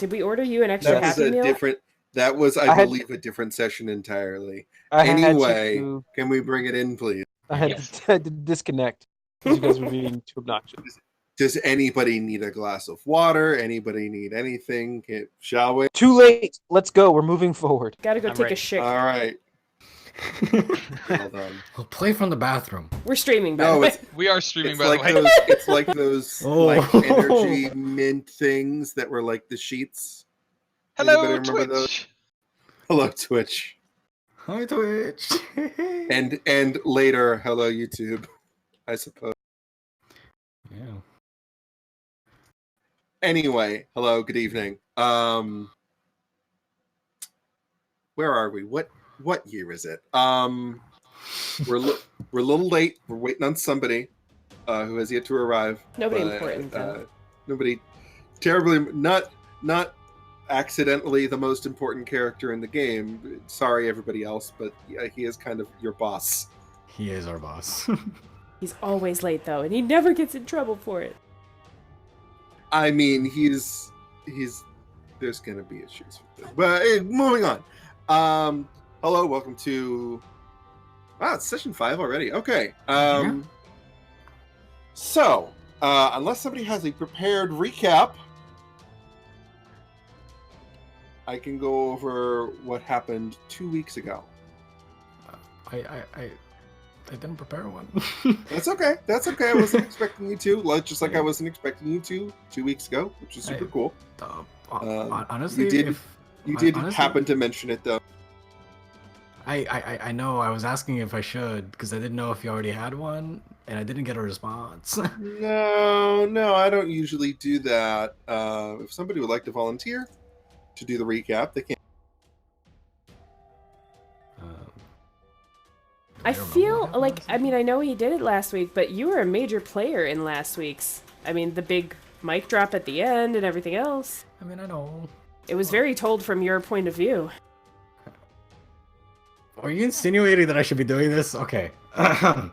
Did we order you an extra That was Happy a Meal? different. That was, I believe, a different session entirely. Anyway, can we bring it in, please? I had to disconnect because you guys were being too obnoxious. Does anybody need a glass of water? Anybody need anything? Shall we? Too late. Let's go. We're moving forward. Gotta go take a shit. All right. Hold on. We'll play from the bathroom. We're streaming, by the way. We are streaming, by like the way. It's like those like energy mint things that were like the sheets. Hello, Anybody remember those? Hello, Twitch. Hi, Twitch. and later, hello, YouTube, I suppose. Yeah. Anyway, hello, good evening. Where are we? What year is it? We're a little late. We're waiting on somebody who has yet to arrive. Nobody important though. Nobody terribly not accidentally the most important character in the game. Sorry, everybody else, but he is kind of your boss. He is our boss. He's always late though, and he never gets in trouble for it. I mean, he's there's gonna be issues with this. But moving on. Hello, welcome to it's session 5 already. Okay. So, unless somebody has a prepared recap, I can go over what happened 2 weeks ago. I didn't prepare one. That's okay. That's okay. I wasn't expecting you to. Just like I wasn't expecting you to 2 weeks ago, which is super cool. Honestly, you did happen to mention it though. I know. I was asking if I should because I didn't know if you already had one, and I didn't get a response. No, I don't usually do that. If somebody would like to volunteer to do the recap, they can. I feel like, I mean, I know he did it last week, but you were a major player in last week's. I mean, the big mic drop at the end and everything else. I mean, I know. It was very told from your point of view. Are you insinuating that I should be doing this? Okay. I'm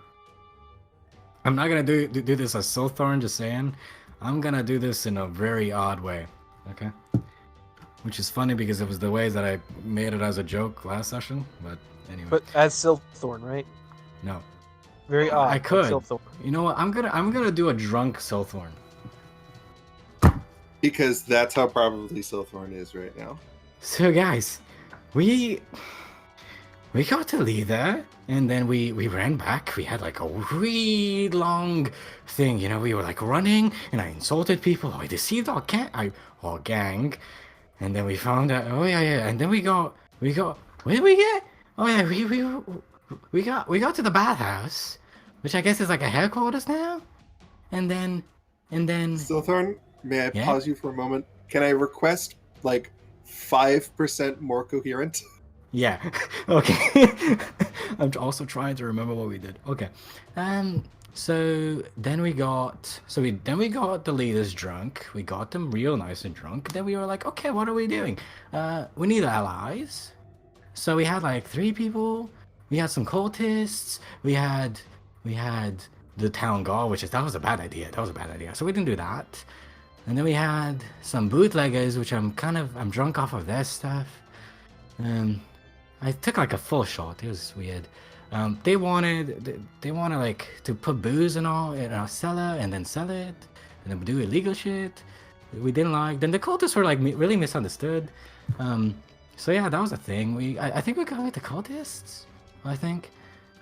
not gonna do this as Silthorn, just saying. I'm gonna do this in a very odd way. Okay? Which is funny because it was the ways that I made it as a joke last session, but anyway. But as Silthorn, right? No. Very odd. I could. Silthorn. You know what? I'm gonna do a drunk Silthorn. Because that's how probably Silthorn is right now. So guys, we got to leave there, and then we ran back. We had like a really long thing, you know. We were like running, and I insulted people. I deceived our gang, and then we found out. Oh yeah, and then we got. Where did we get? Oh yeah, we got to the bathhouse, which I guess is like a headquarters now, and then. Silthorn, may I pause you for a moment? Can I request like 5% more coherent? Yeah. Okay. I'm also trying to remember what we did. Okay. So then we got the leaders drunk. We got them real nice and drunk. Then we were like, okay, what are we doing? We need allies. So we had like 3 people. We had some cultists. We had the town guard, that was a bad idea. So we didn't do that. And then we had some bootleggers, which I'm drunk off of their stuff. I took like a full shot. It was weird. They wanted like to put booze and all in our cellar and then sell it and then do illegal shit. We didn't like. Then the cultists were like really misunderstood. So yeah, that was a thing. I think we got with the cultists. I think.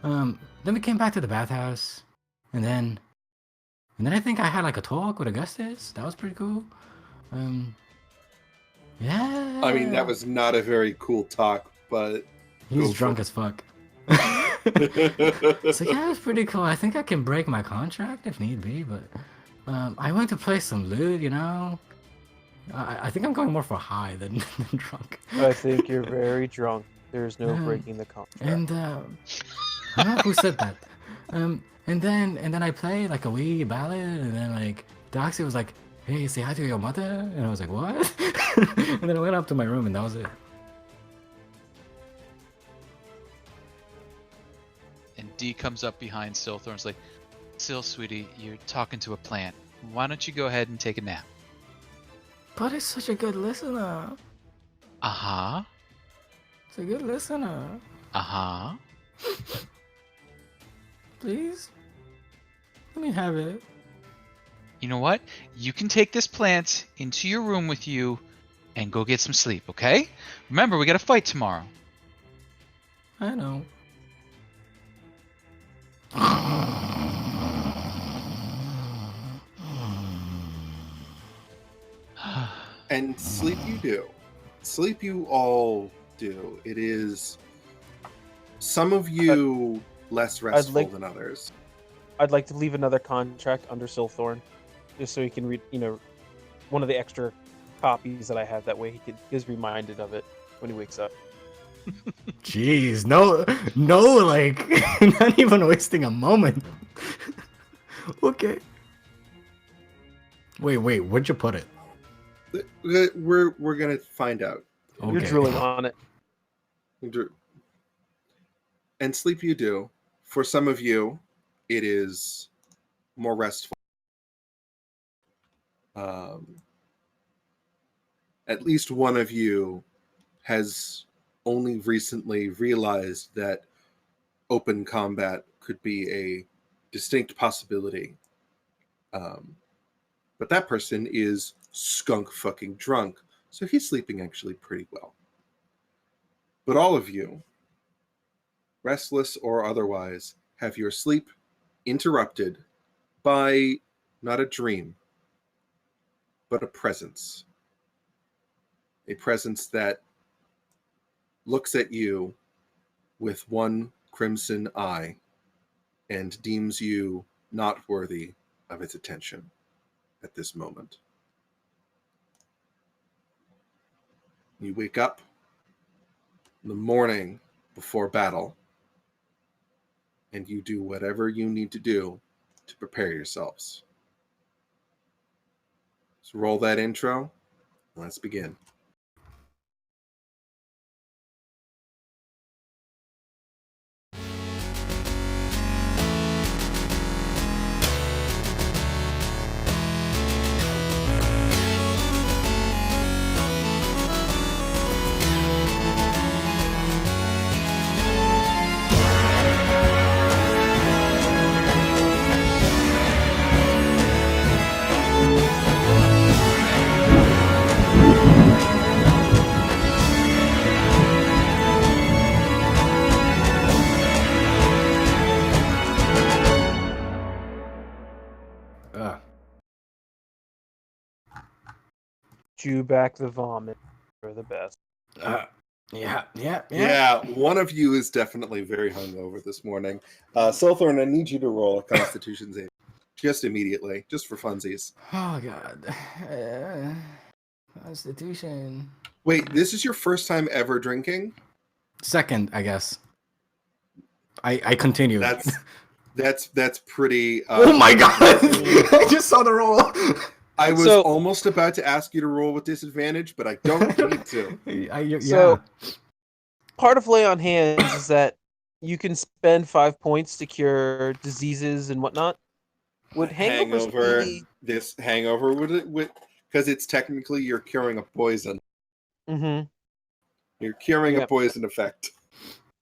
Then we came back to the bathhouse, and then I think I had like a talk with Augustus. That was pretty cool. Yeah. I mean, that was not a very cool talk, but he's drunk as fuck. So yeah, it was pretty cool. I think I can break my contract if need be, but I went to play some loot, you know. I think I'm going more for high than drunk. I think you're very drunk. There's no breaking the contract. And I don't know who said that. And then I played like a wee ballad, and then like Doxy was like, "Hey, say hi to your mother," and I was like, "What?" And then I went up to my room, and that was it. And D comes up behind Silthorn's like, "Sil, sweetie, you're talking to a plant. Why don't you go ahead and take a nap?" But it's such a good listener. Uh-huh. It's a good listener. Uh-huh. Please? Let me have it. You know what? You can take this plant into your room with you and go get some sleep, okay? Remember, we got to fight tomorrow. I know. And sleep you do. Sleep you all do. It is some of you less restful like- than others. I'd like to leave another contract under Silthorn, just so he can read, one of the extra copies that I have. That way he's reminded of it when he wakes up. Jeez, no, like, not even wasting a moment. Okay. Wait, where'd you put it? We're gonna find out. You're drilling on it. And sleep you do. For some of you, it is more restful. At least one of you has only recently realized that open combat could be a distinct possibility. But that person is skunk fucking drunk, so he's sleeping actually pretty well. But all of you, restless or otherwise, have your sleep interrupted by not a dream, but a presence. A presence that looks at you with one crimson eye and deems you not worthy of its attention at this moment. You wake up in the morning before battle, and you do whatever you need to do to prepare yourselves. So roll that intro, and let's begin. Chew back the vomit. They're the best. Yeah. One of you is definitely very hungover this morning. Silthorn, I need you to roll a Constitution save. Just immediately, just for funsies. Oh god. Constitution. Wait, this is your first time ever drinking? Second, I guess. I continue. That's pretty. Oh my god! I just saw the roll. I was So- almost about to ask you to roll with disadvantage, but I don't need to. Yeah. So, part of Lay on Hands is that you can spend 5 points to cure diseases and whatnot. Would hangover be... This hangover would because it's technically you're curing a poison. Mm-hmm. You're curing a poison effect.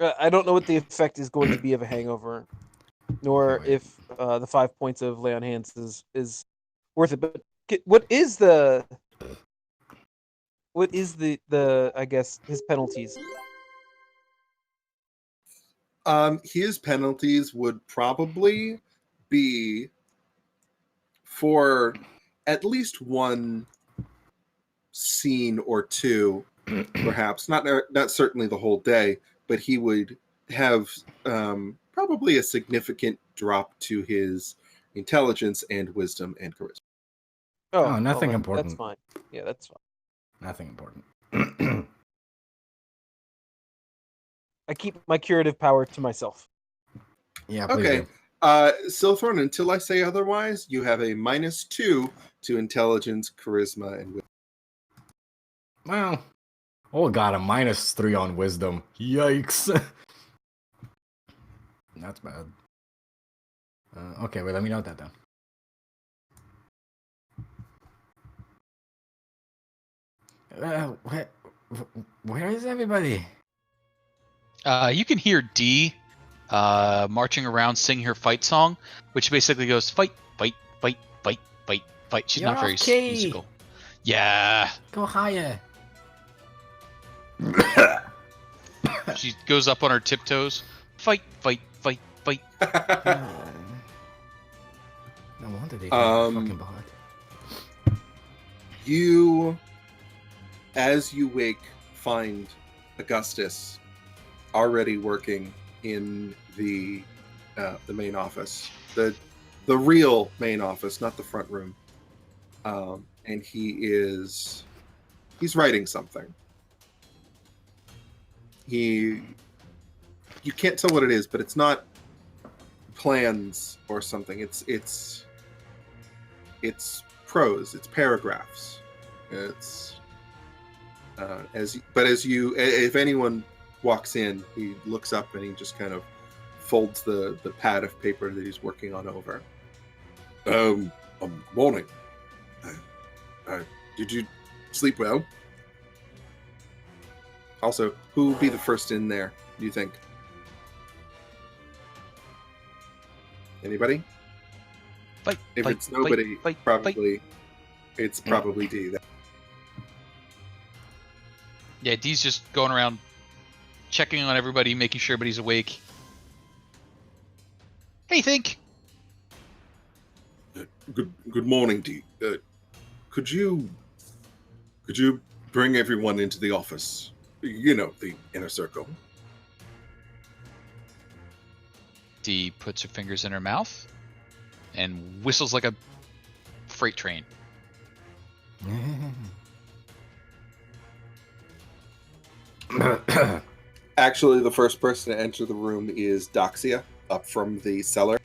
I don't know what the effect is going to be of a hangover, nor if the 5 points of Lay on Hands is worth it. But what is the I guess his penalties? His penalties would probably be for at least one scene or two, perhaps not certainly the whole day, but he would have probably a significant drop to his intelligence and wisdom and charisma. Oh, nothing important. That's fine. Yeah, that's fine. Nothing important. I keep my curative power to myself. Yeah, please Okay. do. Silthorn, until I say otherwise, you have a -2 to intelligence, charisma, and wisdom. Well, oh god, a -3 on wisdom. Yikes. That's bad. Okay, wait, let me note that down. Where is everybody? You can hear Dee marching around singing her fight song, which basically goes fight, fight, fight, fight, fight, fight. She's You're not very off key. musical. Yeah. Go higher. She goes up on her tiptoes. Fight, fight, fight, fight. No wonder they fucking bad. You, as you wake, find Augustus already working in the main office, the real main office, not the front room. And he's writing something. You can't tell what it is, but it's not plans or something. It's prose. It's paragraphs. It's if anyone walks in, he looks up and he just kind of folds the pad of paper that he's working on over. Morning. Did you sleep well? Also, who will be the first in there, do you think? Anybody? Fight, If fight, it's nobody, fight, probably fight. it's probably D. Yeah, Dee's just going around checking on everybody, making sure everybody's awake. Hey, think. Good morning, D. Could you bring everyone into the office? You know, the inner circle. Dee puts her fingers in her mouth and whistles like a freight train. Actually, the first person to enter the room is Doxia, up from the cellar.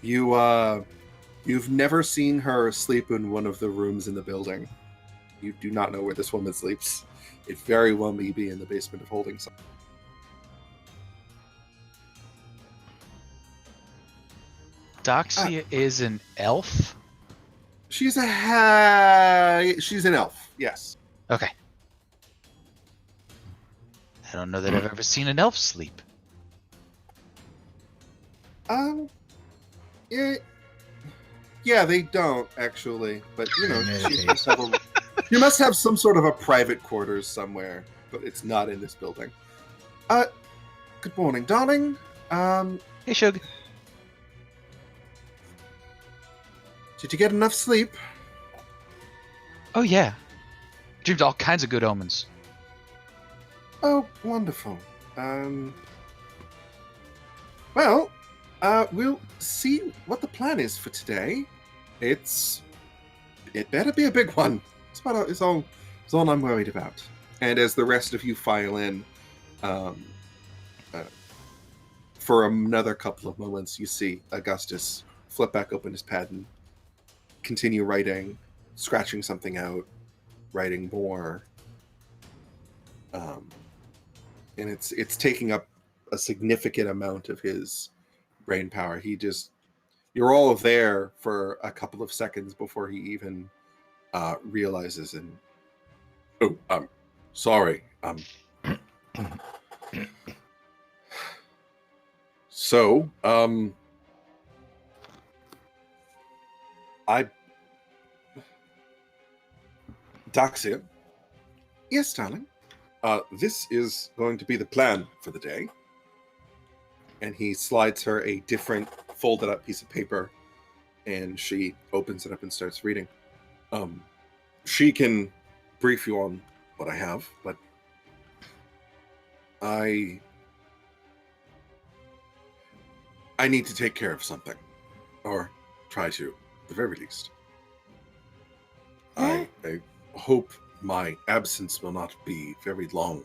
You've never seen her sleep in one of the rooms in the building. You do not know where this woman sleeps. It very well may be in the basement of holding something. Doxia is an elf? She's an elf, yes. Okay. I don't know that I've ever seen an elf sleep. Yeah, they don't actually, but you know, you must have some sort of a private quarters somewhere, but it's not in this building. Good morning, darling. Hey, Shug. Did you get enough sleep? Oh, yeah. Dreamed all kinds of good omens. Oh, wonderful. Well, we'll see what the plan is for today. It better be a big one. It's all I'm worried about. And as the rest of you file in, for another couple of moments, you see Augustus flip back open his pad and continue writing, scratching something out, writing more. And it's taking up a significant amount of his brain power. You're all there for a couple of seconds before he even realizes and sorry. So, Doxia. Yes, darling. This is going to be the plan for the day. And he slides her a different folded up piece of paper, and she opens it up and starts reading. She can brief you on what I have, but I need to take care of something, or try to, at the very least. I hope my absence will not be very long.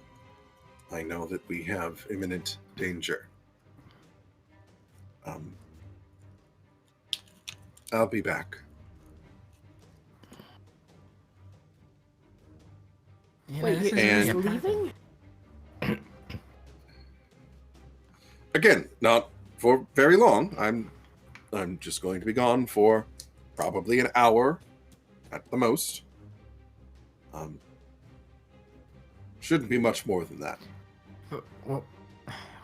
I know that we have imminent danger. I'll be back. Wait, he's leaving? Again, not for very long. I'm just going to be gone for probably an hour at the most. Shouldn't be much more than that.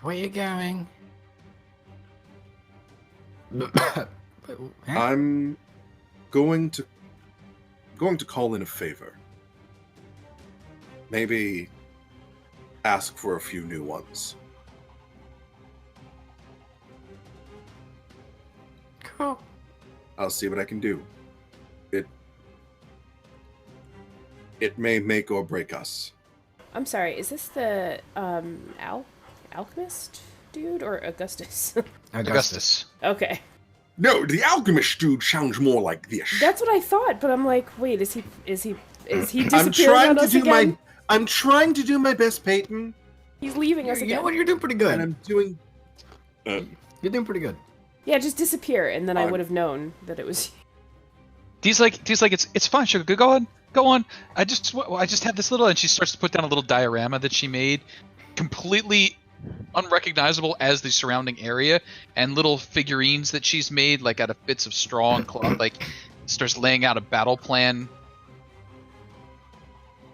Where you going? Huh? I'm going to call in a favor. Maybe ask for a few new ones. Cool. I'll see what I can do. It may make or break us. I'm sorry, is this the alchemist dude or Augustus? Augustus. Okay. No, the alchemist dude sounds more like this. That's what I thought, but I'm like, wait, is he disappearing I'm trying on to us do again? I'm trying to do my best, Peyton. He's leaving us You again. know what? You're doing pretty good. And I'm doing You're doing pretty good. Yeah, just disappear, and then I I'm- would have known that it was. Dee's like, it's fine, sugar. Go on. I just have this little, and she starts to put down a little diorama that she made, completely unrecognizable as the surrounding area, and little figurines that she's made, like out of bits of straw and cloth. Like, starts laying out a battle plan.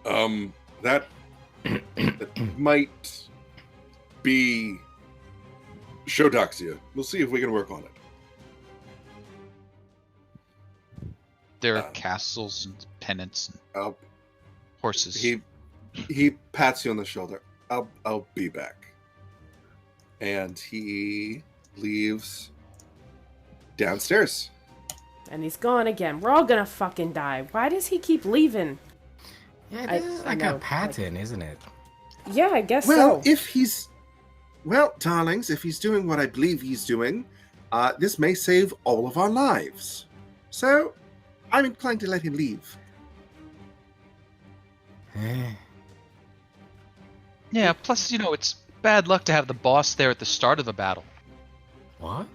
that might be Shodoxia. We'll see if we can work on it. There are castles and pennants and I'll, horses. he pats you on the shoulder. I'll be back. And he leaves downstairs. And he's gone again. We're all gonna fucking die. Why does he keep leaving? Yeah, I- this is I like know, a pattern, isn't it? Yeah, I guess Well, so. darlings, if he's doing what I believe he's doing, this may save all of our lives. So, I'm inclined to let him leave. Eh. Yeah, plus, it's bad luck to have the boss there at the start of a battle. What?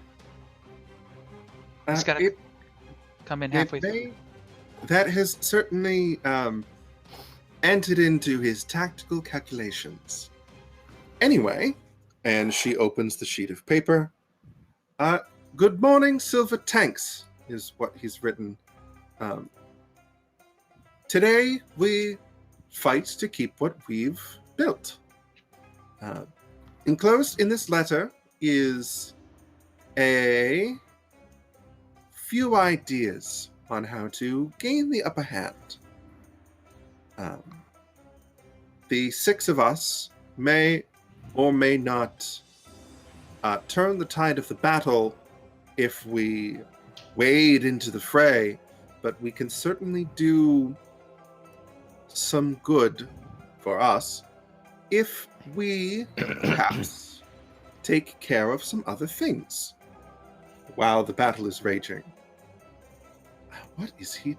He's gotta come in halfway through. That has certainly entered into his tactical calculations. Anyway, and she opens the sheet of paper. Good morning, Silver Tanks, is what he's written. Today we fight to keep what we've built. Enclosed in this letter is a few ideas on how to gain the upper hand. The six of us may or may not turn the tide of the battle if we wade into the fray, but we can certainly do some good for us if we perhaps take care of some other things while the battle is raging. What is he?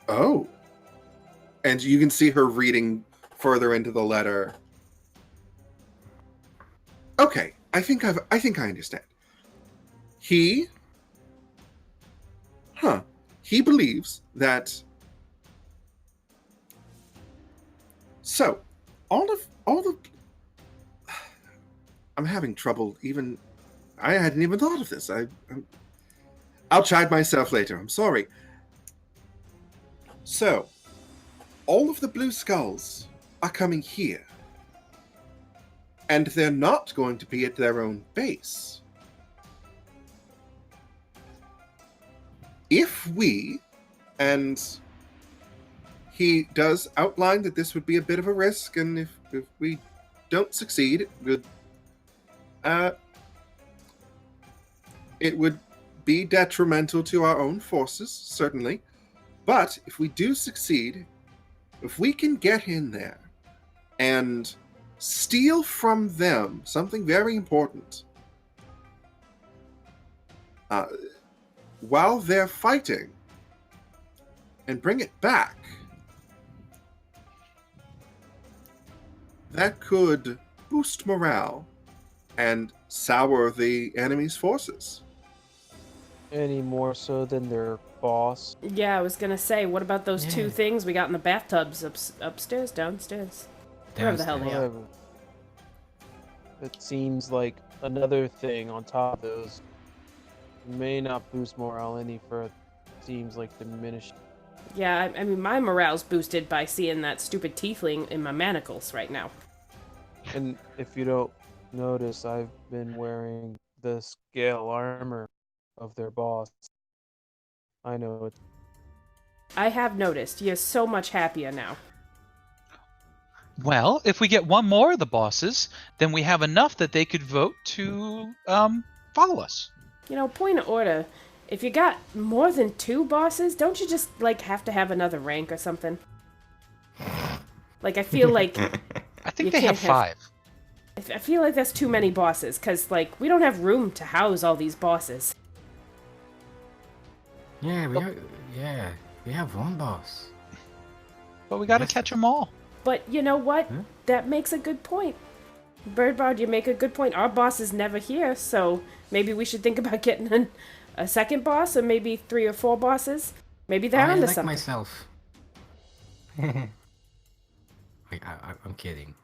Oh. And you can see her reading further into the letter. Okay, I think I understand. He believes that. So, all the I'm having trouble even. I hadn't even thought of this. I'll chide myself later. I'm sorry. So, all of the blue skulls are coming here. And they're not going to be at their own base. If we, and he does outline that this would be a bit of a risk, and if we don't succeed, it would be detrimental to our own forces, certainly. But if we do succeed, if we can get in there and steal from them something very important while they're fighting and bring it back, that could boost morale and sour the enemy's forces. Any more so than their boss. Yeah, I was gonna say, what about those two Yeah. things we got in the bathtubs upstairs, downstairs? Wherever the hell they are. Whatever. It seems like another thing on top of those may not boost morale any for seems like diminished. Yeah, I mean, my morale's boosted by seeing that stupid tiefling in my manacles right now. And if you don't notice, I've been wearing the scale armor of their boss. I know it. I have noticed. You're so much happier now. Well, if we get one more of the bosses, then we have enough that they could vote to follow us. You know, point of order. If you got more than 2 bosses, don't you just, like, have to have another rank or something? Like, I feel like... I think You they have can't 5. I feel like that's too many bosses, because, like, we don't have room to house all these bosses. Yeah, we have one boss. But we gotta Yes. catch them all. But you know what? Huh? That makes a good point. Birdbard, you make a good point. Our boss is never here, so maybe we should think about getting a second boss, or maybe 3 or 4 bosses. Maybe they're I onto like something. myself. I'm kidding.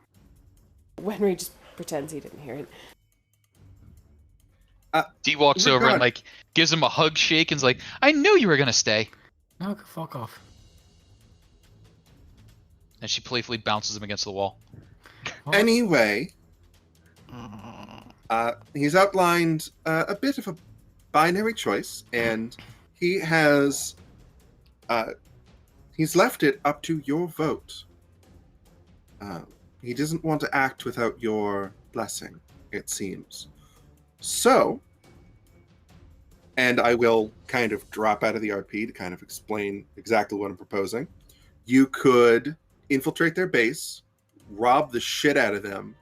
Wenry just pretends he didn't hear it. Dee walks Oh my over and God. like gives him a hug shake and's like, I knew you were gonna stay. No, fuck off. And she playfully bounces him against the wall. Anyway, he's outlined a bit of a binary choice, and he has he's left it up to your vote. He doesn't want to act without your blessing, it seems. So, and I will kind of drop out of the RP to kind of explain exactly what I'm proposing. You could infiltrate their base, rob the shit out of them,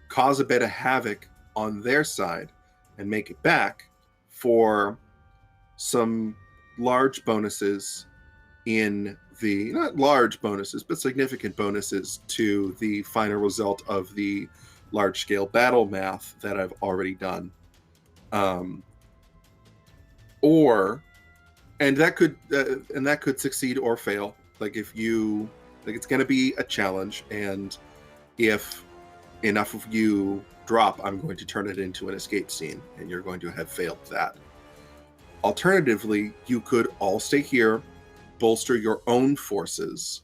cause a bit of havoc on their side, and make it back for some large bonuses in the, not large bonuses, but significant bonuses to the final result of the large-scale battle math that I've already done. And that could succeed or fail. Like if you, like it's going to be a challenge, and if enough of you drop, I'm going to turn it into an escape scene, and you're going to have failed that. Alternatively, you could all stay here, bolster your own forces,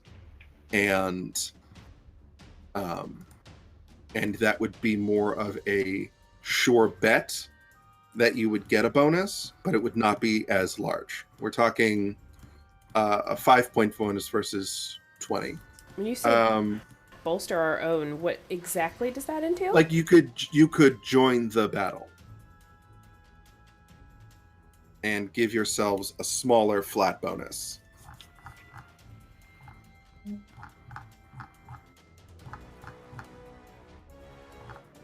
and that would be more of a sure bet that you would get a bonus, but it would not be as large. We're talking a 5-point bonus versus 20. When you say bolster our own, what exactly does that entail? Like you could join the battle and give yourselves a smaller flat bonus.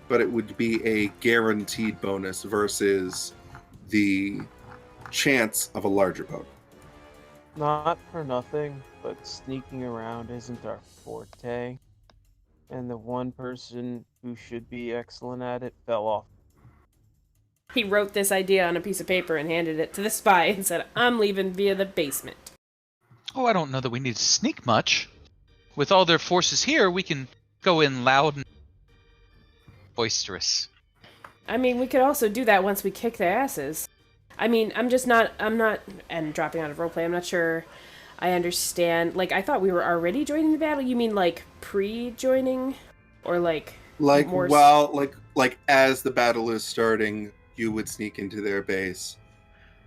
But it would be a guaranteed bonus versus the chance of a larger bonus. Not for nothing, but sneaking around isn't our forte. And the one person who should be excellent at it fell off. He wrote this idea on a piece of paper and handed it to the spy and said, I'm leaving via the basement. Oh, I don't know that we need to sneak much. With all their forces here, we can go in loud and boisterous. I mean, we could also do that once we kick their asses. I mean, I'm not, and dropping out of roleplay, I'm not sure I understand. Like, I thought we were already joining the battle. You mean, like, pre-joining? Or, like more... like as the battle is starting, you would sneak into their base,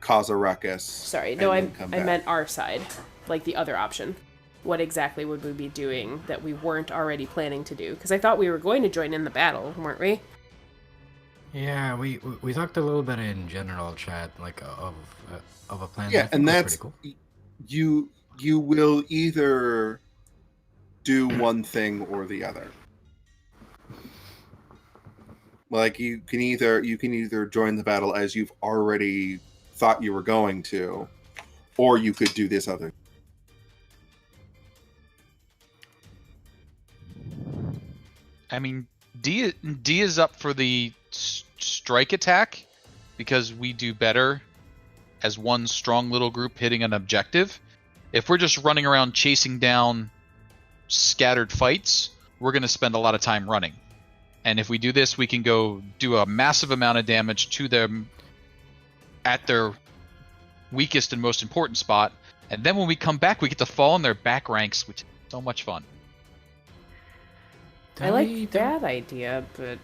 cause a ruckus. Sorry, no, I and then come back. meant our side. Like, the other option. What exactly would we be doing that we weren't already planning to do? Because I thought we were going to join in the battle, weren't we? Yeah, we talked a little bit in general chat, like of a plan. Yeah, that I think and was that's pretty cool. you will either do one thing or the other. Like you can either join the battle as you've already thought you were going to, or you could do this other. I mean, D is up for the strike attack because we do better as one strong little group hitting an objective. If we're just running around chasing down scattered fights, we're going to spend a lot of time running. And if we do this, we can go do a massive amount of damage to them at their weakest and most important spot, and then when we come back, we get to fall in their back ranks, which is so much fun. I like that idea, but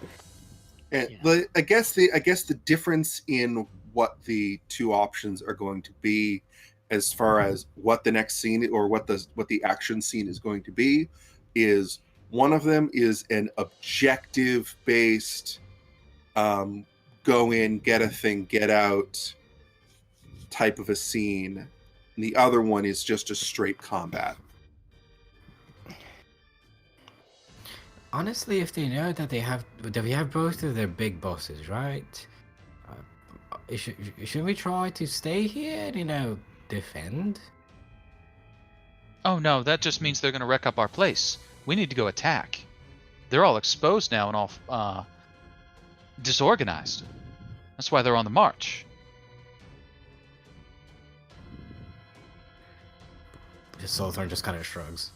I guess the difference in what the two options are going to be, as far as what the next scene or what the action scene is going to be, is one of them is an objective based, go in, get a thing, get out type of a scene. And the other one is just a straight combat. Honestly, if they know that we have both of their big bosses, right? Should we try to stay here and, defend? Oh no, that just means they're going to wreck up our place. We need to go attack. They're all exposed now and all disorganized. That's why they're on the march. Solthorn just kind of shrugs.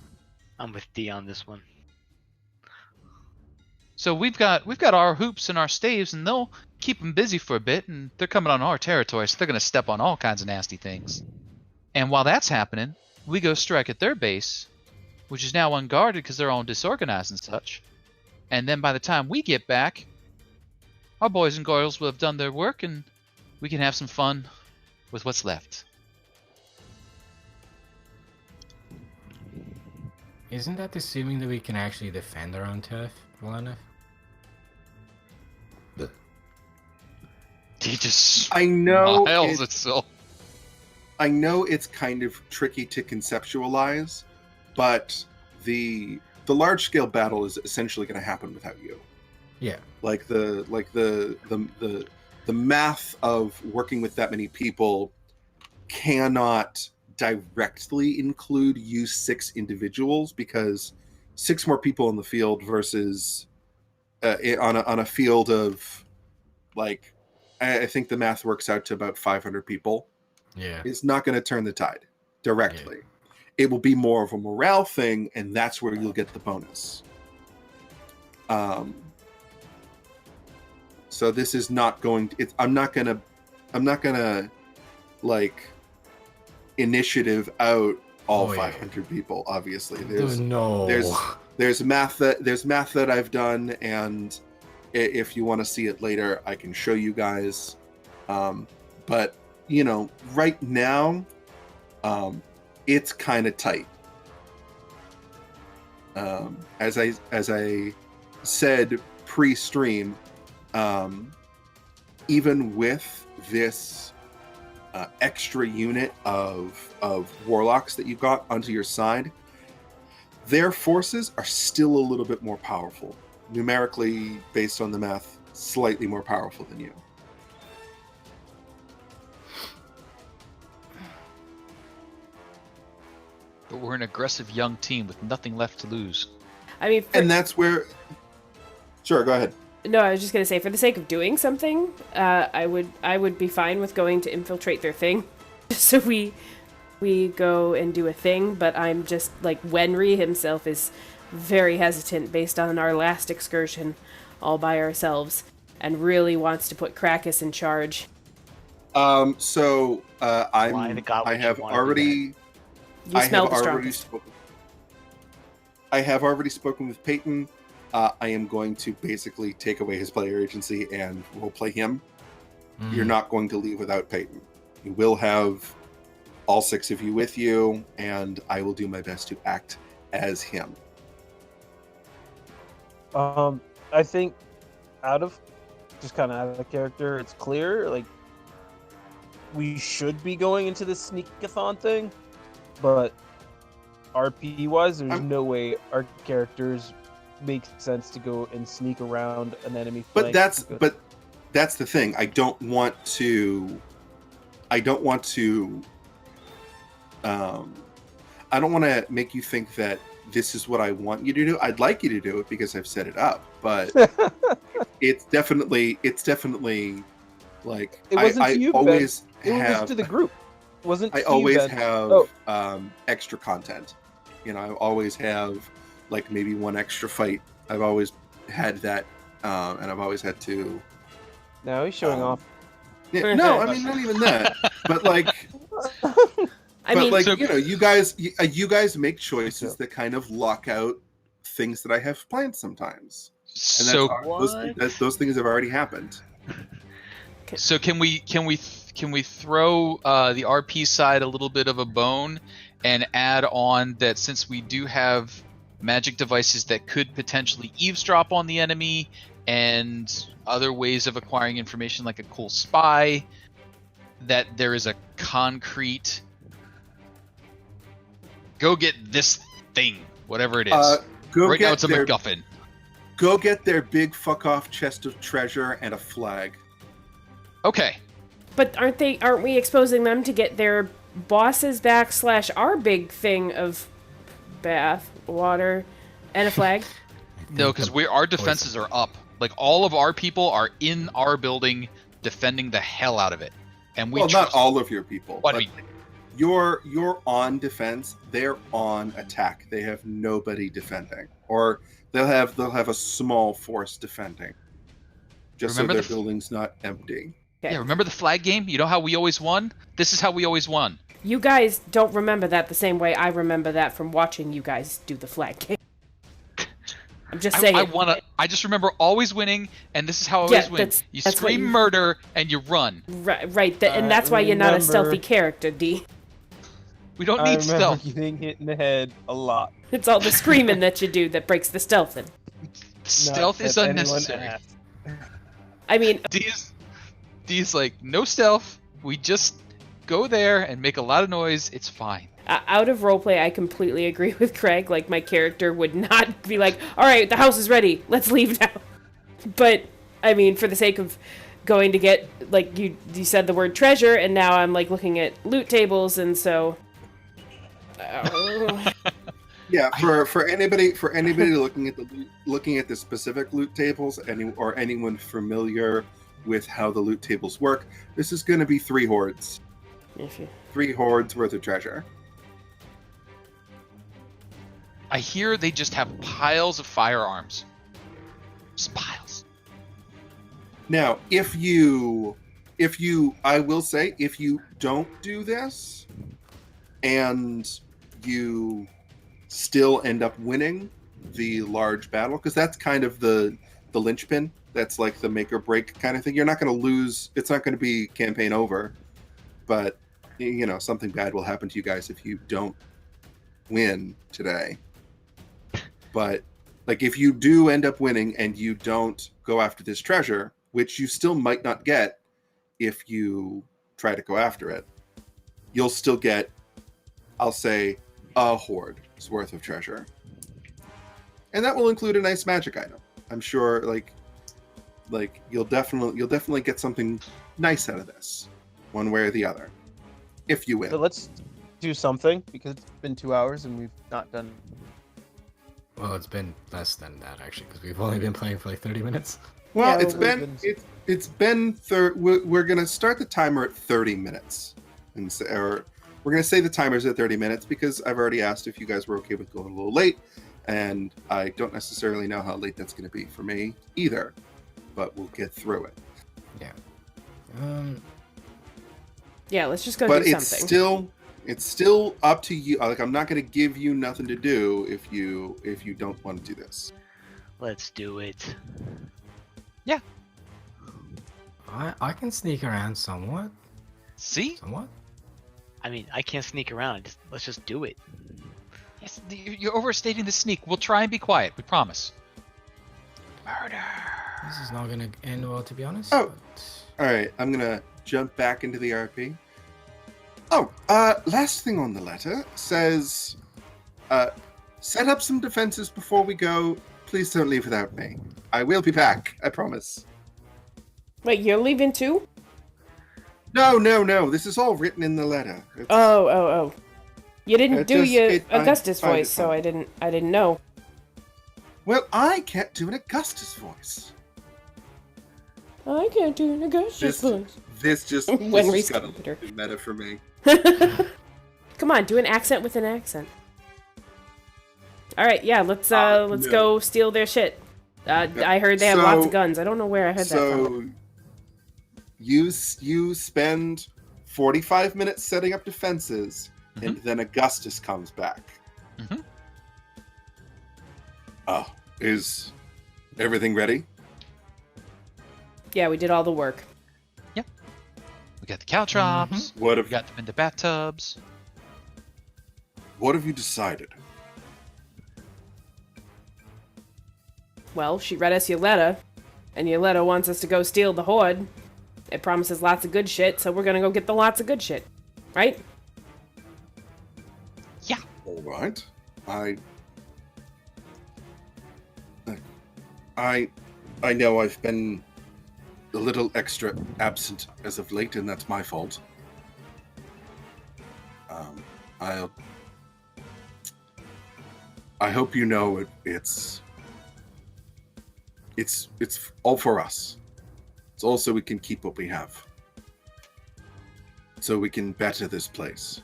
I'm with D on this one. So we've got our hoops and our staves, and they'll keep them busy for a bit, and they're coming on our territory, so they're going to step on all kinds of nasty things. And while that's happening, we go strike at their base, which is now unguarded because they're all disorganized and such. And then by the time we get back, our boys and girls will have done their work, and we can have some fun with what's left. Isn't that assuming that we can actually defend our own turf well enough? He just I know smiles itself. I know it's kind of tricky to conceptualize, but the large scale battle is essentially going to happen without you. Yeah. Like the math of working with that many people cannot directly include you 6 individuals, because 6 more people in the field versus on a field of, like, I think the math works out to about 500 people. Yeah. It's not going to turn the tide directly. Yeah. It will be more of a morale thing, and that's where you'll get the bonus. So this is not going to, I'm not gonna like initiative out all 500 people. Obviously, there's math that I've done, and if you want to see it later, I can show you guys. But right now, it's kind of tight. As I said pre-stream, even with this extra unit of warlocks that you've got onto your side, their forces are still a little bit more powerful. Numerically, based on the math, slightly more powerful than you. But we're an aggressive young team with nothing left to lose. I mean, and that's where... Sure, go ahead. No, I was just going to say, for the sake of doing something, I would be fine with going to infiltrate their thing. So we go and do a thing, but I'm just, like, Wenry himself is very hesitant based on our last excursion all by ourselves, and really wants to put Krakus in charge. I have already spoken with Peyton. I am going to basically take away his player agency and roleplay him. You're not going to leave without Peyton. You will have all 6 of you with you, and I will do my best to act as him. I think out of character, it's clear, like, we should be going into this sneakathon thing, but RP-wise, there's no way our characters make sense to go and sneak around an enemy flank. But that's the thing. I don't want to make you think that this is what I want you to do. I'd like you to do it because I've set it up, but it's definitely like, it wasn't I to you, always Ben. It have was to the group. It wasn't to I always you, Ben. have extra content. I always have, like, maybe one extra fight. I've always had that, and I've always had to. Now he's showing off. Yeah, no, I mean not even that. But like, I mean, like So- you guys make choices that kind of lock out things that I have planned sometimes, and So those things have already happened. So can we throw the RP side a little bit of a bone and add on that since we do have magic devices that could potentially eavesdrop on the enemy and other ways of acquiring information like a cool spy, that there is a concrete go get this thing, whatever it is. Right now it's a MacGuffin. Go get their big fuck off chest of treasure and a flag. Okay. but aren't we exposing them to get their bosses back / our big thing of bath, water, and a flag? No, because our defenses are up. Like all of our people are in our building defending the hell out of it. And we not all of your people. What But do you mean? you're on defense. They're on attack. They have nobody defending, or they'll have a small force defending, just Remember so the their building's not empty. Okay. Yeah, remember the flag game? You know how we always won? This is how we always won. You guys don't remember that the same way I remember that from watching you guys do the flag game. I'm just saying. I just remember always winning, and this is how I always win. You that's what scream you- murder and you run. Right, and that's why you're not a remember- stealthy character, D. We don't I need remember stealth. getting hit in the head a lot. It's all the screaming that you do that breaks the stealthing. Stealth is Not that anyone unnecessary. asked. I mean, D's like, no stealth. We just go there and make a lot of noise. It's fine. out of roleplay, I completely agree with Craig. Like, my character would not be like, all right, the house is ready. Let's leave now. But, I mean, for the sake of going to get, like, you said the word treasure, and now I'm, like, looking at loot tables, and so... Yeah, for anybody looking at the specific loot tables, or anyone familiar with how the loot tables work, this is going to be 3 hordes. if you... 3 hordes worth of treasure. I hear they just have piles of firearms. Just piles. Now, if I will say, if you don't do this, and you still end up winning the large battle, because that's kind of the linchpin, that's like the make or break kind of thing. You're not going to lose. It's not going to be campaign over, but something bad will happen to you guys if you don't win today. But like, if you do end up winning and you don't go after this treasure, which you still might not get if you try to go after it, you'll still get, I'll say, a horde's worth of treasure. And that will include a nice magic item. I'm sure like you'll definitely get something nice out of this, one way or the other, if you win. So let's do something, because it's been 2 hours and we've not done. Well, it's been less than that actually, because we've only been playing for like 30 minutes. Well, Yeah, it's been we're gonna start the timer at 30 minutes, or we're gonna say the timer's at 30 minutes because I've already asked if you guys were okay with going a little late, and I don't necessarily know how late that's gonna be for me either, but we'll get through it. Yeah. Yeah, let's just go But do it's something. still up to you. Like, I'm not gonna give you nothing to do if you don't want to do this. Let's do it. I can sneak around somewhat. See? Somewhat? I mean, I can't sneak around. Let's just do it. Yes, you're overstating the sneak. We'll try and be quiet. We promise. Murder. This is not gonna end well, to be honest. Oh. but- All right, I'm gonna jump back into the RP. Oh, last thing on the letter says, set up some defenses before we go. Please don't leave without me. I will be back. I promise. Wait, you're leaving too? No. This is all written in the letter. It's- Oh. You didn't do your I Augustus find it voice, so fun. I didn't know. Well, I can't do an Augustus voice. I can't do an Augustus voice. This just Wenry's got a computer. little bit meta for me. Come on, do an accent with an accent. All right, yeah, let's No. go steal their shit. I heard they have lots of guns. I don't know where I heard that from. You spend 45 minutes setting up defenses, and then Augustus comes back. Mhm. Oh, is everything ready? Yeah, we did all the work. We got the caltrops. What We have got them in the bathtubs. What have you decided? Well, she read us Yoletta, and Yoletta wants us to go steal the Horde. It promises lots of good shit, so we're gonna go get the lots of good shit. Right? Yeah. All right. I know I've been a little extra absent as of late, and that's my fault. I hope you know it's all for us. It's also we can keep what we have, so we can better this place.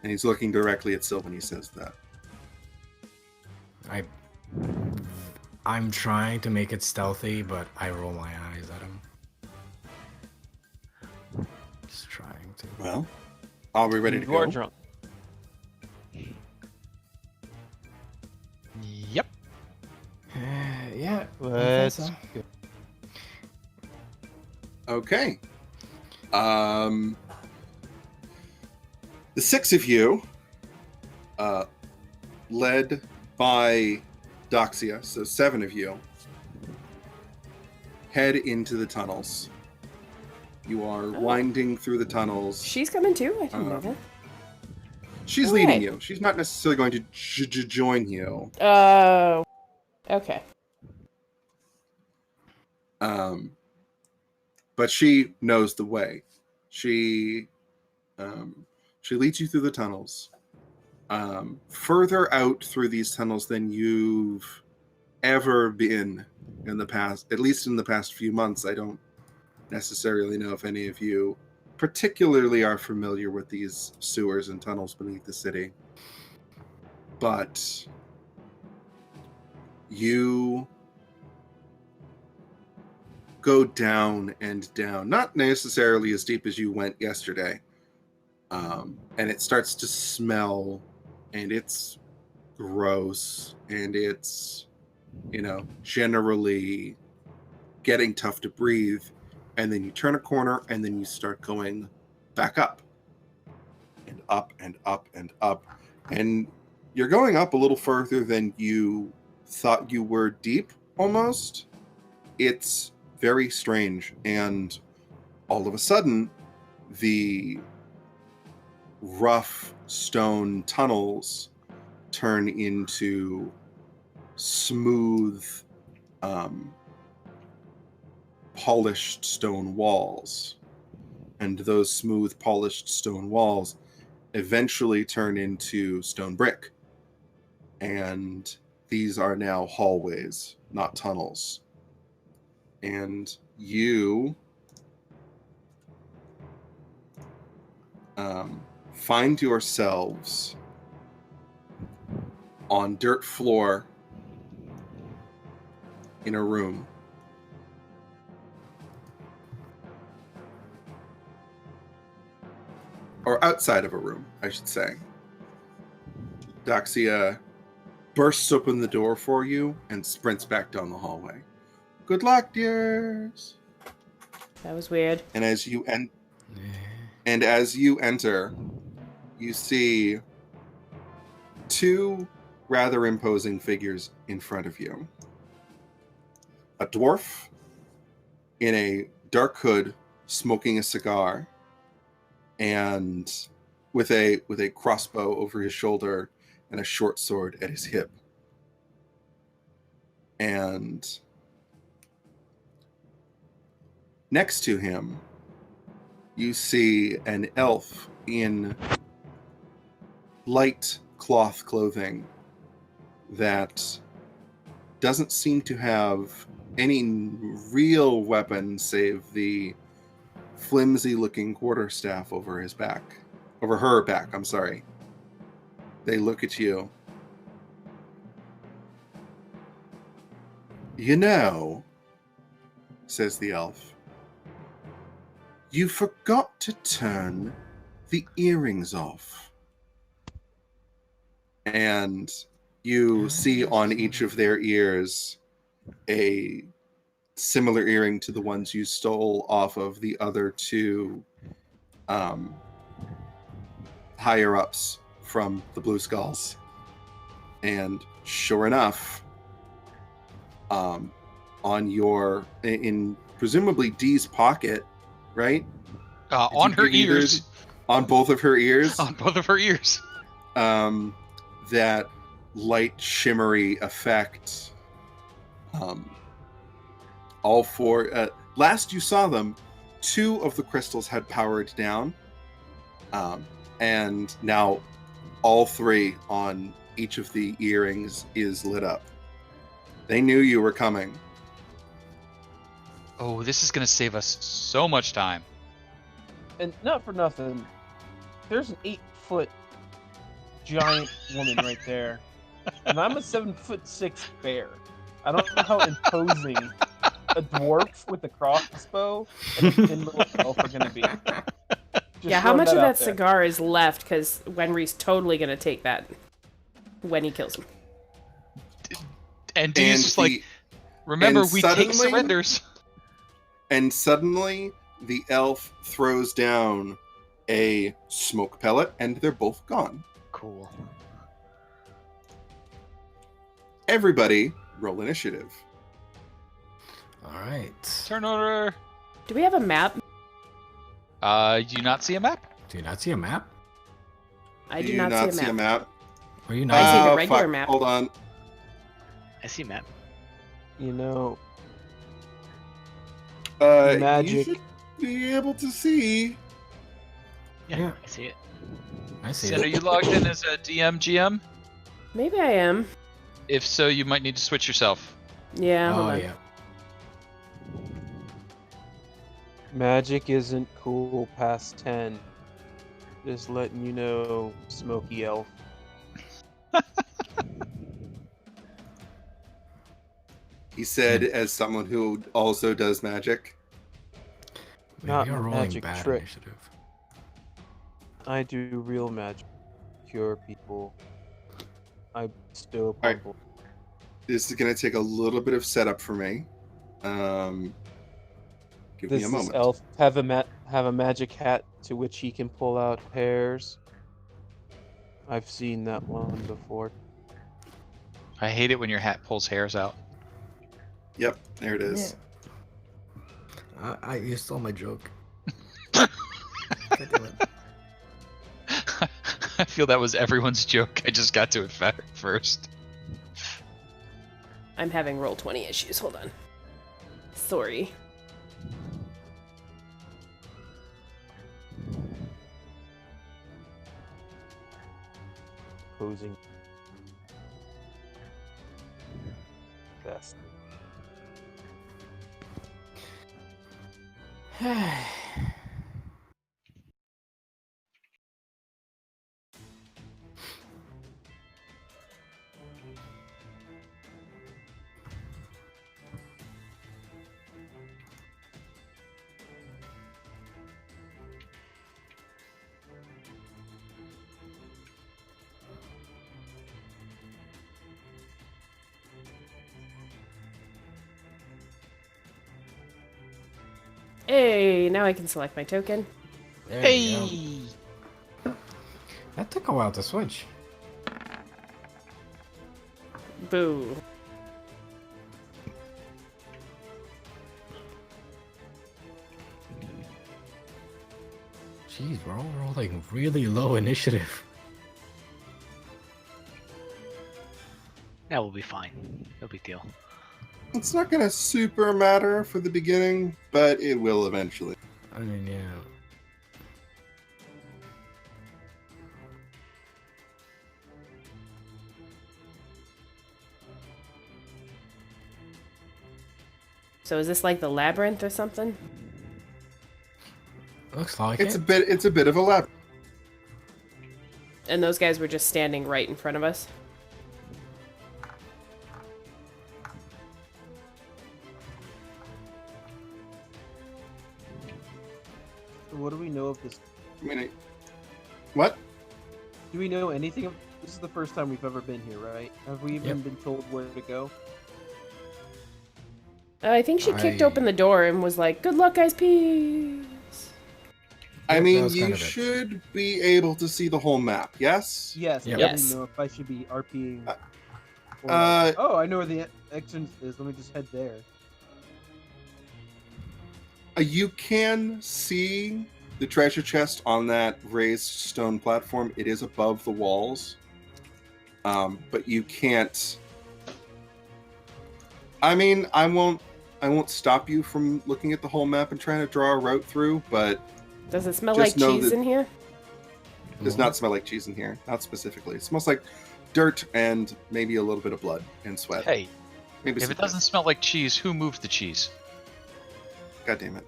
And he's looking directly at Syl when he says that. I'm trying to make it stealthy, but I roll my eyes at him. Just trying to. Well, are we ready to You go? are drunk. Yep. Yeah. I think Let's so. go. Okay. The 6 of you, led by Doxia, so 7 of you, head into the tunnels. You are winding through the tunnels. She's coming too? I didn't know that. She's All leading right. you. She's not necessarily going to join you. Oh. Okay. But she knows the way. She leads you through the tunnels. Further out through these tunnels than you've ever been in the past, at least in the past few months. I don't necessarily know if any of you particularly are familiar with these sewers and tunnels beneath the city. But you go down and down, not necessarily as deep as you went yesterday. And it starts to smell, and it's gross, and it's, generally getting tough to breathe. And then you turn a corner, and then you start going back up, and up, and up, and up. And you're going up a little further than you thought you were deep, almost. It's very strange, and all of a sudden, the rough stone tunnels turn into smooth, polished stone walls. And those smooth, polished stone walls eventually turn into stone brick. And these are now hallways, not tunnels. And you find yourselves on dirt floor in a room. Or outside of a room, I should say. Doxia bursts open the door for you and sprints back down the hallway. Good luck, dears. That was weird. And as you enter, you see 2 rather imposing figures in front of you. A dwarf in a dark hood, smoking a cigar, and with a crossbow over his shoulder and a short sword at his hip. And next to him, you see an elf in light cloth clothing that doesn't seem to have any real weapon save the flimsy-looking quarterstaff over her back, I'm sorry. They look at you. "You know," says the elf, You forgot to turn the earrings off. And you see on each of their ears a similar earring to the ones you stole off of the other two higher ups from the Blue Skulls. And sure enough, in presumably Dee's pocket, right? On her ears. On both of her ears. On both of her ears. That light shimmery effect. All four. Last you saw them, 2 of the crystals had powered down, and now all 3 on each of the earrings is lit up. They knew you were coming. Oh, this is going to save us so much time. And not for nothing, there's an 8-foot giant woman right there, and I'm a 7'6" bear. I don't know how imposing a dwarf with a crossbow and a thin little elf are going to be. Yeah, how much of that cigar is left? Because Wenry's totally going to take that when he kills him. And Dee's just like, remember, we take surrenders. And suddenly, the elf throws down a smoke pellet, and they're both gone. Cool. Everybody, roll initiative. All right. Turn order. Do we have a map? Do you not see a map? Do you not see a map? I do not see a map. Are you not? I see the regular map. Hold on. I see a map. You know, You magic. should be able to see. Yeah, I see it. I see Sen, are it. you logged in as a DM GM? Maybe I am. If so, you might need to switch yourself. Yeah, hold Oh on. yeah. Magic isn't cool past 10. Just letting you know, Smoky Elf. He said, as someone who also does magic. Not You're a rolling magic bad trick. initiative. I do real magic. Cure people. I bestow Alright. people. This is going to take a little bit of setup for me. Give me a Does this moment. elf have a magic hat to which he can pull out hairs? I've seen that one before. I hate it when your hat pulls hairs out. Yep, there it is. You stole my joke. I feel that was everyone's joke. I just got to it first. I'm having roll 20 issues. Hold on. Sorry. Posing. Best. Hey, now I can select my token. There you go. That took a while to switch. Boo. Jeez, we're all rolling really low initiative. That will be fine. No big deal. It's not going to super matter for the beginning, but it will eventually. I mean, yeah. So is this like the labyrinth or something? Looks like It's it. a bit of a lab. And those guys were just standing right in front of us? What do we know of this? I mean, what? Do we know anything of? This is the first time we've ever been here, right? Have we even been told where to go? I think she kicked open the door and was like, "Good luck, guys, peace." I That mean, was kind you of it. should be able to see the whole map. Yes. Yes. Yep. I Yes. didn't know if I should be RPing. Or uh, oh, I know where the entrance is. Let me just head there. You can see the treasure chest on that raised stone platform. It is above the walls, but you can't. I mean, I won't stop you from looking at the whole map and trying to draw a route through, but Does it smell Just like know cheese that- in here? it does not smell like cheese in here. Not specifically. It smells like dirt and maybe a little bit of blood and sweat. Hey, maybe if some it doesn't smell like cheese, who moved the cheese? God damn it.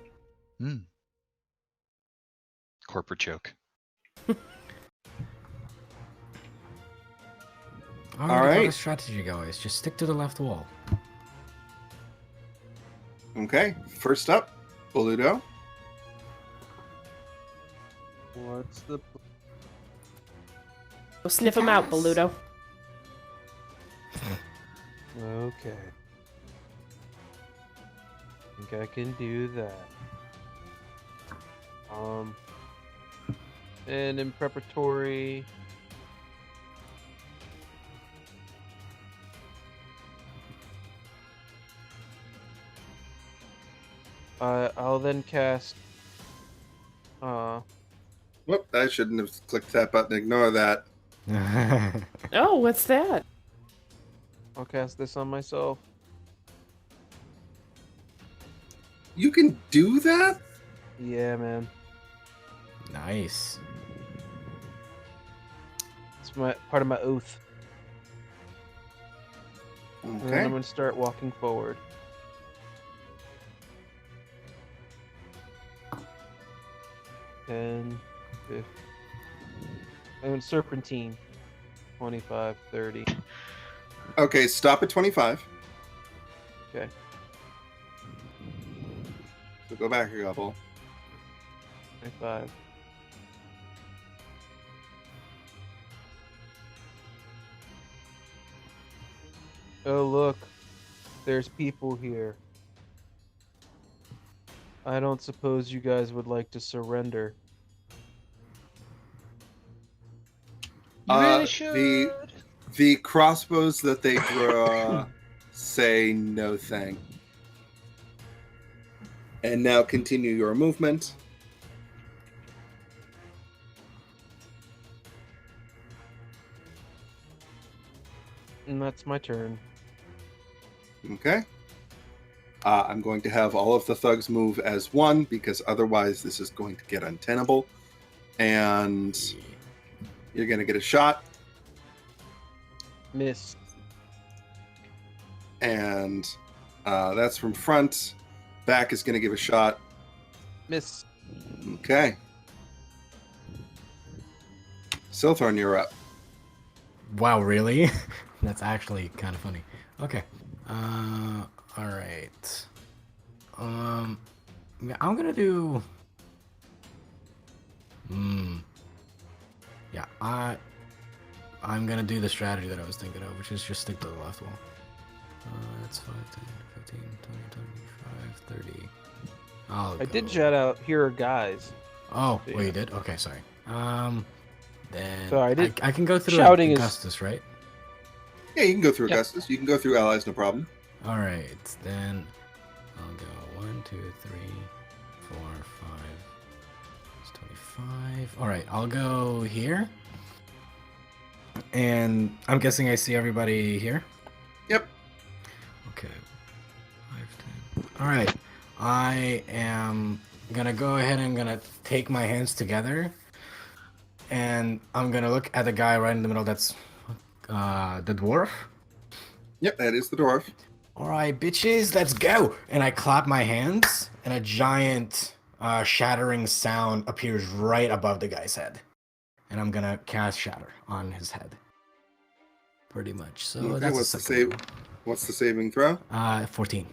Corporate joke. All right. right. Strategy, guys. Just stick to the left wall. Okay. First up, Boludo. What's the? Go sniff him out, Boludo. Okay. Think I can do that. And in preparatory. I'll then cast. Whoop! I shouldn't have clicked that button. Ignore that. Oh, what's that? I'll cast this on myself. You can do that? Yeah, man. Nice. It's my part of my oath. And then I'm Okay. gonna start walking forward. 10, 15. And serpentine. 25, 30. Okay, stop at 25. Okay. So go back a couple. 25. Oh, look. There's people here. I don't suppose you guys would like to surrender. You really should. The crossbows that they draw say no thank. And now continue your movement. And that's my turn. Okay. I'm going to have all of the thugs move as one because otherwise this is going to get untenable. And you're going to get a shot. Miss. And that's from front. Back is going to give a shot. Miss. Okay. Silthorn, you're up. Wow, really? That's actually kind of funny. Okay. All right. Yeah, I'm gonna do. Yeah, I'm gonna do the strategy that I was thinking of, which is just stick to the left wall. That's 5, 10, 15, 20, 25, 30. I did shout out, here are guys. Oh, So, wait, you yeah. did? Okay, sorry. Then So I did- I can go through shouting is- Augustus, right? Yeah, you can go through Yep. Augustus. You can go through allies, no problem. All right, then I'll go 1, 2, 3, 4, 5. It's 25. All right, I'll go here. And I'm guessing I see everybody here. Yep. Okay. 5, 10. All right. I am gonna go ahead and gonna take my hands together, and I'm gonna look at the guy right in the middle. That's the dwarf. Yep, that is the dwarf. All right, bitches, let's go! And I clap my hands, and a giant shattering sound appears right above the guy's head. And I'm gonna cast Shatter on his head. Pretty much. So Okay, that's what's a the second save? What's the saving throw? one. 14.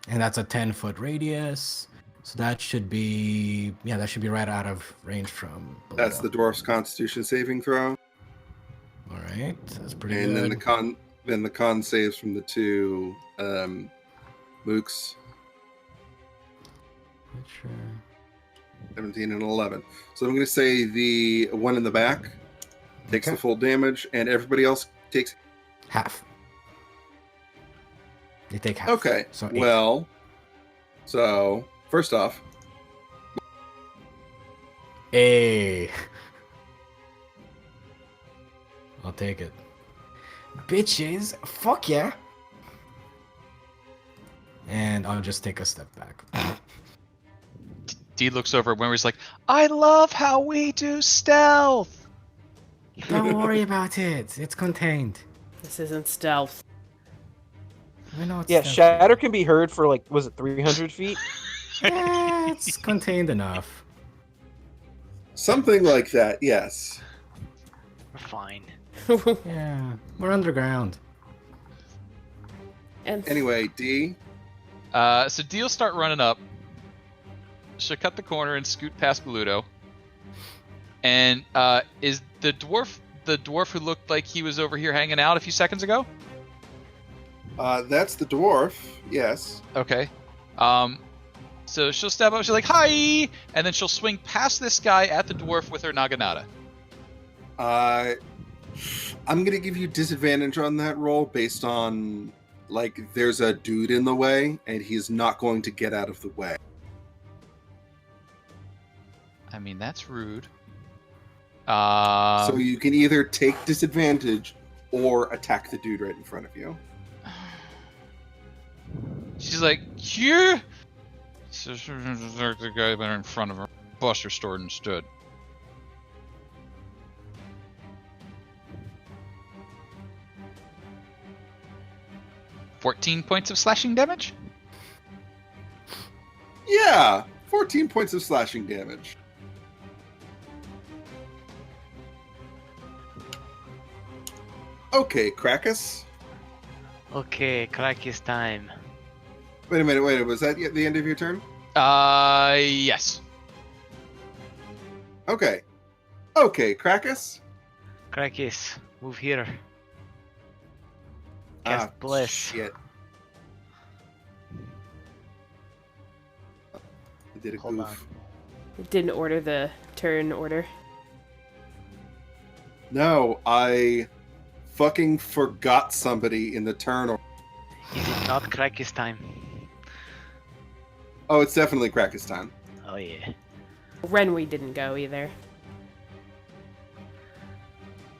And that's a 10-foot radius. So that should be right out of range from. That's the dwarf's Constitution saving throw, All right, that's pretty and good. then the con saves from the two mooks, Sure. 17 and 11. So I'm going to say the one in the back takes Okay. the full damage, and everybody else takes. Half. They take half. Okay. So 8. Well, so first off, Hey. I'll take it. Bitches, fuck yeah. And I'll just take a step back. D looks over when he's like, I love how we do stealth. Don't worry about it. It's contained. This isn't stealth. I know it's Yeah, stealthy. shatter can be heard for like, was it 300 feet? Yeah, it's contained enough. something like that. Yes. We're fine. Yeah, we're underground. And Anyway, D. So D will start running up. She'll cut the corner and scoot past Bluto. And is the dwarf who looked like he was over here hanging out a few seconds ago? That's the dwarf. Yes. Okay. So she'll step up. She's like, "Hi!" And then she'll swing past this guy at the dwarf with her naginata. I'm gonna give you disadvantage on that roll based on like there's a dude in the way and he's not going to get out of the way. I mean, that's rude. So you can either take disadvantage or attack the dude right in front of you. She's like, "Here." So the guy went in front of her. Buster stored and stood. "14 points of slashing damage." Yeah, 14 points of slashing damage. Okay, Krakus. Okay, Krakus time. Wait a minute, was that the end of your turn? Yes. Okay. Okay, Krakus. Krakus, move here. Cast Bless. Shit. I did a Hold goof. on. it didn't order the turn order. No, I fucking forgot somebody in the turn. Is it not Krakus time? Oh, it's definitely Krakus time. Oh yeah. Renwy didn't go either.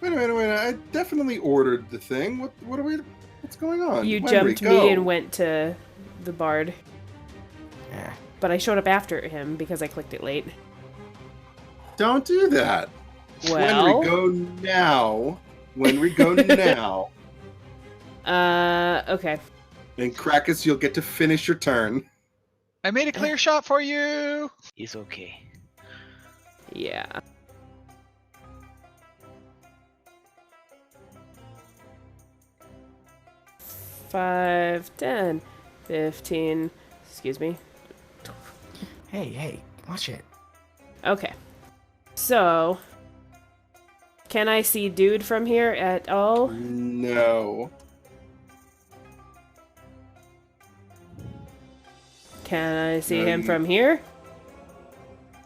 Wait a minute. I definitely ordered the thing. What's going on? You Wenry, jumped go. me and went to the bard. Yeah. But I showed up after him because I clicked it late. Don't do that. Well, Wenry, go now. Wenry, go now. okay. And Krakus, you'll get to finish your turn. I made a clear shot for you. It's okay. Yeah. Five, 10, 15, excuse me. Hey, watch it. Okay. So, can I see dude from here at all? No. Can I see No, him you- from here?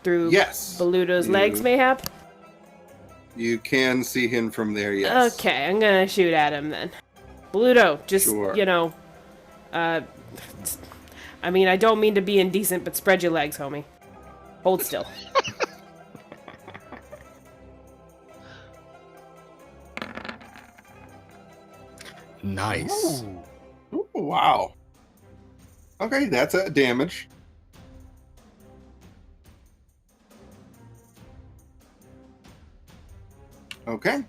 Through Yes. Beluto's You- legs, mayhap? You can see him from there, yes. Okay, I'm gonna shoot at him then. Beluto, just, Sure. I mean, I don't mean to be indecent, but spread your legs, homie. Hold still. Nice. Ooh, wow. Okay, that's a damage. Okay.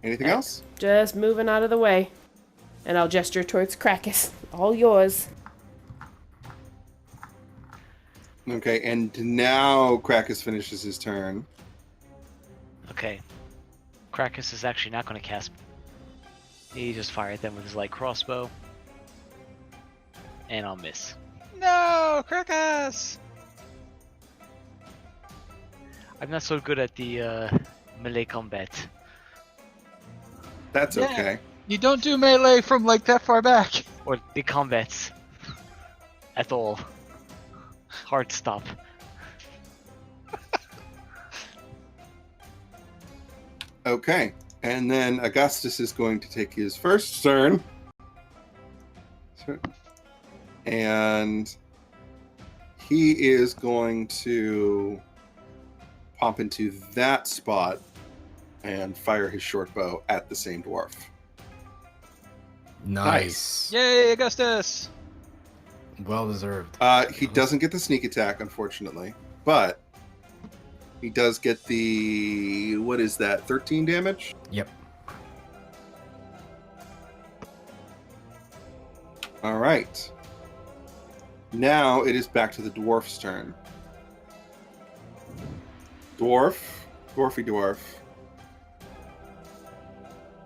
Anything else? Just moving out of the way. And I'll gesture towards Krakus. All yours. Okay, and now Krakus finishes his turn. Okay. Krakus is actually not going to cast. He just fire at them with his light crossbow. And I'll miss. No, Krakus. I'm not so good at the melee combat. That's Yeah. okay. You don't do melee from like that far back. Or the combats. At all. Hard stop. Okay. And then Augustus is going to take his first turn. And he is going to pop into that spot and fire his short bow at the same dwarf. Nice. Yay, Augustus! Well deserved. He doesn't get the sneak attack, unfortunately, but he does get the, what is that, 13 damage? Yep. All right. Now it is back to the dwarf's turn. Dwarfy dwarf,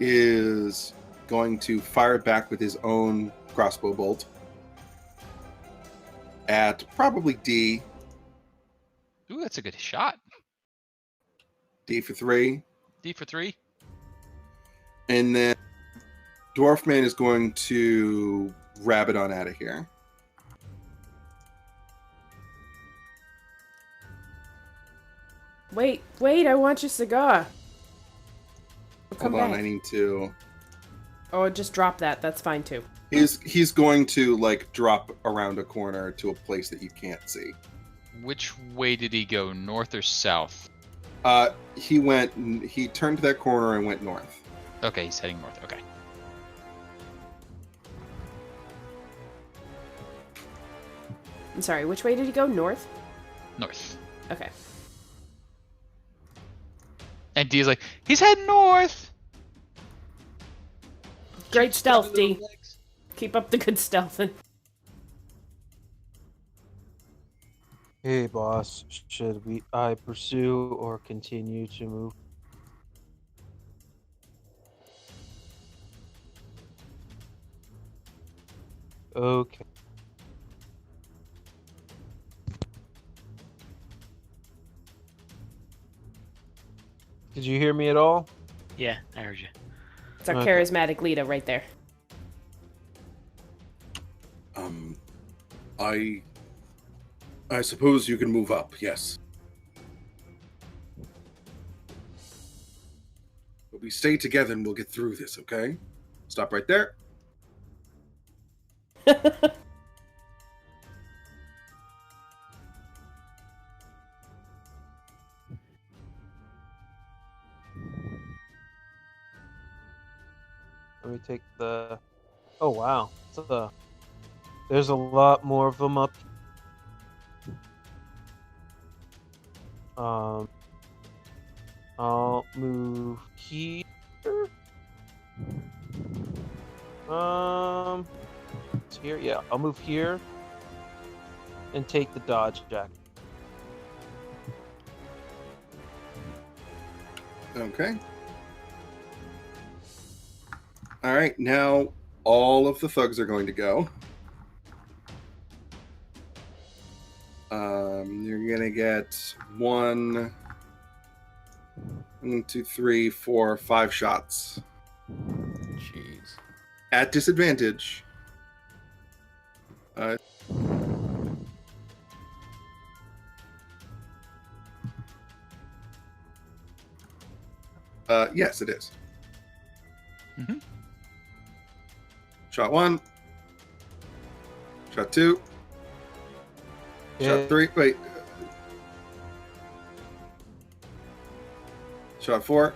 is going to fire back with his own crossbow bolt at probably D. Ooh, that's a good shot. D for 3. D for 3. And then Dwarfman is going to rabbit on out of here. Wait, I want your cigar. Come Hold on, back. I need to... Oh, just drop that. That's fine too. He's going to, like, drop around a corner to a place that you can't see. Which way did he go? North or south? He turned that corner and went north. Okay, he's heading north. Okay. I'm sorry, which way did he go? North? North. Okay. And D's like, he's heading north! Great stealth, D. Keep up the good stealthing. Hey, boss. Should I pursue or continue to move? Okay. Did you hear me at all? Yeah, I heard you. It's our Okay. charismatic leader right there. I suppose you can move up, yes. But we stay together and we'll get through this, okay? Stop right there. Let me take the... Oh, wow. There's a lot more of them up. I'll move here. It's here. Yeah, I'll move here and take the dodge jack. Okay. All right, now all of the thugs are going to go. You're gonna get 1, 2, 3, 4, 5 shots Jeez. at disadvantage. Yes, it is. Mhm. Shot 1. Shot 2. Yeah. Shot 3. Wait. Shot 4.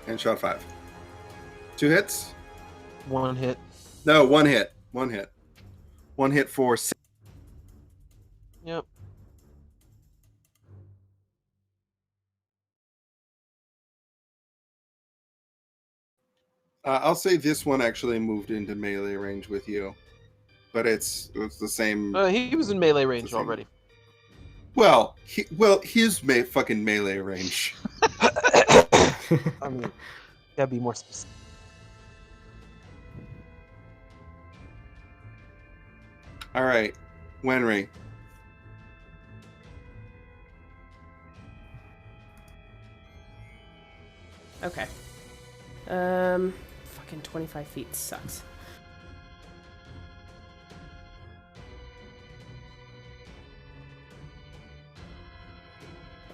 And shot 5. 2 hits? One hit. No, 1 hit. 1 hit. 1 hit for 6. Yep. I'll say this one actually moved into melee range with you, but it's the same. He was in melee range It's the same. already. Well, his fucking melee range. I mean, gotta be more specific. All right, Wenry. Okay. Fucking 25 feet sucks.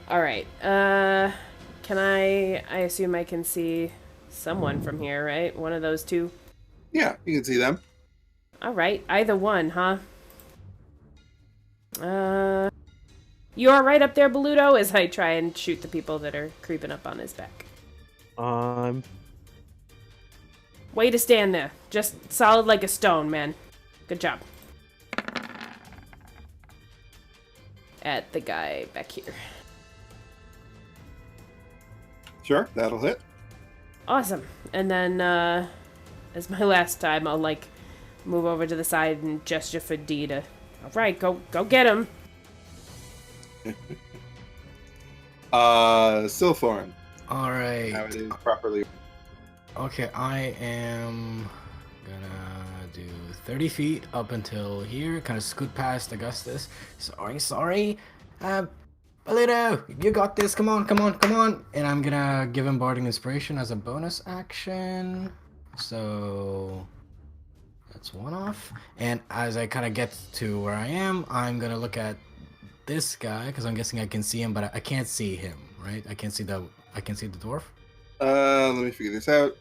All right. Can I assume I can see someone from here, right? One of those two. Yeah, you can see them. All right. Either one, huh? You are right up there, Beludo, as I try and shoot the people that are creeping up on his back. Way to stand there. Just solid like a stone, man. Good job. At the guy back here. Sure, that'll hit. Awesome. And then, as my last time, I'll, like, move over to the side and gesture for D to... Alright, go get him. Silthorn. All right. How it is properly. Okay, I am gonna do 30 feet up until here, kind of scoot past Augustus. Sorry. Polito, you got this. Come on. And I'm gonna give him Barding Inspiration as a bonus action. So that's one off. And as I kind of get to where I am, I'm gonna look at this guy because I'm guessing I can see him, but I can't see him, right? I can see the dwarf. Let me figure this out.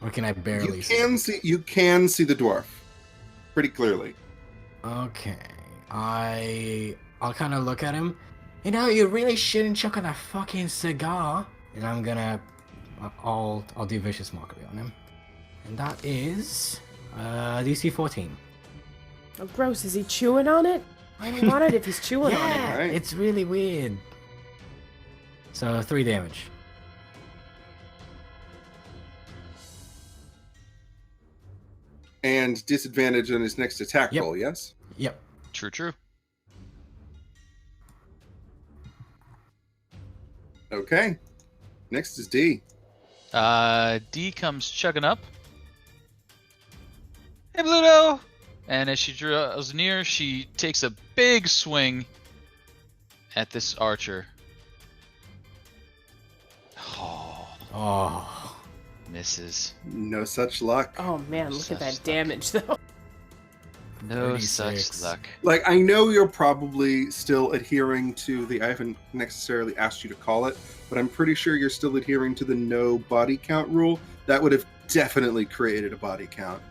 Or can I barely You can see the dwarf pretty clearly. Okay. I'll kind of look at him. You know, you really shouldn't choke on a fucking cigar. And I'm gonna... I'll do Vicious Mockery on him. And that is... DC 14. Oh, gross. Is he chewing on it? I don't want it if he's chewing on it. Yeah, Right. it's really weird. So, 3 damage. And disadvantage on his next attack Yep. roll, yes? Yep. True. Okay. Next is D. D comes chugging up. Hey, Bluto! And as she draws near, she takes a big swing at this archer. Oh. Misses. No such luck. Oh, man. Look at that damage, though. No 36. such luck. Like, I know you're probably still adhering to the... I haven't necessarily asked you to call it, but I'm pretty sure you're still adhering to the no body count rule. That would have definitely created a body count.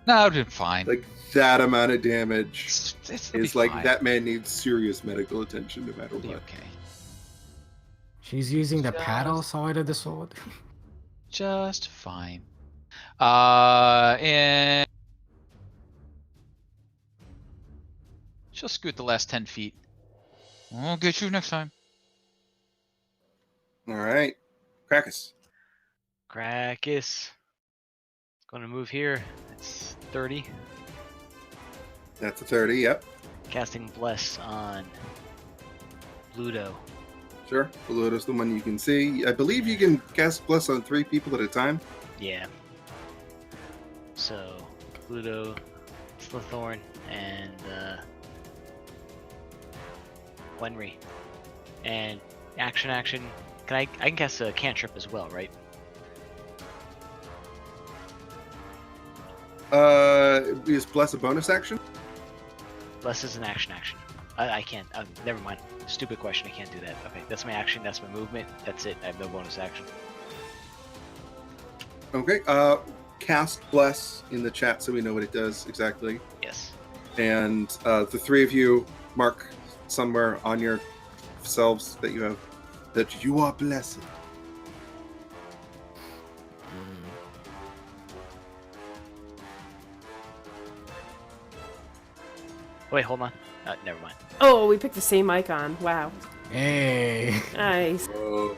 No, it would have been fine. Like, that amount of damage It'll is be like, fine. that man needs serious medical attention no matter It'll be what. okay. She's using the Just- paddle side of the sword. Just fine. And she'll scoot the last 10 feet. I'll get you next time. All right. Krakus. Crackus. Going to move here. It's 30. That's a 30, yep. Casting Bless on Ludo. Sure. Beluto's the one you can see. I believe you can cast Bless on 3 people at a time. Yeah. So, Ludo, Slithorn, and Wenry. And action. I can cast a cantrip as well, right? Is Bless a bonus action? Bless is an action. I can't. Never mind. Stupid question. I can't do that. Okay, that's my action. That's my movement. That's it. I have no bonus action. Okay. Cast Bless in the chat so we know what it does exactly. Yes. And the 3 of you mark somewhere on yourselves that you have that you are blessed. Wait, hold on. Never mind. Oh, we picked the same icon. Wow. Hey. Nice. Oh.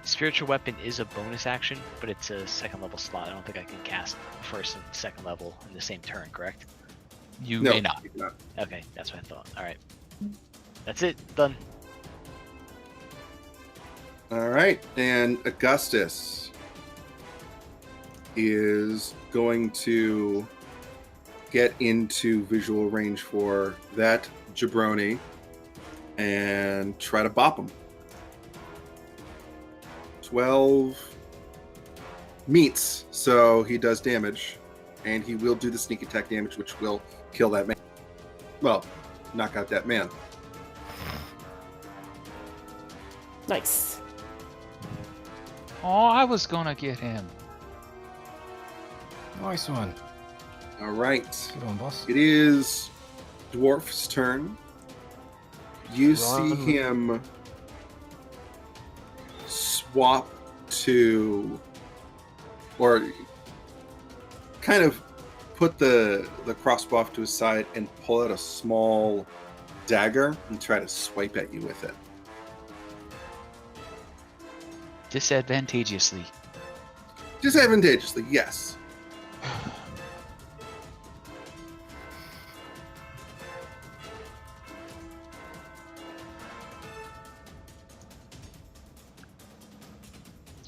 Spiritual Weapon is a bonus action, but it's a 2nd level slot. I don't think I can cast 1st and 2nd level in the same turn, correct? You No, may not. you cannot. Okay, that's what I thought. Alright. That's it. Done. All right. And Augustus is going to get into visual range for that jabroni and try to bop him. 12 meets, so he does damage, and he will do the sneak attack damage, which will kill that man. Well, knock out that man. Nice. Oh, I was gonna get him. Nice one. All right. Good one, boss. It is Dwarf's turn. You see Run. him swap to, or kind of put the crossbow off to his side and pull out a small dagger and try to swipe at you with it. Disadvantageously. Disadvantageously, yes.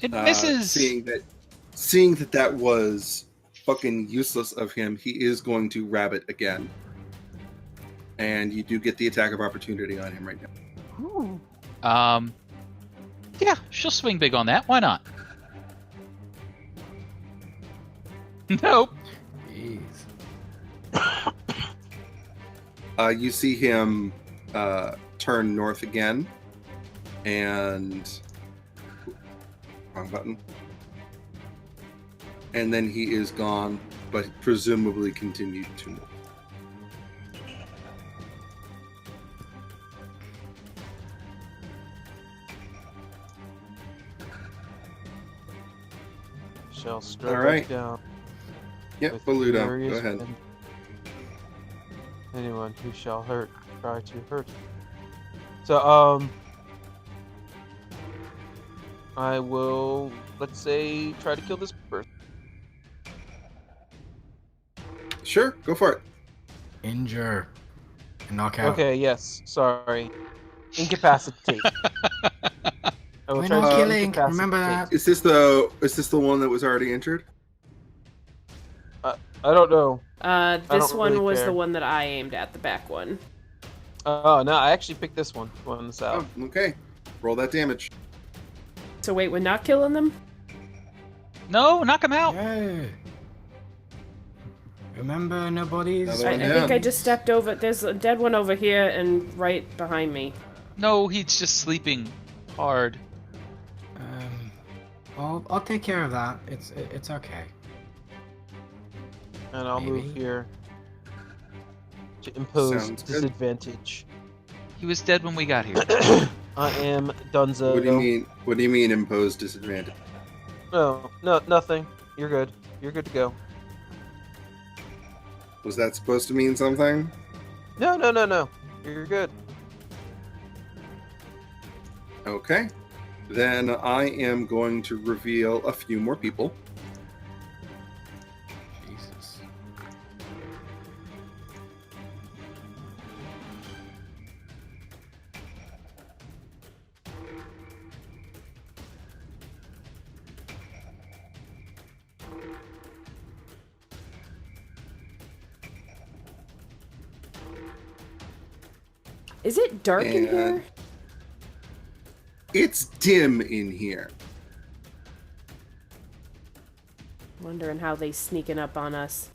It misses. Seeing that was fucking useless of him, he is going to rabbit again. And you do get the attack of opportunity on him right now. Yeah, she'll swing big on that. Why not? Nope. Jeez. You see him turn north again, and wrong button. And then he is gone, but presumably continued to move. Shall strike All right. down. Yep, with Baludo, go furious ahead. wind. Anyone who shall hurt, try to hurt. So, I will, let's say, try to kill this person. Sure, go for it. Injure. And knock out. Okay, yes, sorry. Incapacitate. I will We're try not to killing, remember incapacitate. that. Is this the one that was already injured? I don't know. This don't one really was care. the one that I aimed at, the back one. Oh, no, I actually picked this one. One this out. Oh, okay. Roll that damage. So wait, we're not killing them? No, knock him out. Yay. Remember, nobody's. Another I one think down. I just stepped over. There's a dead one over here and right behind me. No, he's just sleeping hard. I'll take care of that. It's okay. And I'll move Maybe. here to impose Sounds good. disadvantage. He was dead when we got here. I am Dunzo. What do you mean? What do you mean impose disadvantage? No, nothing. You're good. You're good to go. Was that supposed to mean something? No. You're good. Okay. Then I am going to reveal a few more people. Jesus. Is it dark in And- here? It's dim in here. Wondering how they sneaking up on us.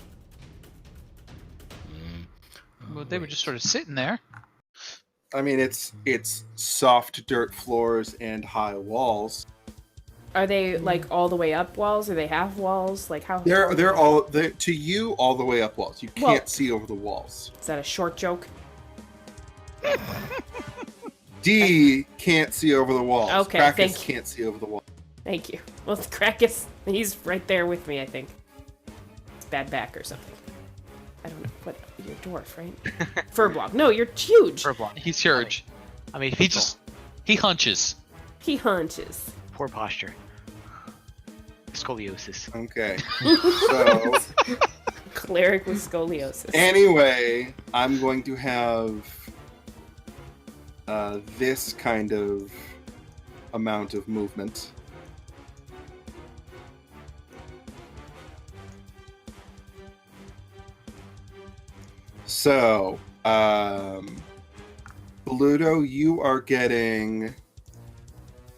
Well, they were just sort of sitting there. I mean, it's soft dirt floors and high walls. Are they like all the way up walls? Are they half walls? Like how? They're to you all the way up walls. You can't Well- see over the walls. Is that a short joke? D can't see over the walls. Okay, Krakus thank you. can't see over the walls. Thank you. Well, Krakus, he's right there with me, I think. It's bad back or something. I don't know. What? You're a dwarf, right? Furblock. No, you're huge. For a block. He's huge. I mean, He hunches. He hunches. poor posture. Scoliosis. Okay. So Cleric with scoliosis. anyway, I'm going to have this kind of amount of movement. So, Bluto, you are getting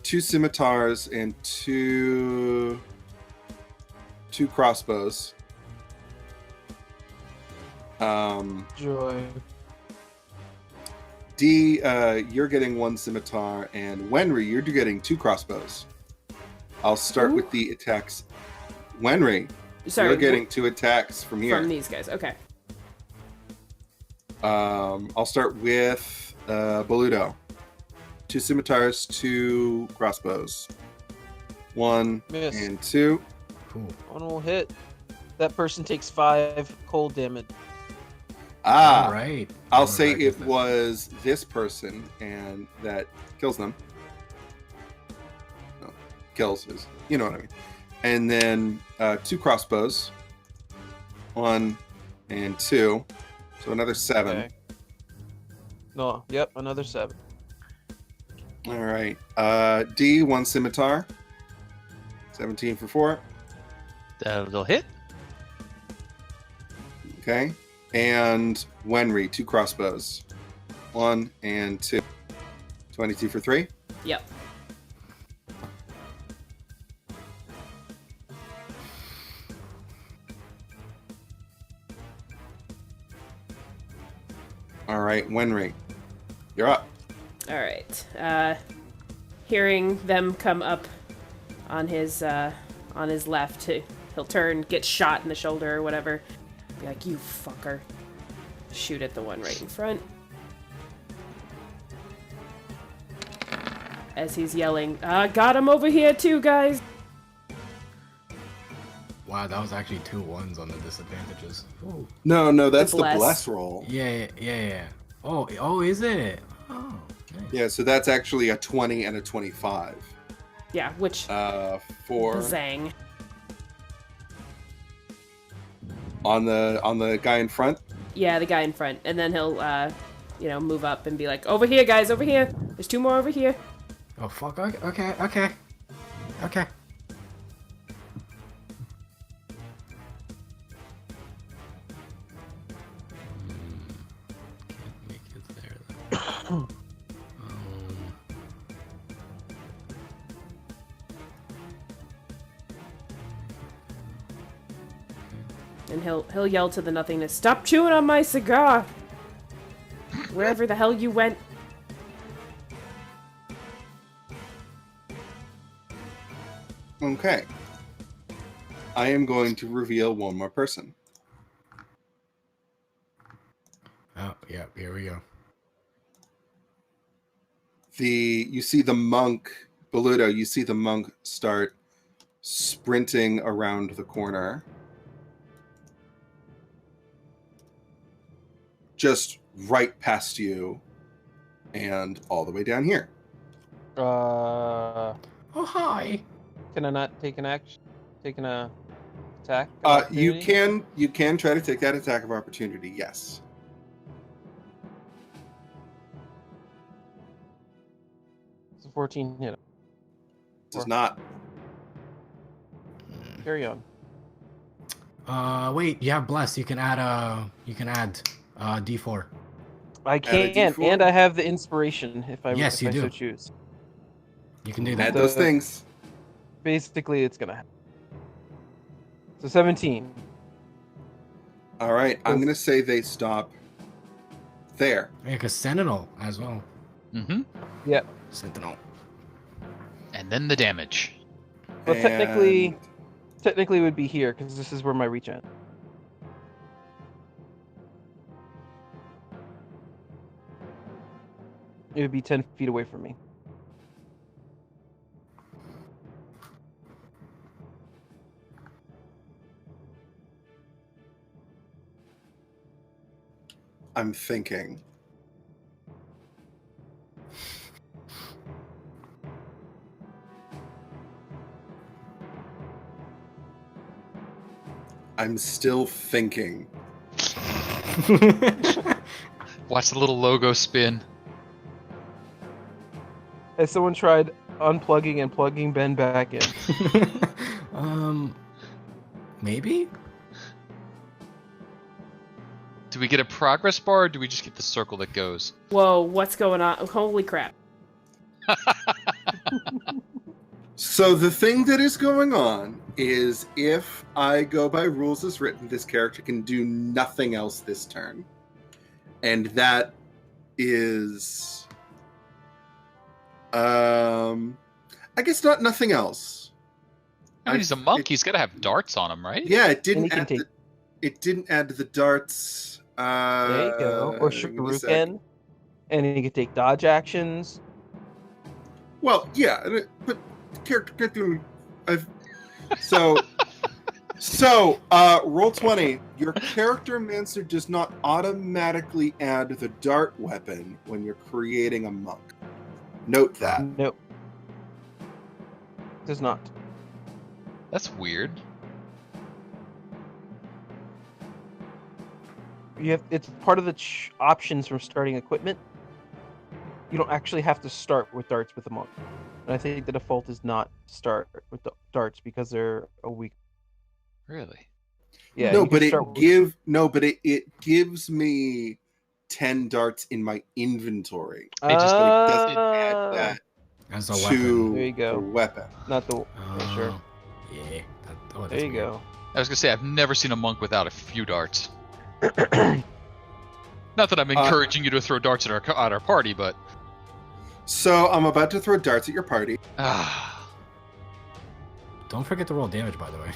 2 scimitars and two crossbows. Joy. D, you're getting 1 scimitar, and Wenry, you're getting 2 crossbows. I'll start with the attacks. Wenry, Sorry, you're getting 2 attacks from here. from these guys. Okay. I'll start with Boludo. 2 scimitars, 2 crossbows. 1 Miss. and 2. Cool. One will hit. That person takes 5 cold damage. Ah, All right. I'll say it was this person, and that kills them. No, kills is, you know what I mean. And then 2 crossbows. 1 and 2. So another 7. Okay. No, yep, another 7. All right. D, 1 scimitar. 17 for 4. That'll hit. Okay. And Wenry, 2 crossbows. 1 and 2. 22 for 3. Yep. All right, Wenry, you're up. All right. Hearing them come up on his left, he'll turn, get shot in the shoulder or whatever. Be like, you fucker. Shoot at the one right in front. As he's yelling, got him over here too, guys. Wow, that was actually 2 1s on the disadvantages. Ooh. No, that's the bless. bless roll. Yeah. Oh, is it? Oh, nice. Yeah, so that's actually a 20 and a 25. Yeah, which For zang. on the guy in front. Yeah, the guy in front, and then he'll move up and be like, over here, guys, over here. There's 2 more over here. Oh fuck. Okay. Can't make it there though. And he'll yell to the nothingness, stop chewing on my cigar! Wherever the hell you went. Okay. I am going to reveal one more person. Oh, yeah, here we go. You see the monk, Boludo, you see the monk start sprinting around the corner. Just right past you and all the way down here. Oh, hi. Can I not take an action? Taking a attack? You opportunity? can try to take that attack of opportunity, yes. It's a 14 hit. Does not. Carry on. Wait, you have bless. You can add D4. I can, D4? and I have the inspiration if I Yes, you do. so choose. You can do Add that. those things. Basically, it's gonna happen. So 17. All right, I'm going to say they stop there. Yeah, because Sentinel as well. Mm-hmm. Yep. Sentinel. And then the damage. Well, And- technically it would be here because this is where my reach ends. It would be 10 feet away from me. I'm thinking. I'm still thinking. Watch the little logo spin. Has someone tried unplugging and plugging Ben back in? Maybe? Do we get a progress bar, or do we just get the circle that goes? Whoa, what's going on? Holy crap. So the thing that is going on is if I go by rules as written, this character can do nothing else this turn. And that is... I guess not nothing else. I mean, he's a monk. He's got to have darts on him, right? Yeah, it didn't And he add it didn't add the darts. There you go. Or give me a sec. Shuriken. And he can take dodge actions. Well, yeah, but character. So roll 20. Your character Mancer does not automatically add the dart weapon when you're creating a monk. Note that. Nope. Does not. That's weird. It's part of the options from starting equipment. You don't actually have to start with darts with a monk. And I think the default is not start with the darts because they're a weak. Really? Yeah. No, you but can it gives me 10 darts in my inventory. It just Doesn't add that As a to weapon. There you go. a weapon. Not the. Oh, Sure. Yeah. That's There you weird. go. I was gonna say I've never seen a monk without a few darts. Not that I'm encouraging you to throw darts at our party, but So I'm about to throw darts at your party. Don't forget to roll damage, by the way.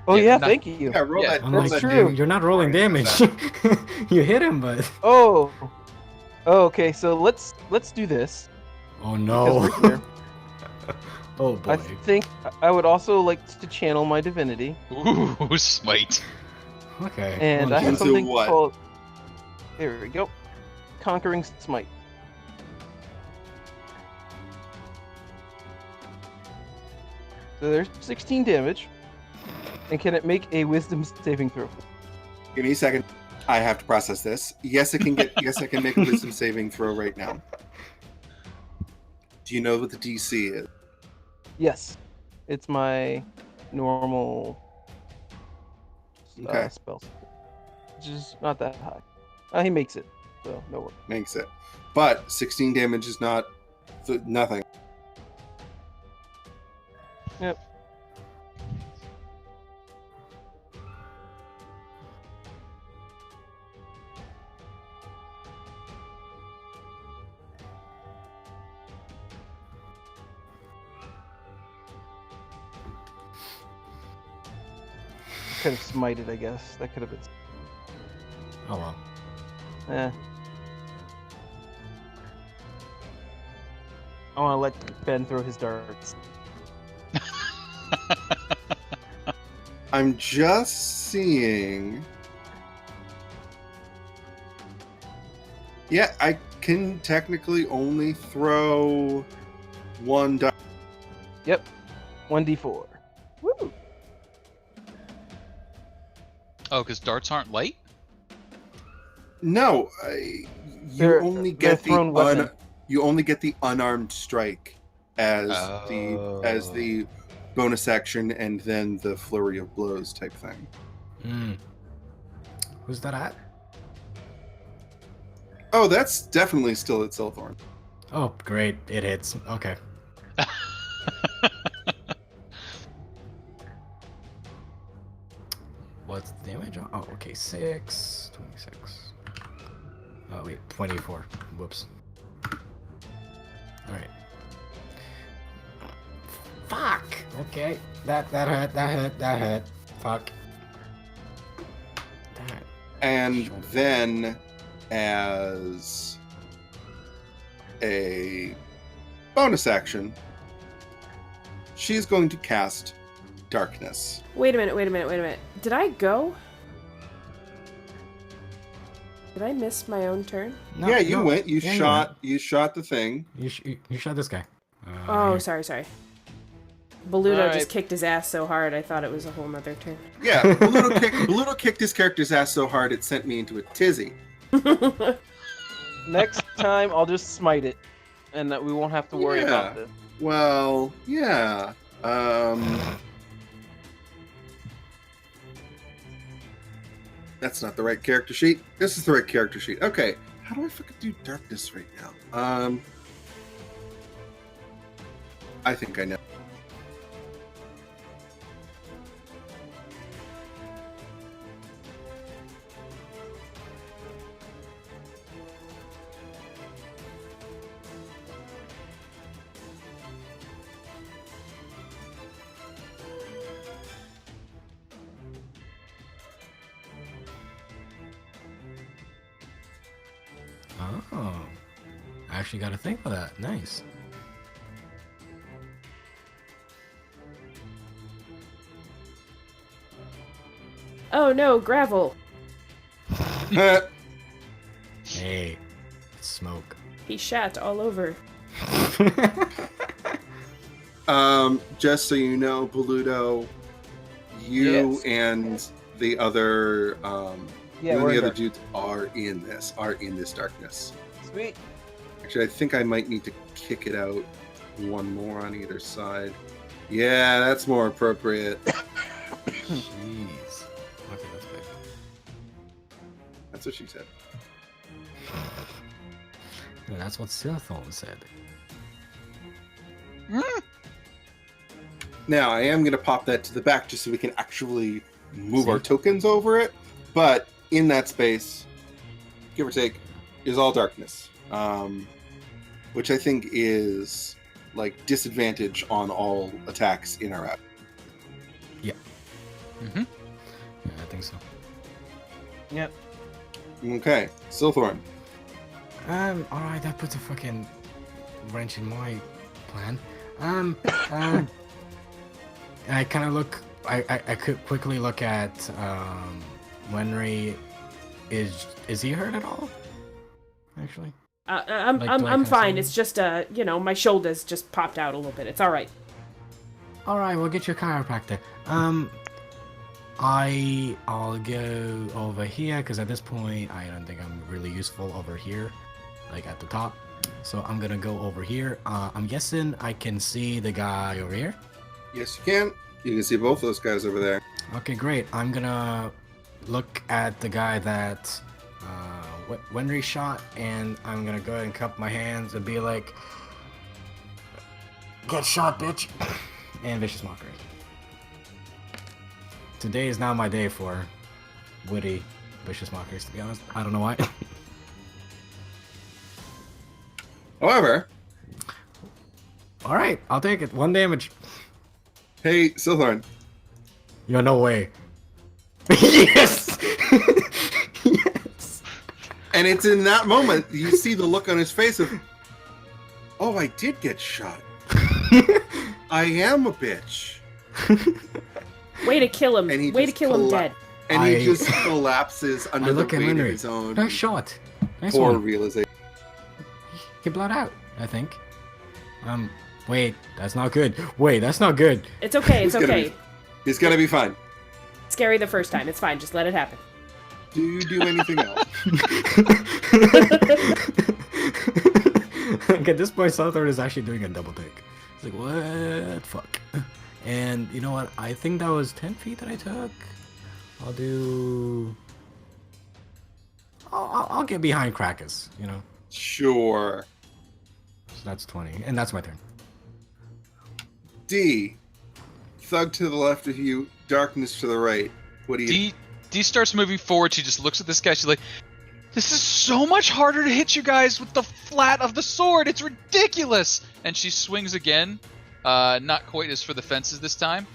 Oh Yeah, yeah, not- thank you. Yeah, roll Yeah, that. I'm roll like, that true. You're not rolling damage. You hit him, but Oh. Oh, okay. So let's do this. oh because no. we're here. Oh boy. I think I would also like to channel my divinity, ooh, smite. Okay. and well, I have Into something what? called. There we go. Conquering Smite. So there's 16 damage. And can it make a Wisdom saving throw? Give me a second. I have to process this. Yes, I can make a wisdom saving throw right now. Do you know what the DC is? Yes, it's my normal Okay. spell, which is not that high. He makes it, so no worries. Makes it. But 16 damage is not nothing. Yep. Could have smited, I guess. That could have been. Oh well. Eh. I want to let Ben throw his darts. I'm just seeing. Yeah, I can technically only throw one dart. Yep. 1d4. Woo! Oh, because darts aren't light? No, They're- you only they're get thrown weapon. you only get the unarmed strike as Oh. the bonus action, and then the flurry of blows type thing. Hmm. Who's that at? Oh, that's definitely still at Silthorn. Oh, great. It hits. Okay. What's the damage? Oh, okay. 6, 26. Oh, wait. 24. Whoops. Alright. Fuck! Okay. That hurt. Fuck. That. And Sure. then, as a bonus action, she's going to cast Darkness. Wait a minute. Did I go? Did I miss my own turn? No, yeah, you no. went. You Yeah, shot. You shot the thing. You shot this guy. Oh, Here. sorry. Baluto Alright. just kicked his ass so hard I thought it was a whole nother turn. Yeah, Bluto kicked his character's ass so hard it sent me into a tizzy. Next time, I'll just smite it, and that we won't have to worry about Yeah. this. Well, yeah. That's not the right character sheet. This is the right character sheet. Okay. How do I fucking do darkness right now? I think I know. Oh, I actually got to think of that. Nice. Oh no, gravel. Hey, it's smoke. He shat all over. Just so you know, Boludo, you Yes. and the other Yeah, you and we're the in other there. dudes are in this darkness. Sweet. Actually, I think I might need to kick it out one more on either side. Yeah, that's more appropriate. Jeez. Okay, that's big. That's what she said. No, that's what Silthorn said. Now, I am going to pop that to the back just so we can actually move See? our tokens over it. But in that space, give or take, is all darkness. Which I think is like disadvantage on all attacks in our app. Mm-hmm. Yeah, I think so. Yep. Okay, Silthorn. Alright, that puts a fucking wrench in my plan. I kind of look. I could quickly look at Wenry. Is he hurt at all? Actually. I'm Like, do I I'm fine. consider- It's just my shoulders just popped out a little bit. It's all right. All right, we'll get your chiropractor. I'll go over here because at this point I don't think I'm really useful over here, like at the top. So I'm gonna go over here. I'm guessing I can see the guy over here. Yes, you can. You can see both those guys over there. Okay, great. I'm gonna look at the guy that Wenry shot, and I'm gonna go ahead and cup my hands and be like, "Get shot, bitch!" and vicious mockery. Today is not my day for witty vicious mockeries, to be honest. I don't know why. However, All right, I'll take it. 1 damage. hey, Silthorn. Yo, no way. Yes. Yes. And it's in that moment you see the look on his face of, oh, I did get shot. I am a bitch. Way to kill him. And he Way to just kill him dead. And he I- just collapses I under the look at weight of Henry. his own Nice shot. Nice poor one. realization. He bled out, I think. Wait, that's not good. Wait, that's not good. It's okay. It's He's gonna okay. He's gonna be fine. Scary the first time. It's fine. Just let it happen. Do you do anything else? Like at this point, Southern is actually doing a double take. It's like, what? Fuck. And you know what? I think that was 10 feet that I took. I'll do. I'll get behind Krakus, you know? Sure. So that's 20. And that's my turn. D. Thug to the left of you, darkness to the right. What do you D starts moving forward. She just looks at this guy. She's like, "This is so much harder to hit you guys with the flat of the sword. It's ridiculous." And she swings again. Not quite as for the fences this time.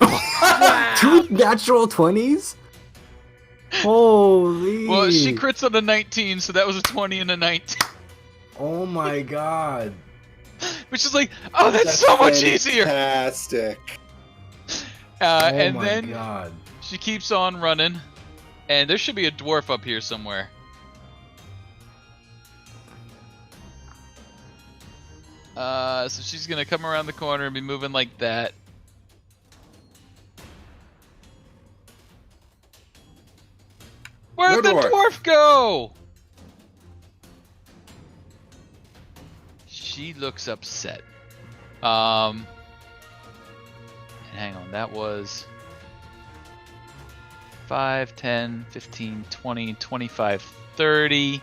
Two natural 20s? Holy. Well, she crits on a 19, so that was a 20 and a 19. Oh my god. Which is like, oh, that's so much easier. Fantastic. Oh And my then god. she keeps on running. And there should be a dwarf up here somewhere. So she's gonna come around the corner and be moving like that. Where'd No the dwarf. dwarf go? She looks upset. And hang on, that was 5, 10, 15, 20, 25, 30.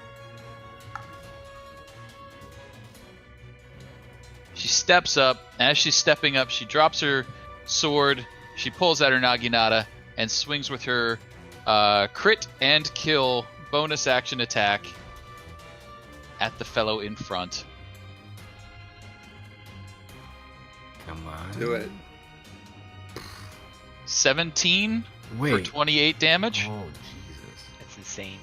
She's steps up. As she's stepping up, she drops her sword. She pulls out her naginata and swings with her crit and kill bonus action attack at the fellow in front. Come on. Do it. 17 for Wait. 28 damage. Oh, Jesus. That's insane.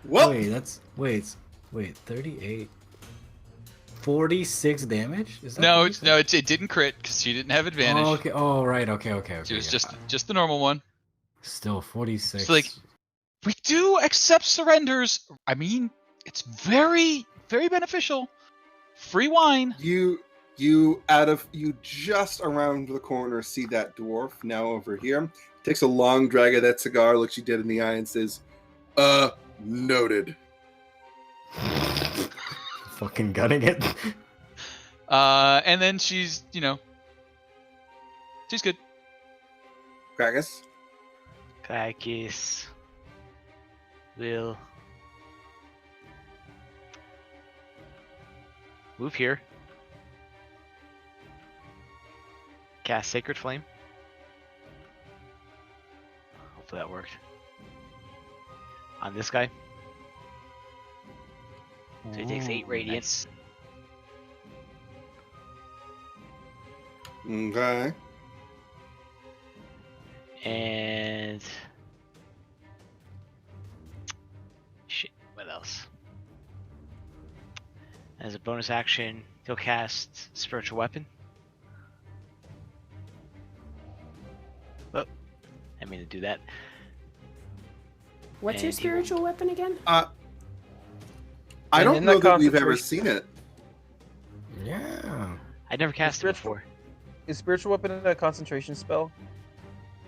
Well, Wait, 38. 46 damage? Is that No, what you said? it didn't crit because she didn't have advantage. Oh, okay. Oh, right. Okay. It was yeah. just the normal one. Still 46. It's like we do accept surrenders. I mean, it's very, very beneficial. Free wine. you just around the corner see that dwarf now over here. Takes a long drag of that cigar, looks you dead in the eye, and says, noted. fucking gutting it. And then she's, she's good. Krakus? Krakus will move here. Cast Sacred Flame. Hopefully that worked. On this guy. So he takes 8 radiance. Okay. And shit, what else? As a bonus action, he'll cast Spiritual Weapon. Oh, I mean to do that. What's your And he spiritual weapon again? I And don't in know that that we've ever concentration- seen it. Yeah. I never cast it spiritual- before. Is spiritual weapon a concentration spell?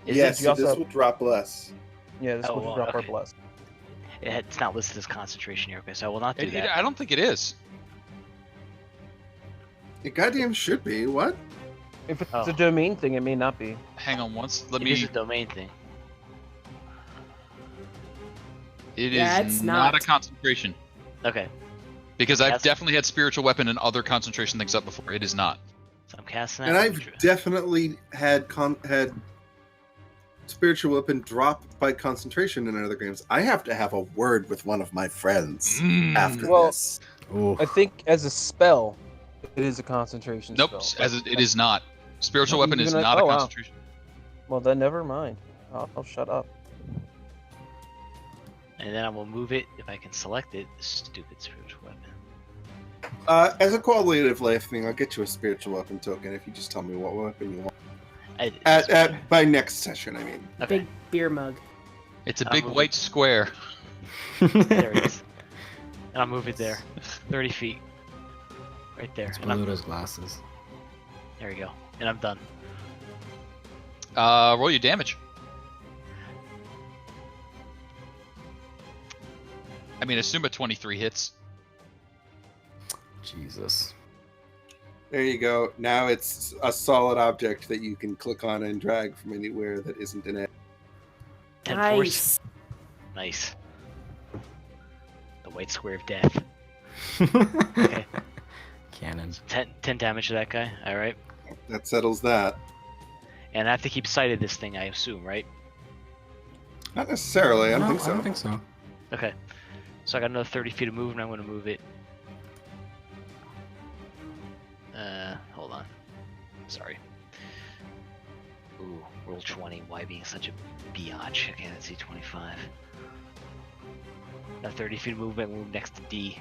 Is Yes, You so also this have- will drop less. Yeah, this Oh, will drop our okay. bless. It's not listed as concentration here, okay, so I will not do I that. don't think it is. It goddamn should be. What? If it's Oh. a domain thing, it may not be. Hang on once. Let It me. is a domain thing. It Yeah, is it's not a not. concentration. Okay, Because I've That's- definitely had spiritual weapon and other concentration things up before. It is not. so I'm casting And that. I've definitely had spiritual weapon drop by concentration in other games. I have to have a word with one of my friends after Well- this. Oh. I think as a spell, it is a concentration Nope, spell. it is not. Spiritual Not weapon is even a- not a oh, wow. concentration. Well, then never mind. I'll shut up. And then I will move it if I can select it. Stupid spiritual weapon. As a quality of life thing, I'll get you a spiritual weapon token if you just tell me what weapon you want. By next session, I mean. Okay, Big beer mug. It's a I'll big move white square. there it is. And I'll move it there. 30 feet. Right there. It's And I'm, below those glasses. there we go. And I'm done. Roll your damage. I mean, assume a 23 hits. Jesus. There you go. Now it's a solid object that you can click on and drag from anywhere that isn't in it. 10 Nice. force. Nice. The white square of death. Okay. Cannon. 10 damage to that guy. Alright. That settles that. And I have to keep sight of this thing, I assume, right? Not necessarily. I don't think so. I don't think so. Okay. So I got another 30 feet of movement. I'm going to move it. Hold on. Sorry. Ooh, roll 20. Why being such a biatch? Okay, let's see, 25. Got 30 feet of movement. Move next to D.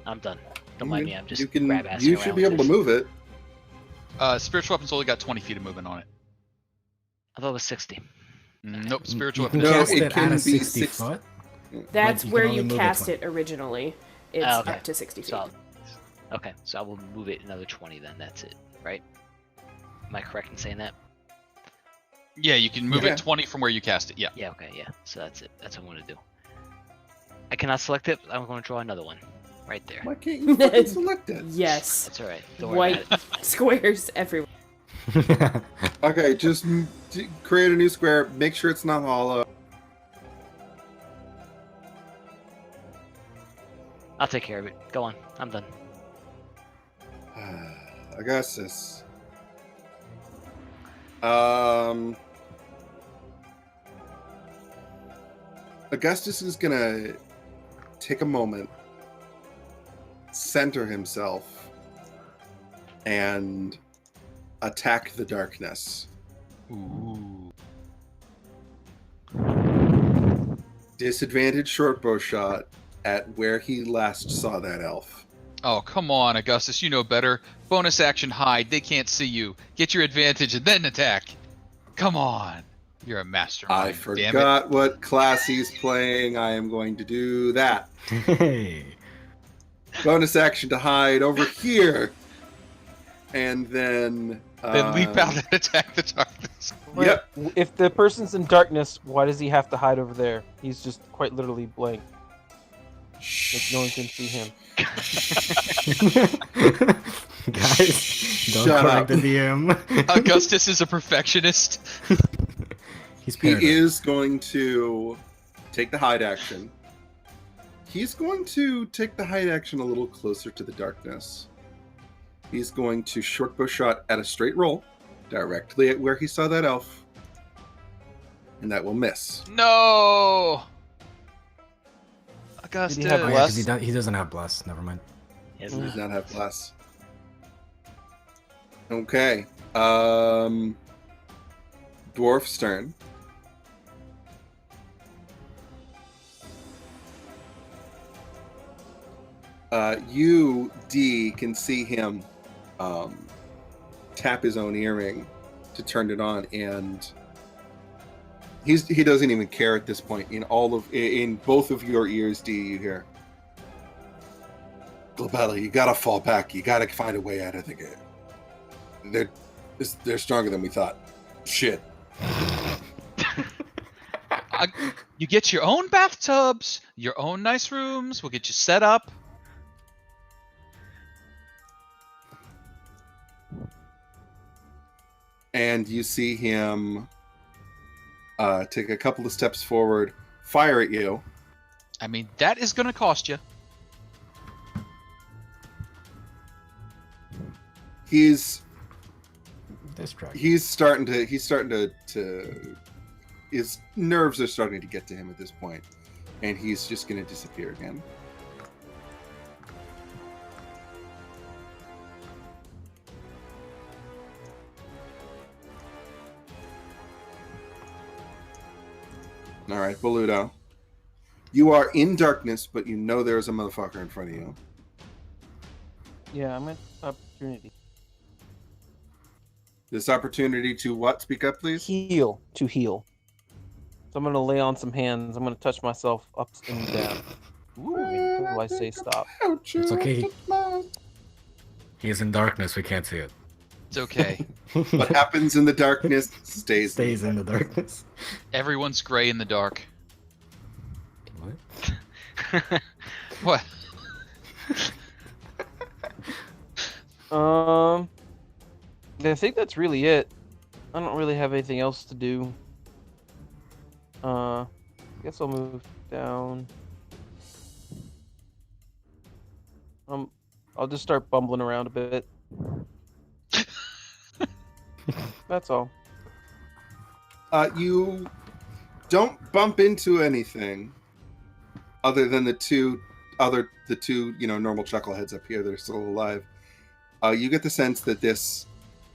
I'm done. Don't mind me. I'm just grab assing You around should be with able to this. move it. Spiritual weapon's only got 20 feet of movement on it. I thought it was 60. Nope, spiritual You can weapon is No, cast it it can at a be 60 six- foot. That's you can where only you move it cast 20. it originally. It's Oh, okay. up to 60 feet. So okay, so I will move it another 20 then. That's it, right? Am I correct in saying that? Yeah, you can move Yeah. it 20 from where you cast it. Yeah. Yeah, okay, yeah. So that's it. That's what I'm going to do. I cannot select it. I'm going to draw another one. Right there. Why can't you fucking select it? Yes. That's alright. Don't worry White about it. squares everywhere. Okay, just create a new square. Make sure it's not hollow. I'll take care of it. Go on. I'm done. Augustus. Augustus is gonna take a moment, center himself, and attack the darkness. Ooh. Disadvantage shortbow shot at where he last saw that elf. Oh, come on, Augustus. You know better. Bonus action hide. They can't see you. Get your advantage and then attack. Come on. You're a mastermind. I forgot what class he's playing. I am going to do that. Hey. Bonus action to hide over here. And then... Then leap out and attack the darkness. Yep. If the person's in darkness, why does he have to hide over there? He's just quite literally blank. Like no one can see him. Guys, don't Shut correct up. the DM. Augustus is a perfectionist. He's He paranoid. is going to take the hide action. He's going to take the hide action a little closer to the darkness. He's going to shortbow shot at a straight roll, directly at where he saw that elf. And that will miss. No! Augustus. Did he have Oh, yeah, bless? 'cause he doesn't have bless. Never mind. He has He not. does not have bless. Okay. Dwarf's turn. You, D, can see him tap his own earring to turn it on, and he doesn't even care at this point. In both of your ears, D, you hear, Glabella, you gotta fall back. You gotta find a way out of the game. They're stronger than we thought. Shit. You get your own bathtubs, your own nice rooms. We'll get you set up. And you see him take a couple of steps forward, fire at you. I mean, that is going to cost you. He's Distract. starting to his nerves are starting to get to him at this point, and he's just going to disappear again. All right, Boludo. You are in darkness, but you know there is a motherfucker in front of you. Yeah, I'm at opportunity. This opportunity to what? Speak up, please. Heal. To heal. So I'm gonna lay on some hands. I'm gonna touch myself up and down. Ooh, until I say stop. It's okay. He's in darkness. We can't see it. It's okay. What happens in the darkness stays. Stays in the darkness. Everyone's gray in the dark. What? What? I think that's really it. I don't really have anything else to do. I guess I'll move down. I'll just start bumbling around a bit. That's all. You don't bump into anything other than the two normal chuckleheads up here that are still alive. You get the sense that this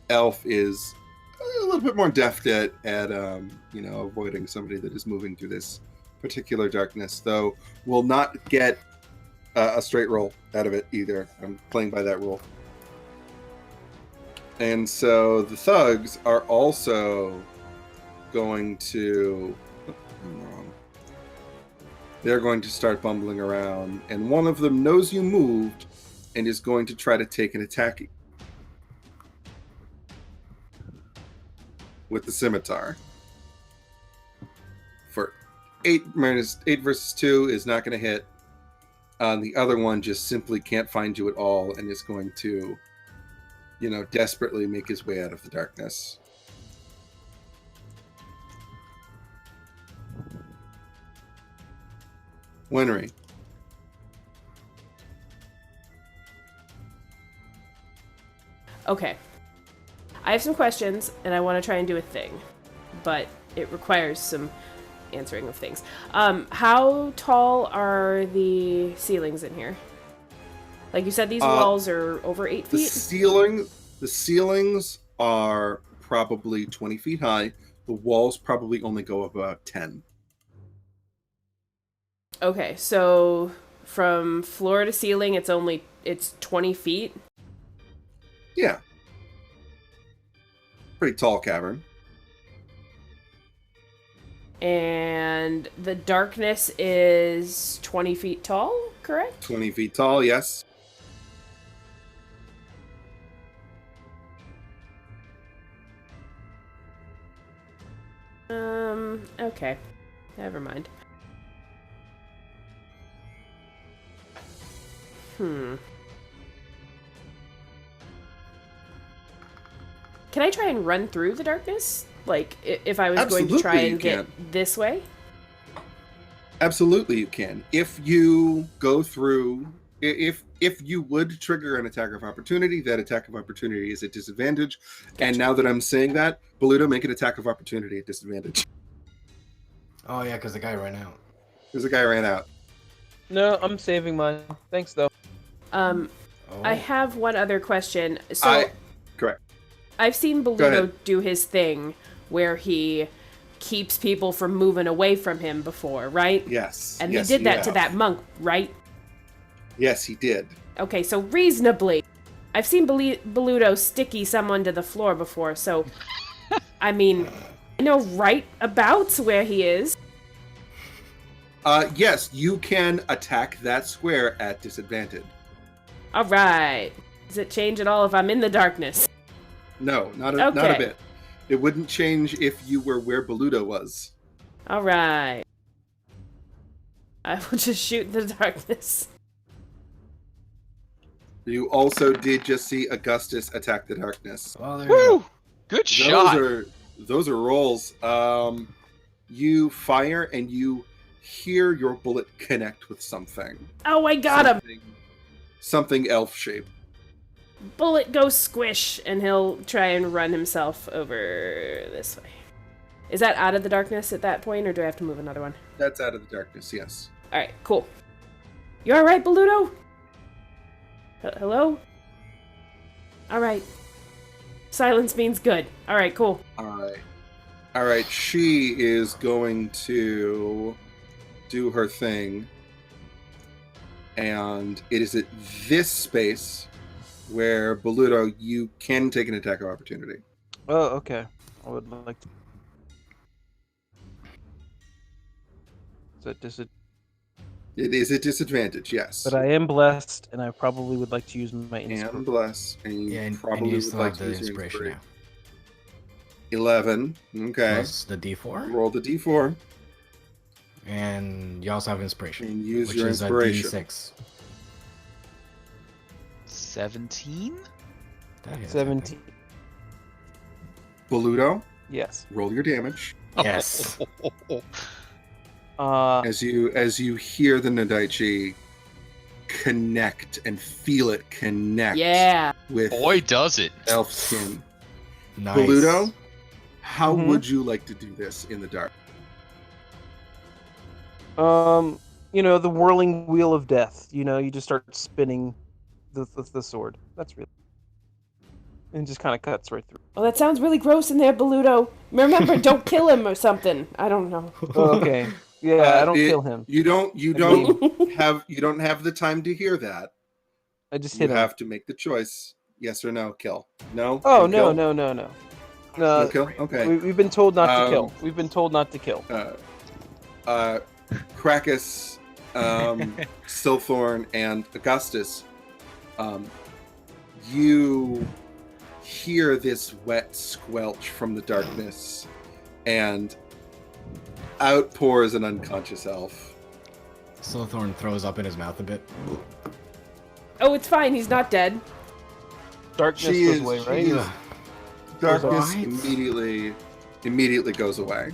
elf is a little bit more deft at avoiding somebody that is moving through this particular darkness, though will not get a straight roll out of it either. I'm playing by that rule. And so the thugs are also going to... I'm wrong. They're going to start bumbling around, and one of them knows you moved and is going to try to take an attack with the scimitar. For 8 versus 2 is not going to hit. The other one just simply can't find you at all and is going to, desperately make his way out of the darkness. Winry. Okay. I have some questions, and I want to try and do a thing, but it requires some answering of things. How tall are the ceilings in here? Like you said, these walls are over 8 feet? The ceilings are probably 20 feet high. The walls probably only go about 10. Okay, so from floor to ceiling, it's 20 feet? Yeah. Pretty tall cavern. And the darkness is 20 feet tall, correct? 20 feet tall, yes. Okay. Never mind. Can I try and run through the darkness? Like, if I was going to try Absolutely, and you get can. this way? Absolutely, you can. If you go through, if you would trigger an attack of opportunity, that attack of opportunity is at disadvantage. Gotcha. And now that I'm saying that, Beluto, make an attack of opportunity at disadvantage. Oh yeah, because the guy ran out. There's a guy ran out. No, I'm saving mine. Thanks though. Oh. I have one other question. So, Correct. I've seen Go Beluto ahead. do his thing where he keeps people from moving away from him before, right? Yes. And yes, he did you that to have. that monk, right? Yes, he did. Okay, so reasonably, I've seen Beluto sticky someone to the floor before, so, I mean, I know right about where he is. Yes, you can attack that square at disadvantage. Alright. Does it change at all if I'm in the darkness? No, not a Okay. bit. It wouldn't change if you were where Beluto was. Alright. I will just shoot in the darkness. You also did just see Augustus attack the darkness. Well, there you go. Woo! Good shot. Those are rolls. You fire and you hear your bullet connect with something. Oh, I got him! Something elf shaped. Bullet goes squish, and he'll try and run himself over this way. Is that out of the darkness at that point, or do I have to move another one? That's out of the darkness, yes. Alright, cool. You alright, Beluto? Hello? Alright. Silence means good. Alright, cool. Alright, she is going to do her thing. And it is at this space where, Beluto, you can take an attack of opportunity. Oh, okay. I would like to. It is a disadvantage, yes. But I am blessed, and I probably would like to use my And inspiration. bless, and you Yeah, and probably you would still like have to the use your inspiration now. 11. Okay. Plus the D4, Roll the d4 and you also have inspiration, and use which your is inspiration. a D6. 17? That hits, I think. 17. Beluto, Yes. roll your damage Yes. as you hear the Nadaichi connect and feel it connect Yeah. with Boy, does it. elf skin. Nice. Beluto, how Mhm. would you like to do this in the dark? The whirling wheel of death. You just start spinning the sword. That's really. And just kind of cuts right through. Well, that sounds really gross in there, Beluto. Remember, don't kill him or something. I don't know. Oh, okay. Yeah, I don't it- kill him. You don't have the time to hear that. I just You hit him. have to make the choice. Yes or no, kill. No? Oh, No no, kill? no, no, no. No No, kill? Okay. we've been told not to kill. Um, We've been told not to kill. Krakus, Silthorn, and Augustus, you hear this wet squelch from the darkness, and out pours an unconscious elf. Silthorn throws up in his mouth a bit. Oh, it's fine. He's not dead. Darkness She goes is- away, she right? is- Darkness Right. immediately goes away.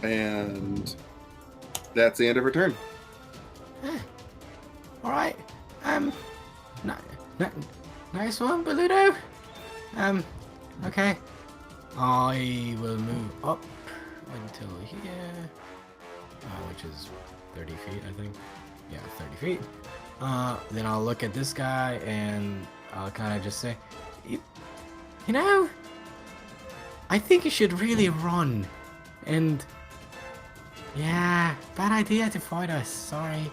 And that's the end of her turn. All right. N- nice one, Baludo. Okay. I will move up until here, which is 30 feet, I think. Yeah, 30 feet. Then I'll look at this guy and I'll kind of just say, you know, I think you should really run. And yeah, bad idea to fight us. Sorry.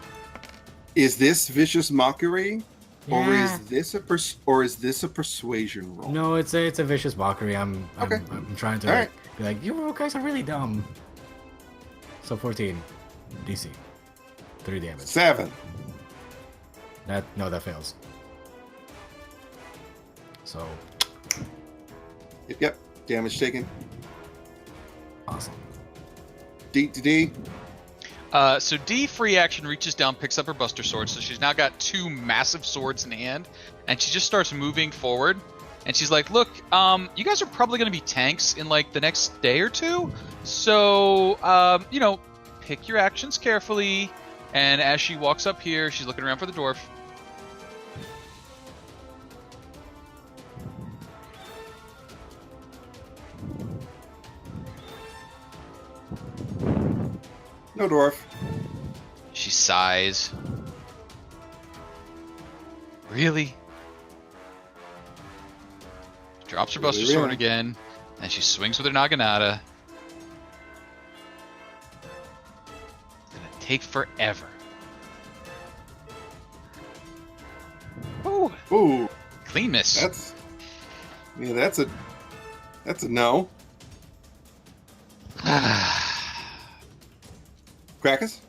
Is this vicious mockery, or Yeah. is this a persuasion roll? No, it's a vicious mockery. I'm trying to Alright. be like, you guys are really dumb. So 14 DC. 3 damage. 7. That fails. So Yep. Damage taken. awesome. D. So D free action reaches down, picks up her Buster Sword, so she's now got 2 massive swords in hand, and she just starts moving forward. And she's like, "Look, you guys are probably going to be tanks in like the next day or two, so pick your actions carefully." And as she walks up here, she's looking around for the dwarf. No dwarf. She sighs. Really? Drops her Buster Really? Sword again, and she swings with her Naginata. It's gonna take forever. Ooh, Ooh, clean miss. that's a no. Krakus?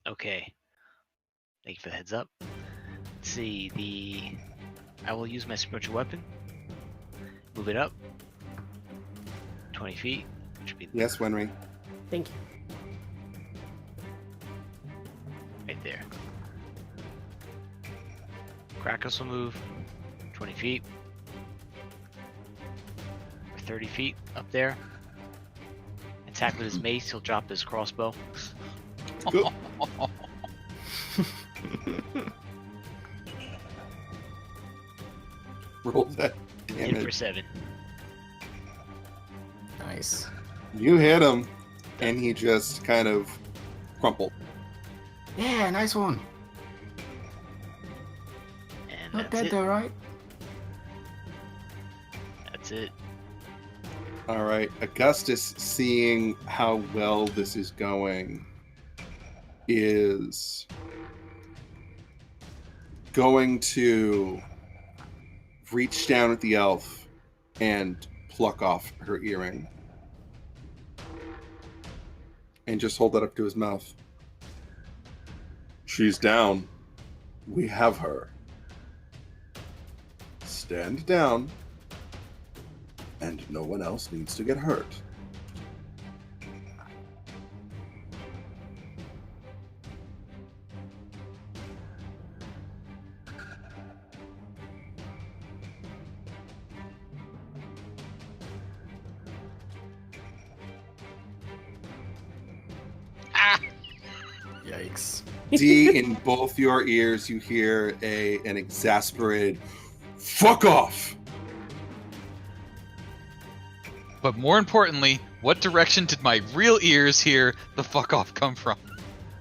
Okay. Thank you for the heads up. Let's see, I will use my spiritual weapon. Move it up. 20 feet. Which would be Yes, Wenry. Thank you. right there. Krakus will move 20 feet. Or 30 feet up there. Attack with his mace, he'll drop his crossbow. Good. Roll that Hit for damage. 7. Nice. You hit him, and he just kind of crumpled. Yeah, nice one. And Not that's bad it. though, right? That's it. All right, Augustus, seeing how well this is going, is going to reach down at the elf and pluck off her earring and just hold that up to his mouth. She's down. We have her. Stand down, and no one else needs to get hurt. Yikes. D, in both your ears, you hear an exasperated "fuck off." But more importantly, what direction did my real ears hear the fuck off come from?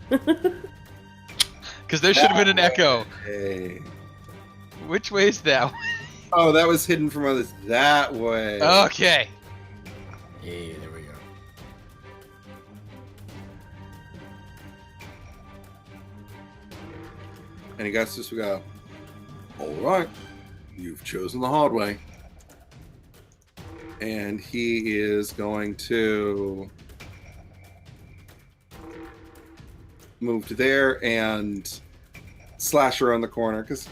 Because there should have been an echo. Hey. Which way is that way? Oh, that was hidden from others that way. Okay. Yeah, there we go. And Augustus will go, all right, you've chosen the hard way. And he is going to move to there and slash around the corner, because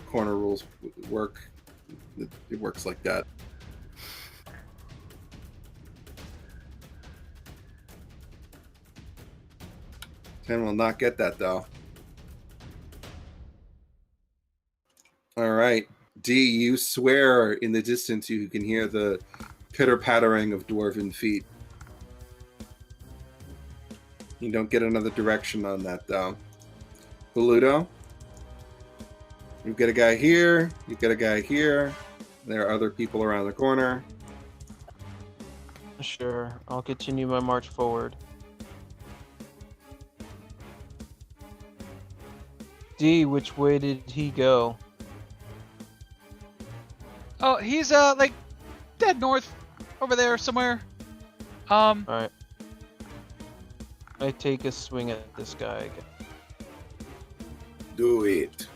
corner rules work. It works like that. Ten will not get that, though. All right. D, you swear in the distance you can hear the pitter-pattering of dwarven feet. You don't get another direction on that, though. Boludo. You've got a guy here. You've got a guy here. There are other people around the corner. Sure, I'll continue my march forward. D, which way did he go? Oh, he's like dead north, over there somewhere. Alright. I take a swing at this guy again. Do it.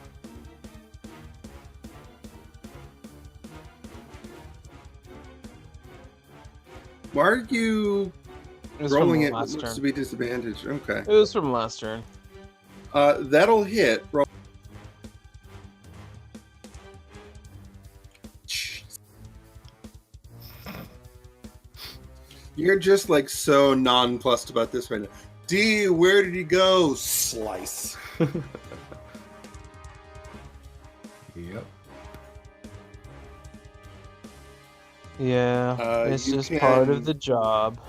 Why are you It was rolling from it? What last looks turn. to be disadvantaged. Okay. It was from last turn. That'll hit. Roll. Jeez. You're just like so nonplussed about this right now. D, where did he go? Slice. Yep. Yeah, it's you just part of can- the job.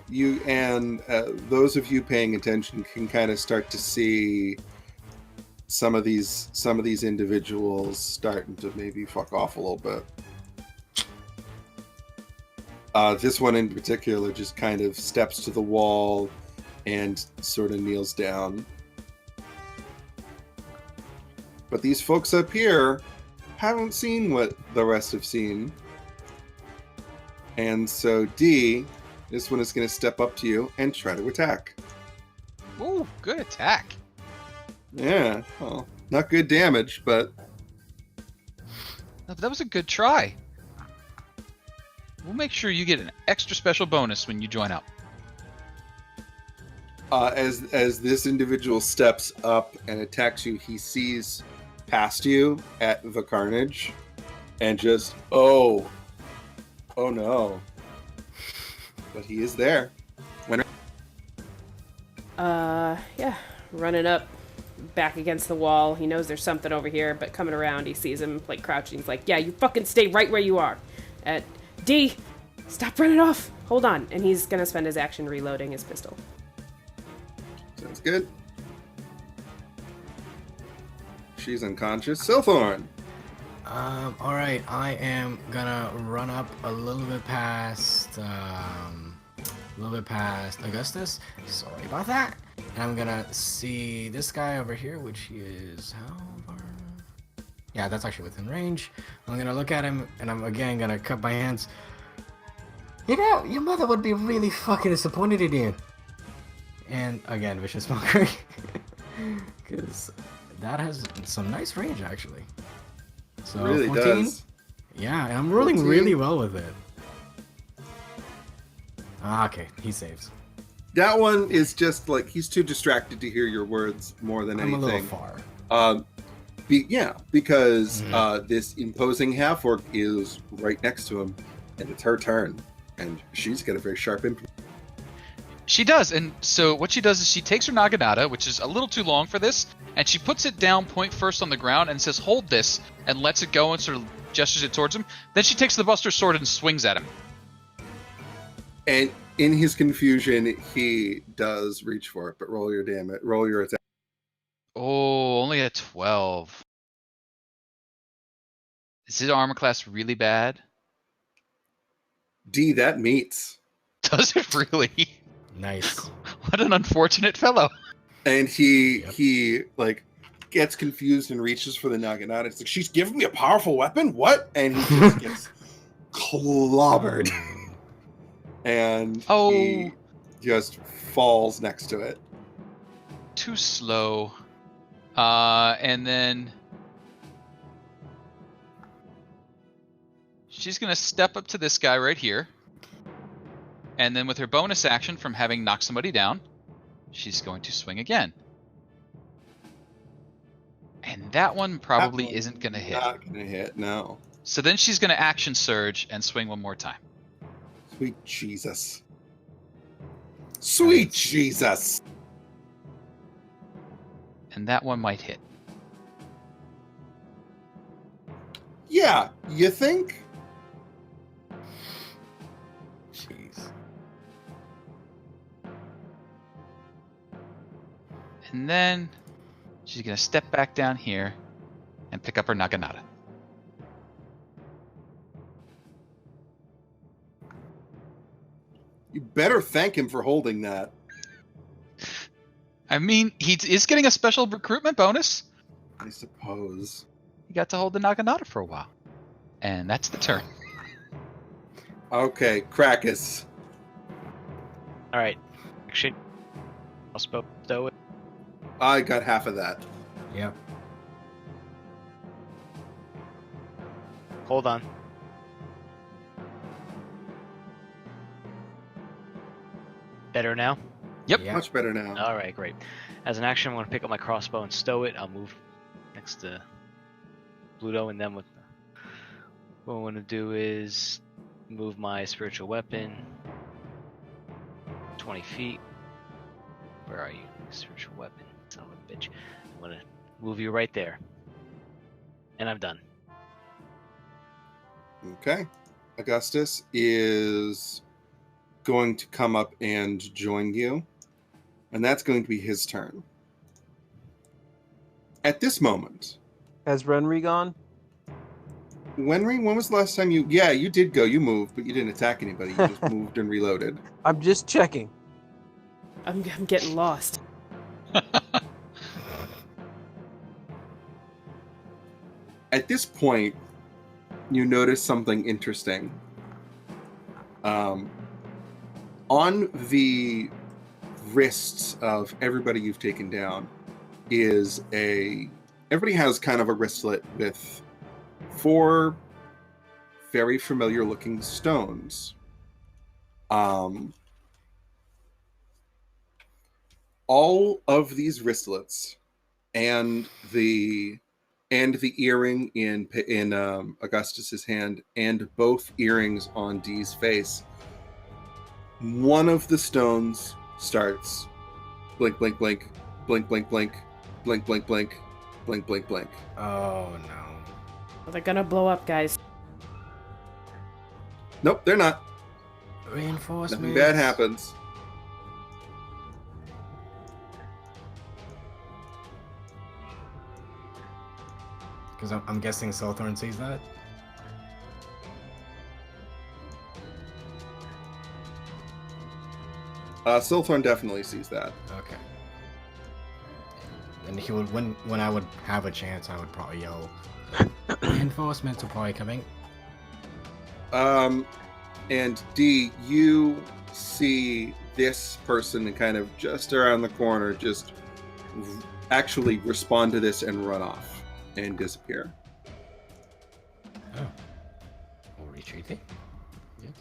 You and those of you paying attention can kind of start to see some of these individuals starting to maybe fuck off a little bit. This one in particular just kind of steps to the wall and sort of kneels down. But these folks up here haven't seen what the rest have seen. And so D, this one is going to step up to you and try to attack. Ooh, good attack. Yeah, well, not good damage, but No, that was a good try. We'll make sure you get an extra special bonus when you join up. as this individual steps up and attacks you, he sees past you at the carnage and just, oh no. But he is there. Yeah, running up, back against the wall. He knows there's something over here, but coming around, he sees him, like, crouching. He's like, yeah, you fucking stay right where you are. D, stop running off. Hold on. And he's gonna spend his action reloading his pistol. Sounds good. She's unconscious. Silthorn. Alright, I am gonna run up a little bit past Augustus. Sorry about that. And I'm gonna see this guy over here, which is how far? Yeah, that's actually within range. I'm gonna look at him, and I'm again gonna cut my hands. You know, your mother would be really fucking disappointed in you. And again, vicious mockery, because that has some nice range actually. So It really 14? does. Yeah, and I'm rolling 14? really well with it. Okay, he saves. That one is just like, he's too distracted to hear your words more than I'm a anything. little far. Because this imposing half-orc is right next to him, and it's her turn, and she's got a very sharp input. She does, and so what she does is she takes her naginata, which is a little too long for this, and she puts it down point first on the ground and says, hold this, and lets it go and sort of gestures it towards him. Then she takes the Buster Sword and swings at him. And in his confusion, he does reach for it, but roll your damage, roll your attack. Oh, only a 12. Is his armor class really bad? D, that meets. Does it really? Nice. What an unfortunate fellow. And he like gets confused and reaches for the naginata. It's like, she's giving me a powerful weapon? What? And he just gets clobbered. And he just falls next to it. Too slow. And then she's going to step up to this guy right here. And then with her bonus action from having knocked somebody down, she's going to swing again. And that one probably isn't going to hit. Not going to hit, no. So then she's going to action surge and swing one more time. Sweet Jesus. Sweet Jesus. And that one might hit. Yeah, you think? Jeez. And then she's gonna step back down here and pick up her naginata. You better thank him for holding that. I mean, he is getting a special recruitment bonus. I suppose. He got to hold the naginata for a while. And that's the turn. Okay, Krakus. All right. Action. Crossbow stow it. I got half of that. Yep. Hold on. Better now? Yep. Yeah. Much better now. All right, great. As an action, I'm going to pick up my crossbow and stow it. I'll move next to Bluto, and then what I want to do is move my spiritual weapon 20 feet. Where are you? Spiritual weapon. Son of a bitch. I'm going to move you right there. And I'm done. Okay. Augustus is going to come up and join you. And that's going to be his turn. At this moment, Has Renry gone? when was the last time you... Yeah, you did go. You moved, but you didn't attack anybody. You just moved and reloaded. I'm just checking. I'm getting lost. At this point, you notice something interesting. On the wrists of everybody you've taken down is everybody has kind of a wristlet with 4 very familiar looking stones. All of these wristlets and the earring in Augustus's hand and both earrings on Dee's face, one of the stones starts blink, blink, blink, blink, blink, blink, blink, blink, blink, blink, blink, blink. Oh no. Well, they're gonna blow up, guys. Nope, they're not. Reinforcements. Nothing bad happens. Because I'm guessing Silthorn sees that. Silthorn definitely sees that. Okay. And he would, when I would have a chance, I would probably yell, "Reinforcements are probably coming." And Dee, you see this person kind of just around the corner just actually respond to this and run off and disappear. Oh. Or retreating. Yes.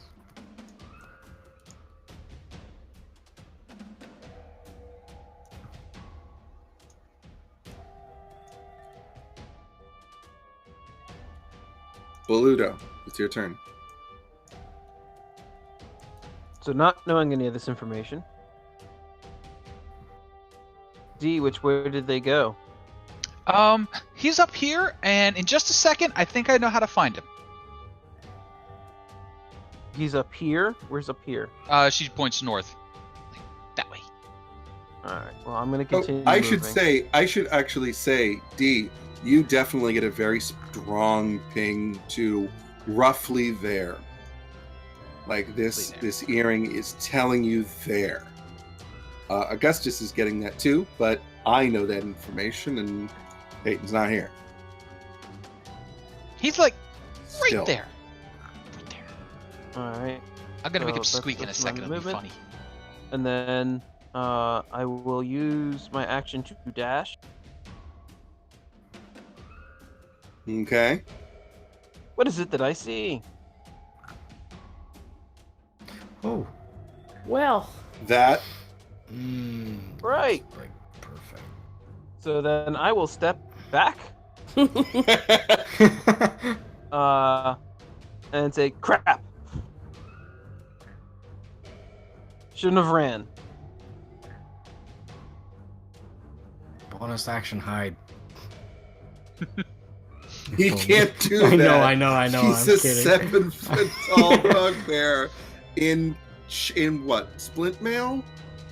Boludo, it's your turn. So not knowing any of this information. D, which way did they go? He's up here, and in just a second, I think I know how to find him. He's up here? Where's up here? She points north. That way. Alright, well I'm gonna continue I moving. should actually say, Dee, you definitely get a very strong ping to roughly there. Like this earring is telling you there. Augustus is getting that too, but I know that information, and Peyton's not here. He's like Still. right there. Right there. Alright. I'm gonna make him that's squeak in a my second. It'll be movement. funny. And then I will use my action to dash. Okay. What is it that I see? Oh. Well, That Right. Like, perfect. So then I will step back and say, crap. Shouldn't have ran. Bonus action hide. he can't do that. I know. He's I'm a kidding. 7-foot tall bugbear in what? Splint mail?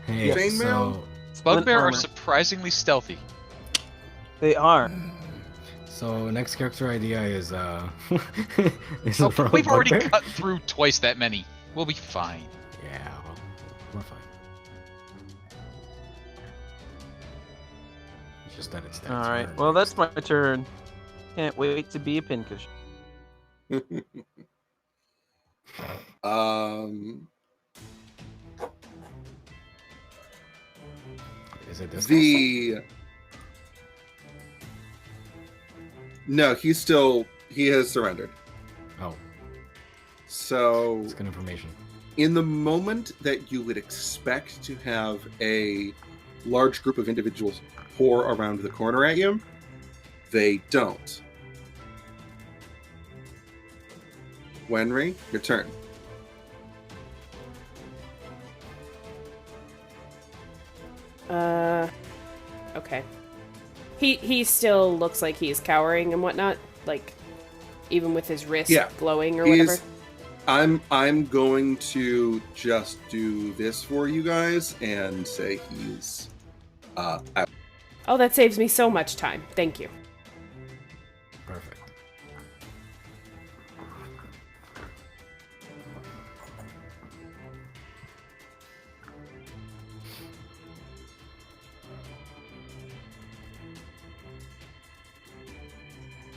Hey, Chainmail? so Bugbear are armor. surprisingly stealthy. They are. So next character idea is is Oh, a we've already bugbear? cut through twice that many. We'll be fine. Yeah, we're fine. It's just that it's that All right. turn. Well, that's my turn. Can't wait to be a pincushion. Is it this? No, he has surrendered. Oh, So it's good information. in the moment that you would expect to have a large group of individuals pour around the corner at you, they don't. Wenry, your turn. Okay. He still looks like he's cowering and whatnot, like even with his wrist Yeah. glowing or whatever. I'm going to just do this for you guys and say he's out. Oh, that saves me so much time. Thank you. Perfect.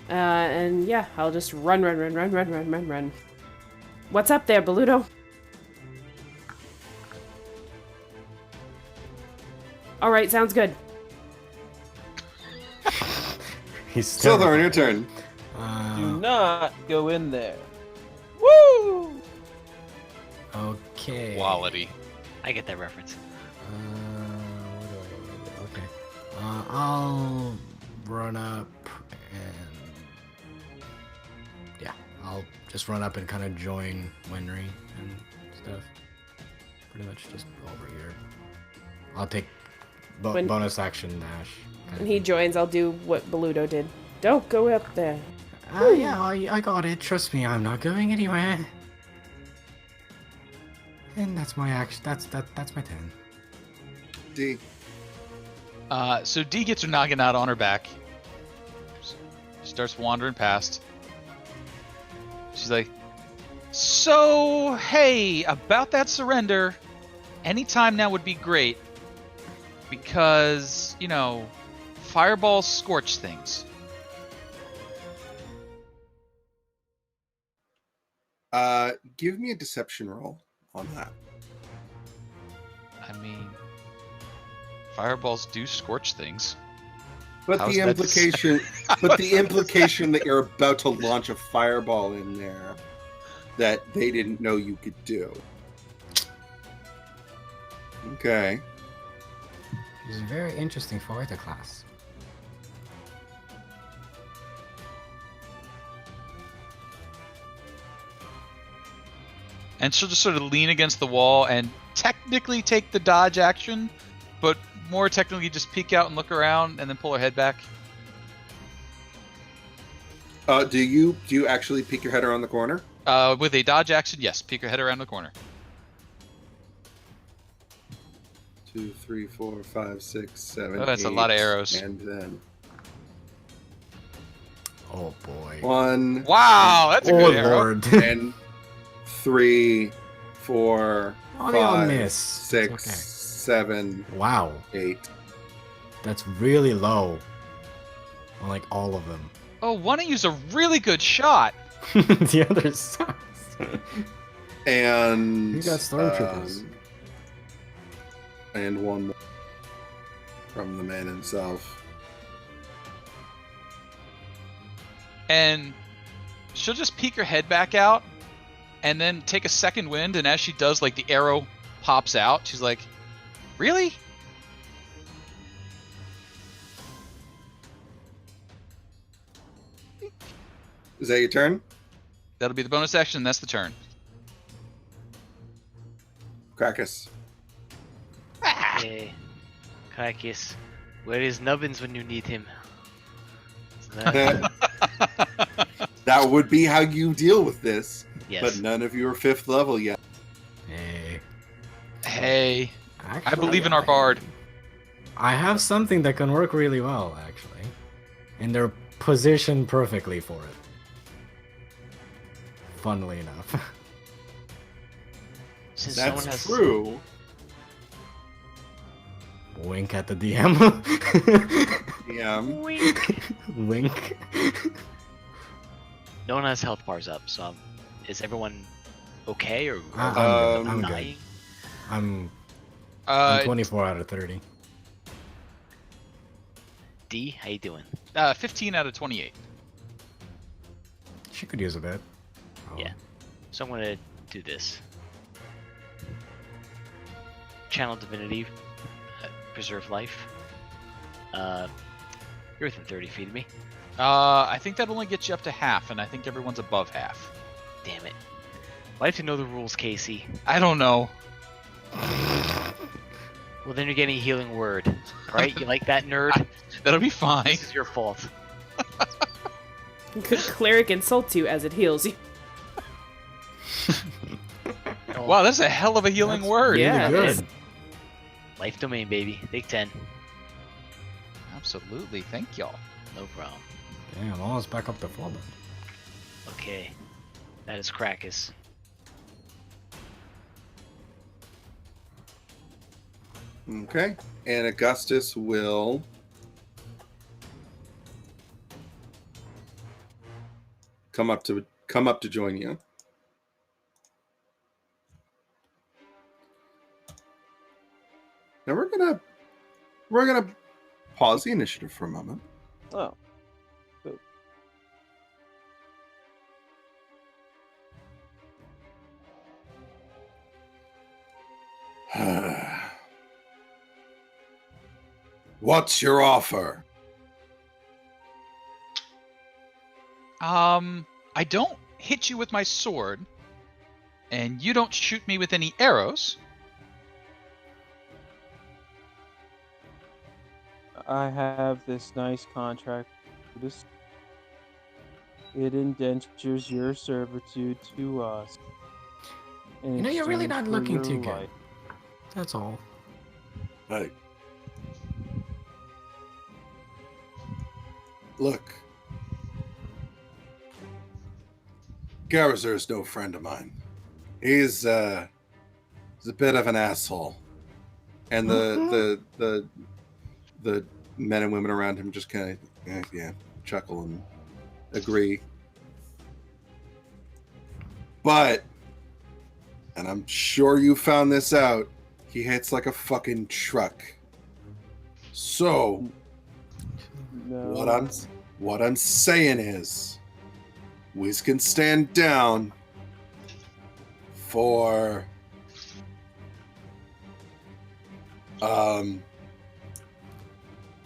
And yeah, I'll just run. What's up there, Boludo? All right, sounds good. He's Silthorn, your turn. Do not go in there. Woo! Okay. Quality. I get that reference. What do? Okay. I'll run up and yeah, I'll just run up and kind of join Winry and stuff. Pretty much just over here. I'll take bonus action dash. When he joins, I'll do what Boludo did. Don't go up there. Yeah, I got it. Trust me, I'm not going anywhere. And that's my action. That's my turn. D. So D gets her noggin out on her back. Starts wandering past. She's like, so, hey, about that surrender, anytime now would be great. Because, fireballs scorch things. Give me a deception roll on that. I mean, fireballs do scorch things. But How's the that implication, that you're about to launch a fireball in there that they didn't know you could do. Okay. It's a very interesting fighter class. And she'll just sort of lean against the wall and technically take the dodge action, but more technically just peek out and look around and then pull her head back. Do you actually peek your head around the corner? With a dodge action, yes, peek her head around the corner. 2, 3, 4, 5, 6, 7. Oh, that's a 8, lot of arrows. And then Oh boy. 1 Wow, that's a Oh good arrow. lord. and 3, 4, Oh, they all 5, miss. 6, It's okay. 7, Wow, 8. that's really low. On like all of them. Oh, one of you's a really good shot. The other sucks. And You got stormtroopers. And one more from the man himself. And she'll just peek her head back out and then take a second wind, and as she does, like, the arrow pops out. She's like, really? Is that your turn? That'll be the bonus action, and that's the turn. Krakus. Hey, Krakus, where is Nubbins when you need him? That, that would be how you deal with this. Yes. But none of you are 5th level yet. Hey. Hey, I Actually, believe in our bard. I have something that can work really well, actually. and they're positioned perfectly for it. Funnily enough. Since someone That's has true. Wink at the DM. Yeah. Wink. Wink. No one has health bars up, so is everyone okay or I'm good. dying? I'm Uh, 24 out of 30. D, how you doing? 15 out of 28. She could use a bit. Oh. Yeah. So I'm gonna do this. Channel Divinity, preserve life. You're within 30 feet of me. I think that only gets you up to half, and I think everyone's above half. Damn it. Why do you have to know the rules, Casey? I don't know. Well, then you're getting a healing word. Alright, you like that, nerd? That'll be fine. This is your fault. Cleric insults you as it heals you. Wow, that's a hell of a healing That's word. Yeah. Really it good. Life domain, baby. Take 10. Absolutely. Thank y'all. No problem. Damn, almost back up to 4 then. Okay. That is Krakus. Okay. And Augustus will come up to join you. Now we're gonna pause the initiative for a moment. Oh. What's your offer? I don't hit you with my sword, and you don't shoot me with any arrows. I have this nice contract. It indentures your servitude to us. in You know, you're really exchange not for looking your too good. life. That's all. Hey. Look. Garazir is no friend of mine. He's a bit of an asshole. And the men and women around him just kind of chuckle and agree. But, and I'm sure you found this out, he hits like a fucking truck. So, No. what I'm saying is, we can stand down for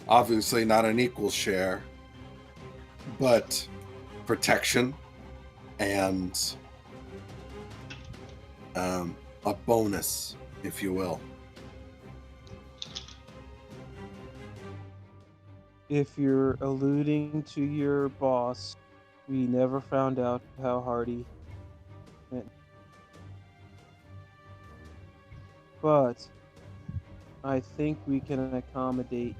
obviously not an equal share, but protection and a bonus, if you will. If you're alluding to your boss, we never found out how hard he went. But I think we can accommodate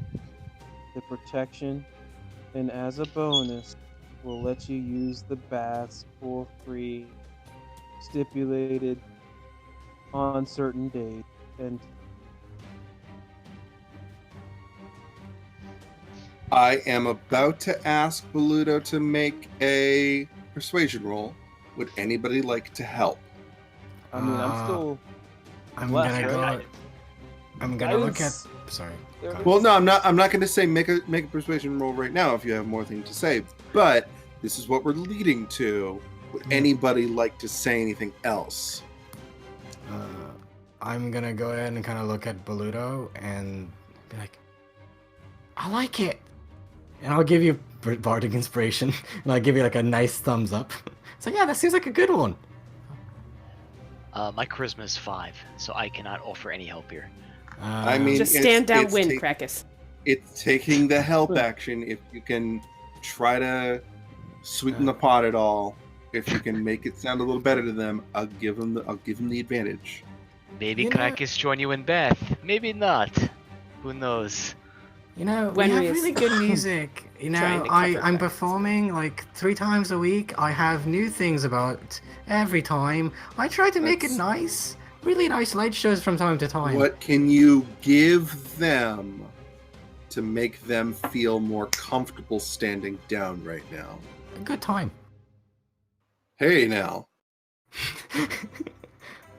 the protection, and as a bonus, we'll let you use the baths for free, stipulated on certain days. And I am about to ask Boludo to make a persuasion roll. Would anybody like to help? I mean, I'm still. I'm Bless, gonna right? go. I'm gonna look at. Guidance. Sorry. There go we ahead. Well, no, I'm not going to say make a persuasion roll right now if you have more things to say. But this is what we're leading to. Would anybody like to say anything else? I'm gonna go ahead and kind of look at Boludo and be like, I like it, and I'll give you bardic inspiration, and I'll give you like a nice thumbs up. So yeah, that seems like a good one. My charisma is 5, so I cannot offer any help here. I mean, Just it's- stand down, it's win, take- Krakus. It's taking the help action. If you can try to sweeten the pot at all, if you can make it sound a little better to them, I'll give them the advantage. Maybe You know- Krakus join you in Beth. Maybe not. Who knows? You know, When we have we- really good music. You Trying know, to cover I'm backs. performing like 3 times a week. I have new things about every time. I try to make it That's- nice. Really nice light shows from time to time. What can you give them to make them feel more comfortable standing down right now? A good time. Hey, now.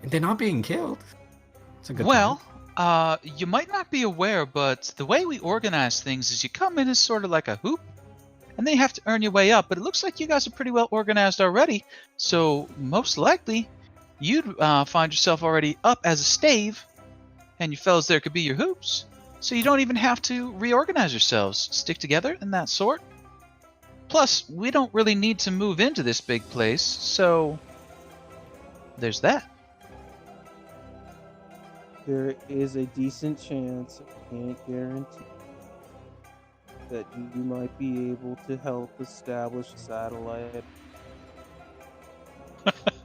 They're not being killed. It's a good Well, time. you might not be aware, but the way we organize things is you come in as sort of like a hoop, and then you have to earn your way up. But it looks like you guys are pretty well organized already, so most likely you'd find yourself already up as a stave, and you fellas there could be your hoops. So you don't even have to reorganize yourselves. Stick together and that sort. Plus, we don't really need to move into this big place, so there's that. There is a decent chance, I can't guarantee, that you might be able to help establish a satellite.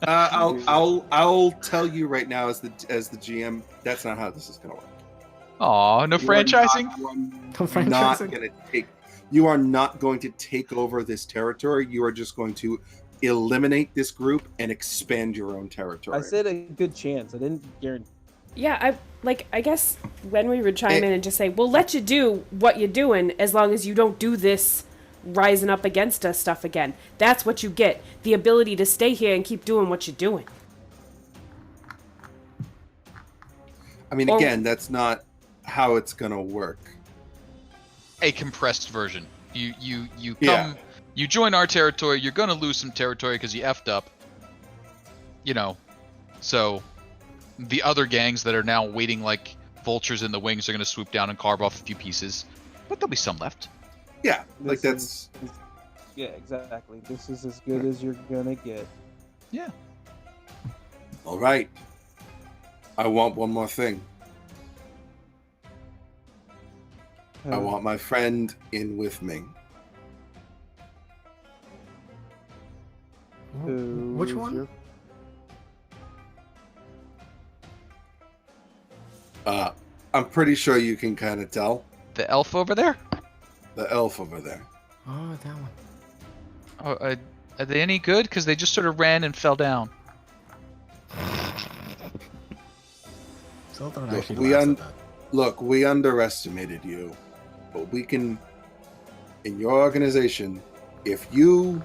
I'll tell you right now as the GM, that's not how this is going to work. Aw, no franchising? You are not going to take over this territory. You are just going to eliminate this group and expand your own territory. I said a good chance. I didn't guarantee. Yeah, I guess when we would chime in and just say, we'll let you do what you're doing as long as you don't do this rising up against us stuff again. That's what you get. The ability to stay here and keep doing what you're doing. I mean, again, that's not how it's going to work. A compressed version. You come, Yeah. you join our territory, you're going to lose some territory because you effed up. You know, so the other gangs that are now waiting like vultures in the wings are going to swoop down and carve off a few pieces, but there'll be some left. Yeah, like This yeah, exactly. This is as good as you're gonna get. Yeah. all right. I want one more thing. I want my friend in with me. Which one? I'm pretty sure you can kind of tell. The elf over there? The elf over there. Oh, that one. Oh, are they any good? Because they just sort of ran and fell down. Sultan Look, actually laughs at that. Look, we underestimated you, but we can, in your organization, if you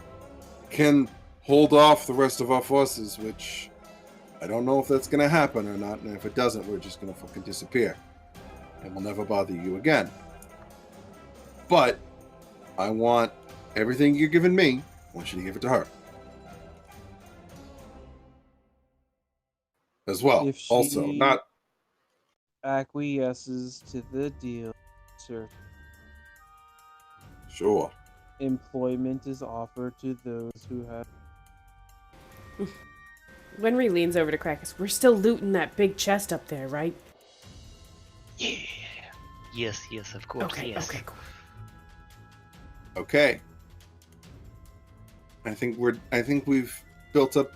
can hold off the rest of our forces, which I don't know if that's going to happen or not, and if it doesn't, we're just going to fucking disappear, and we'll never bother you again. But I want everything you're giving me, I want you to give it to her. As well. If she- Also, not... Acquiesces to the deal, sir. Sure. Employment is offered to those who have. Wenry leans over to Krakus. We're still looting that big chest up there, right? Yeah. Yes, of course. Okay, yes. okay, cool. Okay. I think we've built up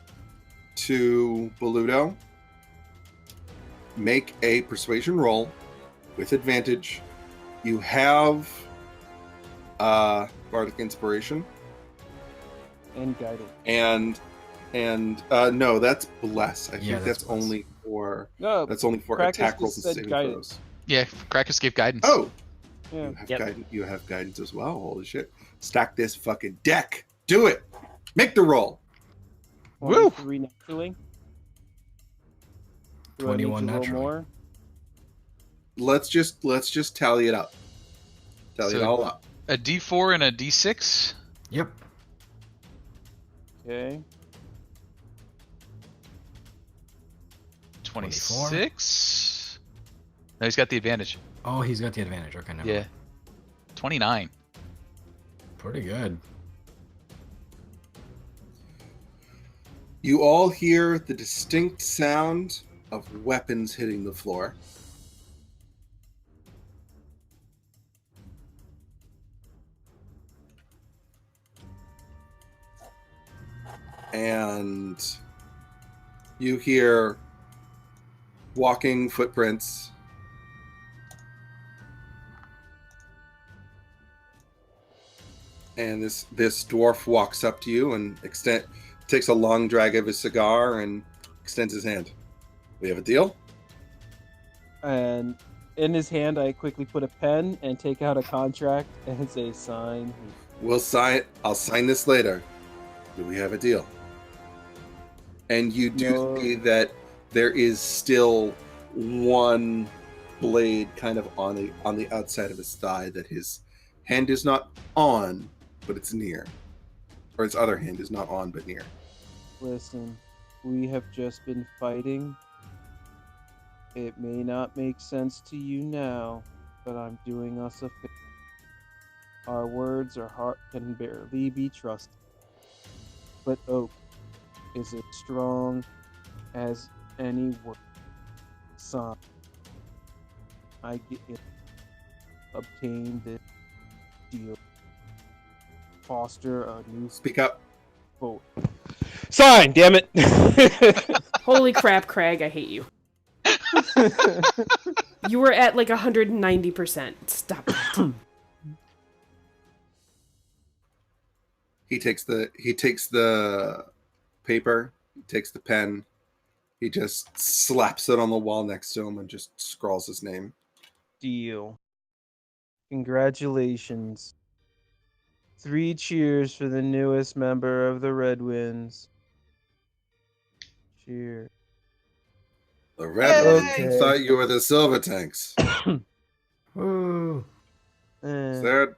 to Boludo. Make a persuasion roll with advantage. You have bardic inspiration And guided. and no, that's bless. I think that's bless. only for No, Krakus attack rolls just and said saving guidance. throws. Yeah, Krakus gave guidance. Oh, yeah. you have guidance as well. Holy shit! Stack this fucking deck. Do it. Make the roll. Woo! 23 naturally. Do I need 21 to roll naturally. more? Let's just tally it up. Tally it So- all up. A D4 and a D6. Yep. Okay. 26. No, he's got the advantage. Oh, he's got the advantage. Okay, never Yeah. mind. 29. Pretty good. You all hear the distinct sound of weapons hitting the floor. And you hear walking footprints. And this dwarf walks up to you and takes a long drag of his cigar and extends his hand. We have a deal? And in his hand, I quickly put a pen and take out a contract and say, sign. I'll sign this later. Do we have a deal? And you do see that there is still one blade kind of on the outside of his thigh that his hand is not on, but it's near. Or his other hand is not on, but near. Listen, we have just been fighting. It may not make sense to you now, but I'm doing us a favor. Our words or heart can barely be trusted. But oak is as strong as any word. Son, I get it. Obtain this deal. Foster a new Speak up. vote. Sign, damn it! Holy crap, Craig, I hate you. You were at like 190%. Stop that. He takes the paper, he takes the pen, he just slaps it on the wall next to him and just scrawls his name. Deal. Congratulations. 3 cheers for the newest member of the Red Winds. Cheers. The red Okay. one thought you were the silver tanks. Ooh. Is Eh, there?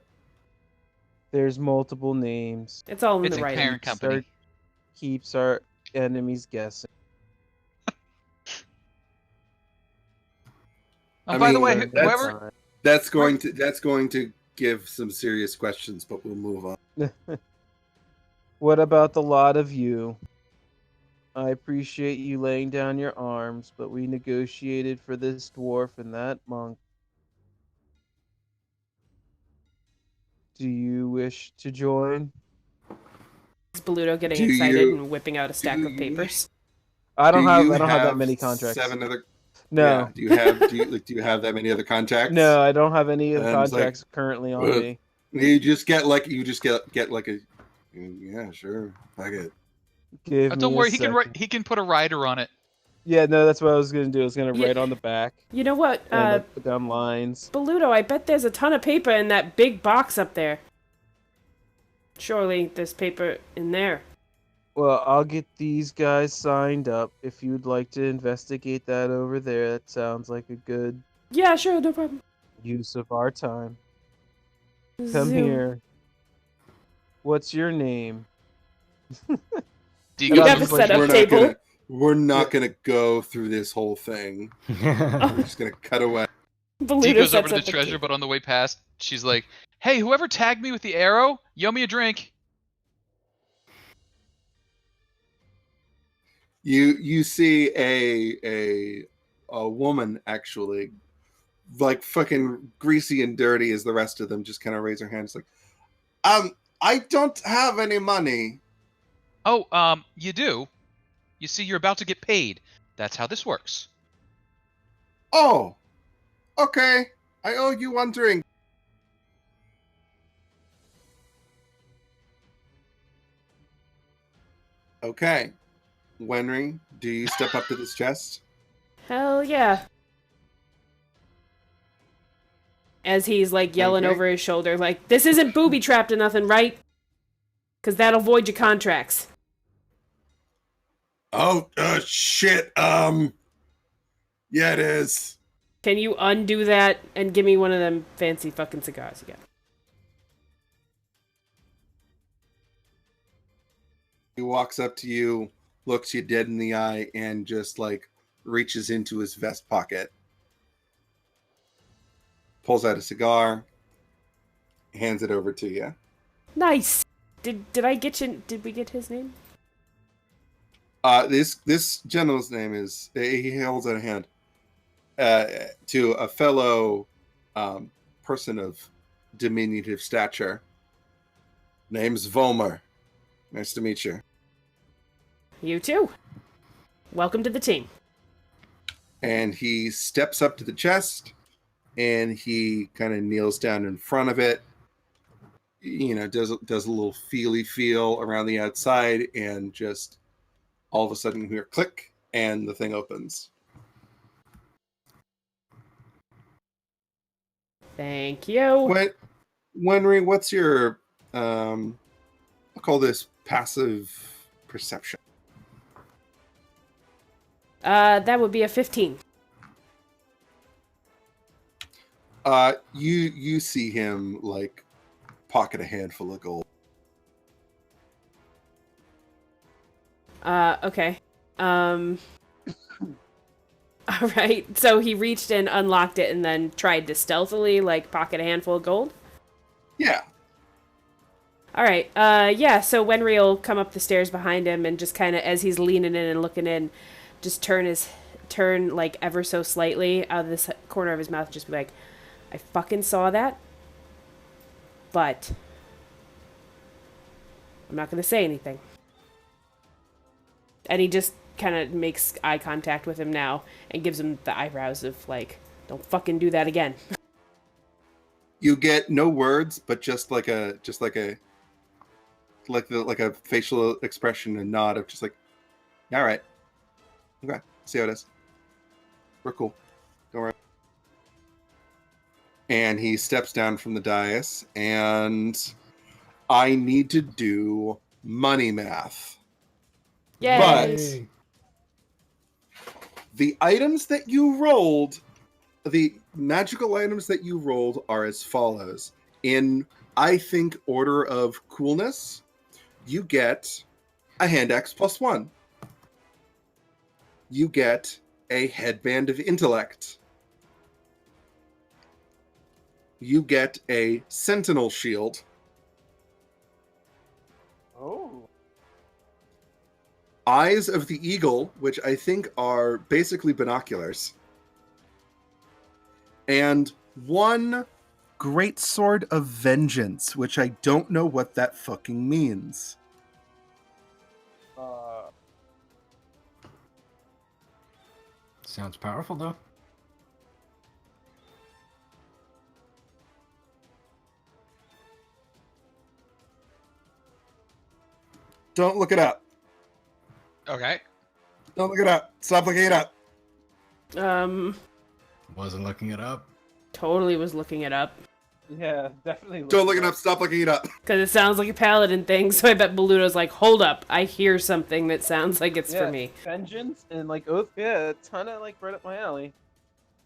there's multiple names. It's all in It's the a writing. parent company. Keeps our enemies guessing. I By the mean, way, Learn that's- whoever time. That's going to give some serious questions, but we'll move on. What about the lot of you? I appreciate you laying down your arms, but we negotiated for this dwarf and that monk. Do you wish to join? Is Boluto getting Do excited you- and whipping out a stack do of papers? I don't Do have you I don't have that many contracts. 7 other. No. Yeah, do you have that many other contracts? No, I don't have any of the And it's like, contracts currently on "Ugh." me. You just get like a. Yeah, sure. I get. Give don't me worry, a he can second. he can put a rider on it. Yeah, no, that's what I was gonna do. I was gonna Yeah. write on the back You know what, and like, put down lines. Boluto, I bet there's a ton of paper in that big box up there. Surely there's paper in there. Well, I'll get these guys signed up. If you'd like to investigate that over there, that sounds like a good Yeah, sure, no problem. use of our time. Come Zoom. here. What's your name? Do You you have go a to setup table? We're not gonna go through this whole thing. We're just gonna cut away. Dee Boluto goes over sets to the up a treasure, table. but on the way past, she's like, "Hey, whoever tagged me with the arrow, you owe me a drink." You see a woman actually, like fucking greasy and dirty as the rest of them, just kind of raise her hands like, I don't have any money. Oh, you do. You see, you're about to get paid. That's how this works. Oh, okay. I owe you one drink. Okay. Wenry, do you step up to this chest? Hell yeah. As he's like yelling Okay. over his shoulder, like, this isn't booby trapped or nothing, right? Because that'll void your contracts. Oh, shit. Yeah, it is. Can you undo that and give me one of them fancy fucking cigars again? He walks up to you, looks you dead in the eye, and just like reaches into his vest pocket, pulls out a cigar, hands it over to you. Nice. Did I get you? Did we get his name? This gentleman's name is. He holds out a hand to a fellow person of diminutive stature. Name's Vomer. Nice to meet you. You too. Welcome to the team. And he steps up to the chest, and he kind of kneels down in front of it, does a little feely feel around the outside, and just all of a sudden you hear click, and the thing opens. Thank you. Wenry, what's your I'll call this passive perception? That would be a 15. You see him like pocket a handful of gold. Okay. All right. So he reached in, unlocked it, and then tried to stealthily like pocket a handful of gold. Yeah. All right. Yeah. So Wenry will come up the stairs behind him and just kind of, as he's leaning in and looking in, just turn like ever so slightly out of this corner of his mouth, just be like, "I fucking saw that, but I'm not gonna say anything." And he just kind of makes eye contact with him now and gives him the eyebrows of like, "Don't fucking do that again." You get no words, but just like a facial expression and nod of just like, all right, okay, see how it is. We're cool. Don't worry. And he steps down from the dais, and I need to do money math. Yay! But the items that you rolled, the magical items that you rolled are as follows. In, I think, order of coolness, you get a hand axe +1. You get a headband of intellect. You get a sentinel shield. Oh. Eyes of the eagle, which I think are basically binoculars. And one great sword of vengeance, which I don't know what that fucking means. Sounds powerful, though. Don't look it up. Okay. Don't look it up. Stop looking it up. Wasn't looking it up. Totally was looking it up. Yeah, definitely. Don't look it up. Stop looking it up. Because it sounds like a paladin thing, so I bet Beluto's like, hold up, I hear something that sounds like it's for me. Vengeance and like oath. Yeah, it's kind of like right up my alley.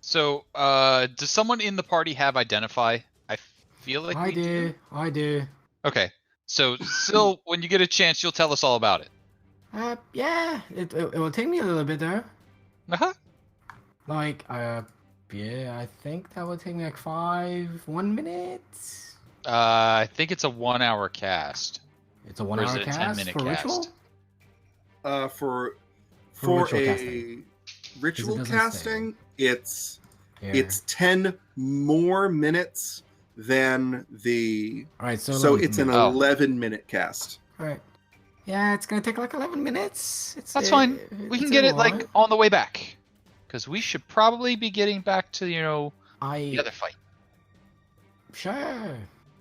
So, does someone in the party have identify? I feel like I we do. I do. Okay. So, Sil, when you get a chance, you'll tell us all about it. Yeah. It will take me a little bit though. Uh-huh. Like, yeah, I think that would take me like 1 minute. I think it's a 1 hour cast. It's a Or is 1 hour it a cast 10-minute for cast? ritual. For ritual a casting. ritual 'Cause it doesn't casting, it's Here. it's 10 more minutes than the. All right. So It's an Oh. 11-minute cast. All right. Yeah, it's gonna take like 11 minutes. That's fine. We can it's get a it like lot. on the way back. Because we should probably be getting back to, the other fight. Sure.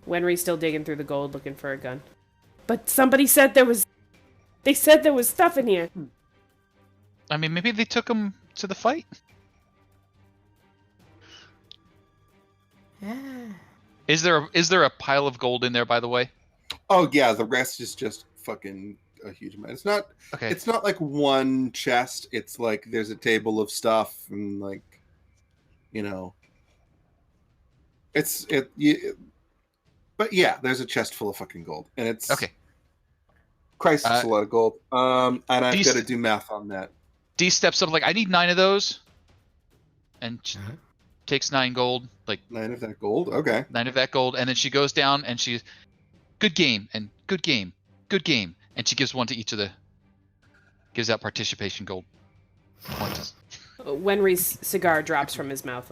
Wenry's still digging through the gold looking for a gun. But somebody said there was... They said there was stuff in here. I mean, maybe they took him to the fight? Yeah. Is there a pile of gold in there, by the way? Oh yeah, the rest is just fucking a huge amount. It's not. Okay. It's not like one chest. It's like there's a table of stuff and like, but yeah, there's a chest full of fucking gold, and it's Okay. Christ, it's a lot of gold. And I've These- got to do math on that. D steps up like, I need 9 of those. And she Uh-huh. takes 9 gold, like 9 of that gold. Okay. 9 of that gold, and then she goes down and she's, good game, and good game, good game. And she gives one to each of gives out participation gold points. Wenry's cigar drops from his mouth.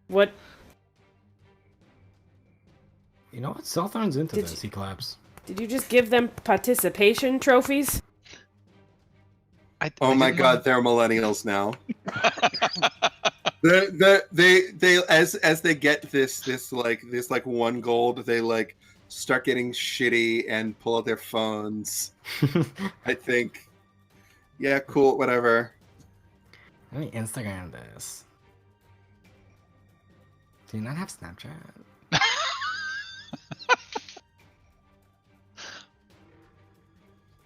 What? You know what? Southern's into Did this. He claps. Did you just give them participation trophies? Oh my God, they're millennials now. They as they get this 1 gold, they like start getting shitty and pull out their phones. I think, yeah, cool, whatever. Let me Instagram this. Do you not have Snapchat?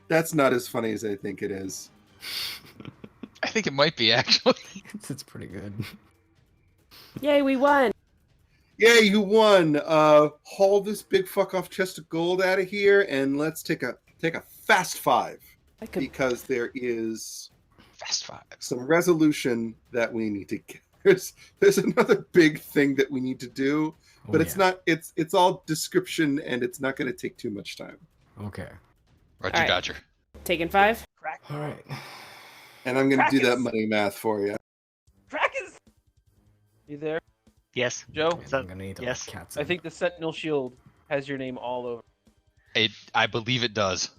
That's not as funny as I think it is. I think it might be actually. It's pretty good. Yay, we won! Yeah, you won. Haul this big fuck off chest of gold out of here, and let's take a fast 5 I could. because there is Fast 5. some resolution that we need to get. There's another big thing that we need to do, but it's not. It's all description, and it's not going to take too much time. Okay. Roger, All right. Dodger. Taking 5? All right. And I'm going to do that Practice. money math for you. Krakus! You there, Yes. Joe? I'm gonna need to Yes. cats. I think the Sentinel Shield has your name all over. I believe it does.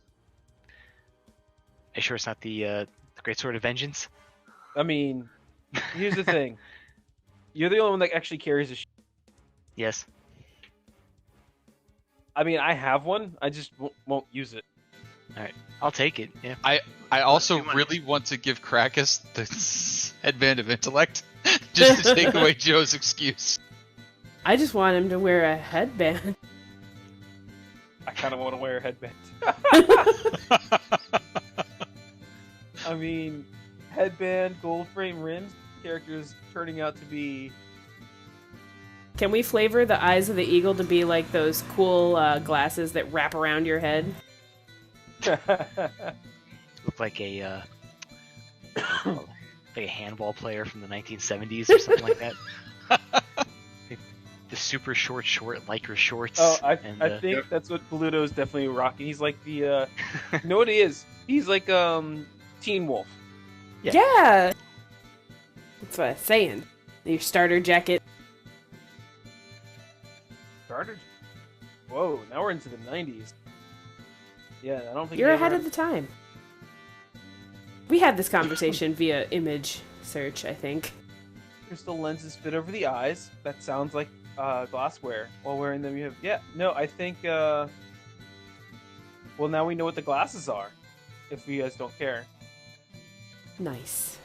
Are you sure it's not the Great Sword of Vengeance? I mean, here's the thing. You're the only one that actually carries a shield. Yes. I mean, I have one. I just won't use it. I'll take it. Yeah. I also Too much. really want to give Krakus the headband of intellect, just to take away Joe's excuse. I just want him to wear a headband. I kind of want to wear a headband. I mean, headband, gold frame rims. Characters turning out to be. Can we flavor the eyes of the eagle to be like those cool glasses that wrap around your head? Look like a like a handball player from the 1970s or something like that. The super short lycra shorts. Oh, I and, think that's what Bluto's definitely rocking. He's like the. You know what he is? He's like Teen Wolf. Yeah! That's what I'm saying. Your starter jacket. Starter. Whoa! Now we're into the 90s. Yeah, I don't think You're they ahead ever- of the time. We had this conversation via image search, I think. Crystal lenses fit over the eyes. That sounds like glassware. While wearing them, you have No, I think. Well, now we know what the glasses are. If you guys don't care, Nice.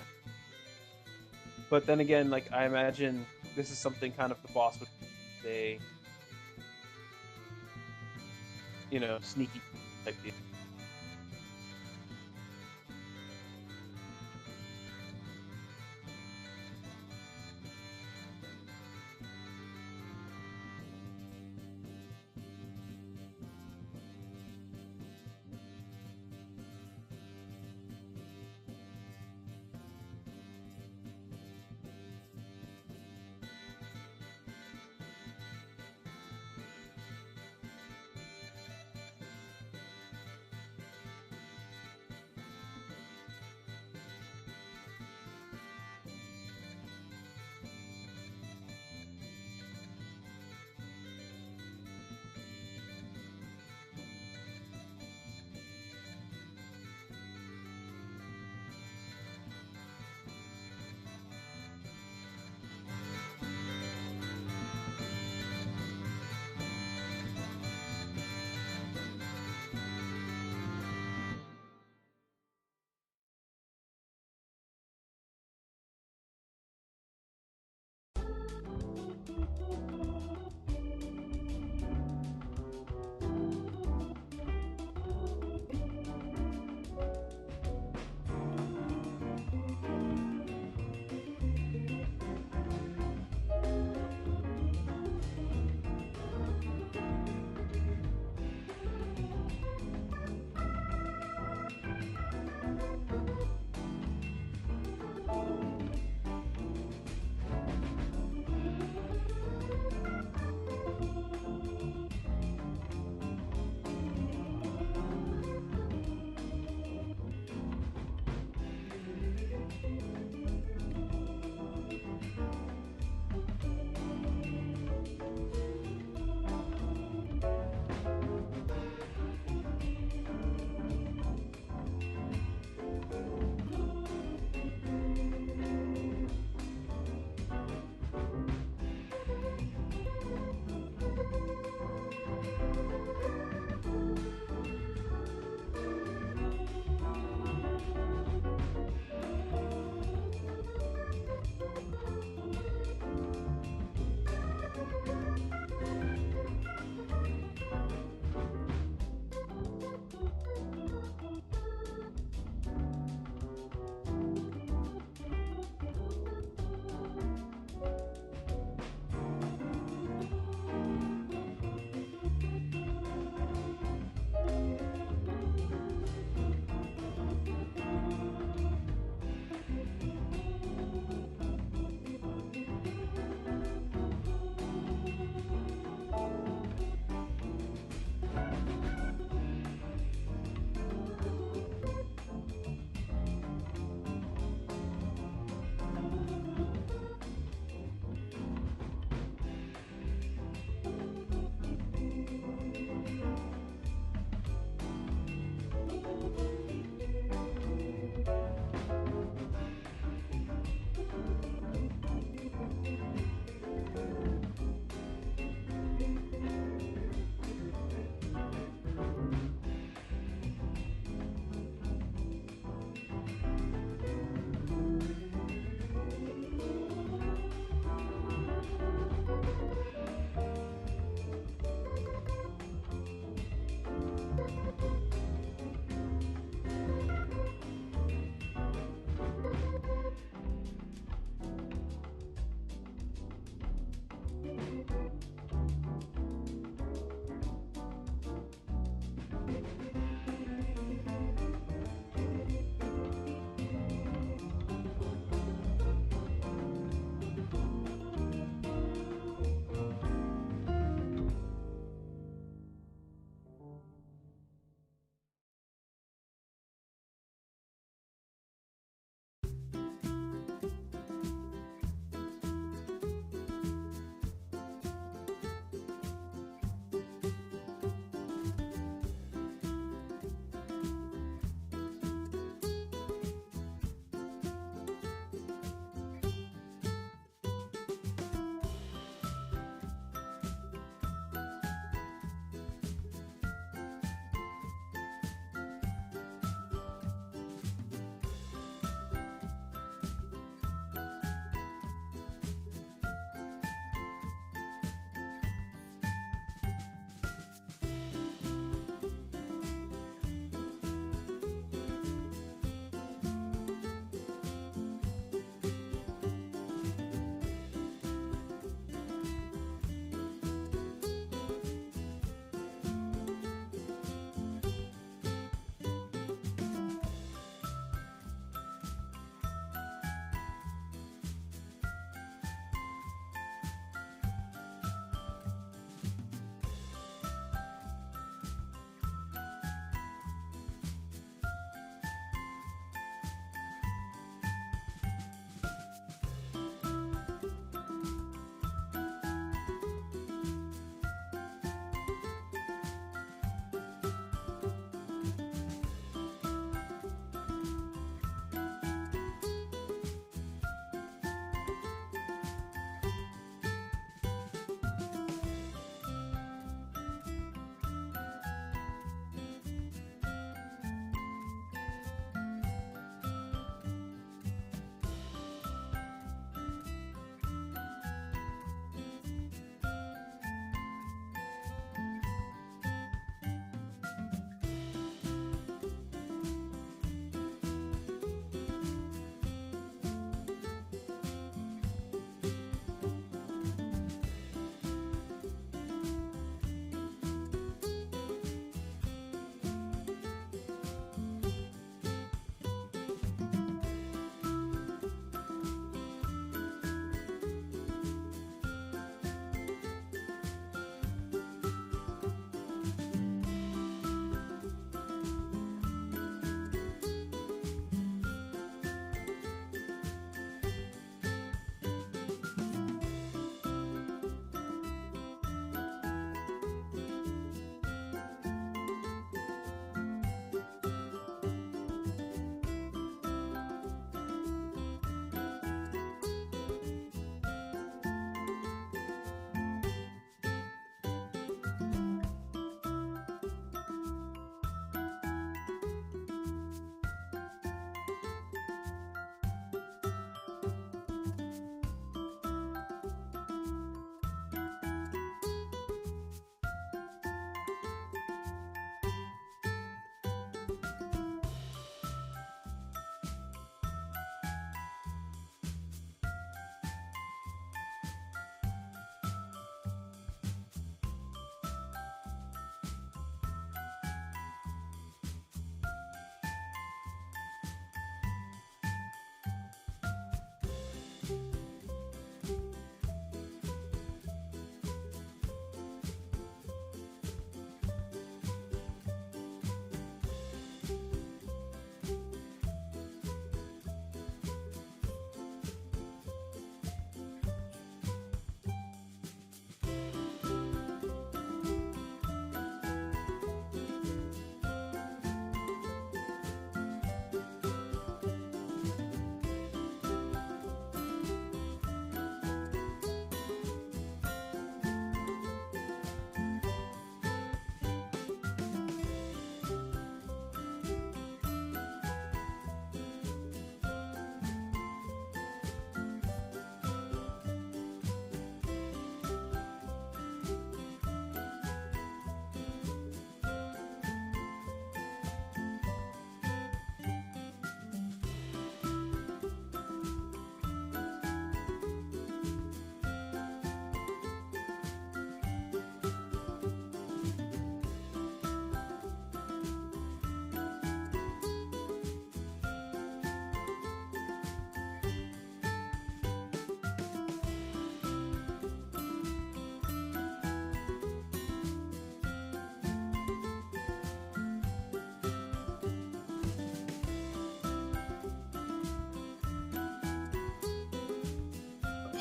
but then again, like I imagine this is something kind of the boss would say. Sneaky type deal.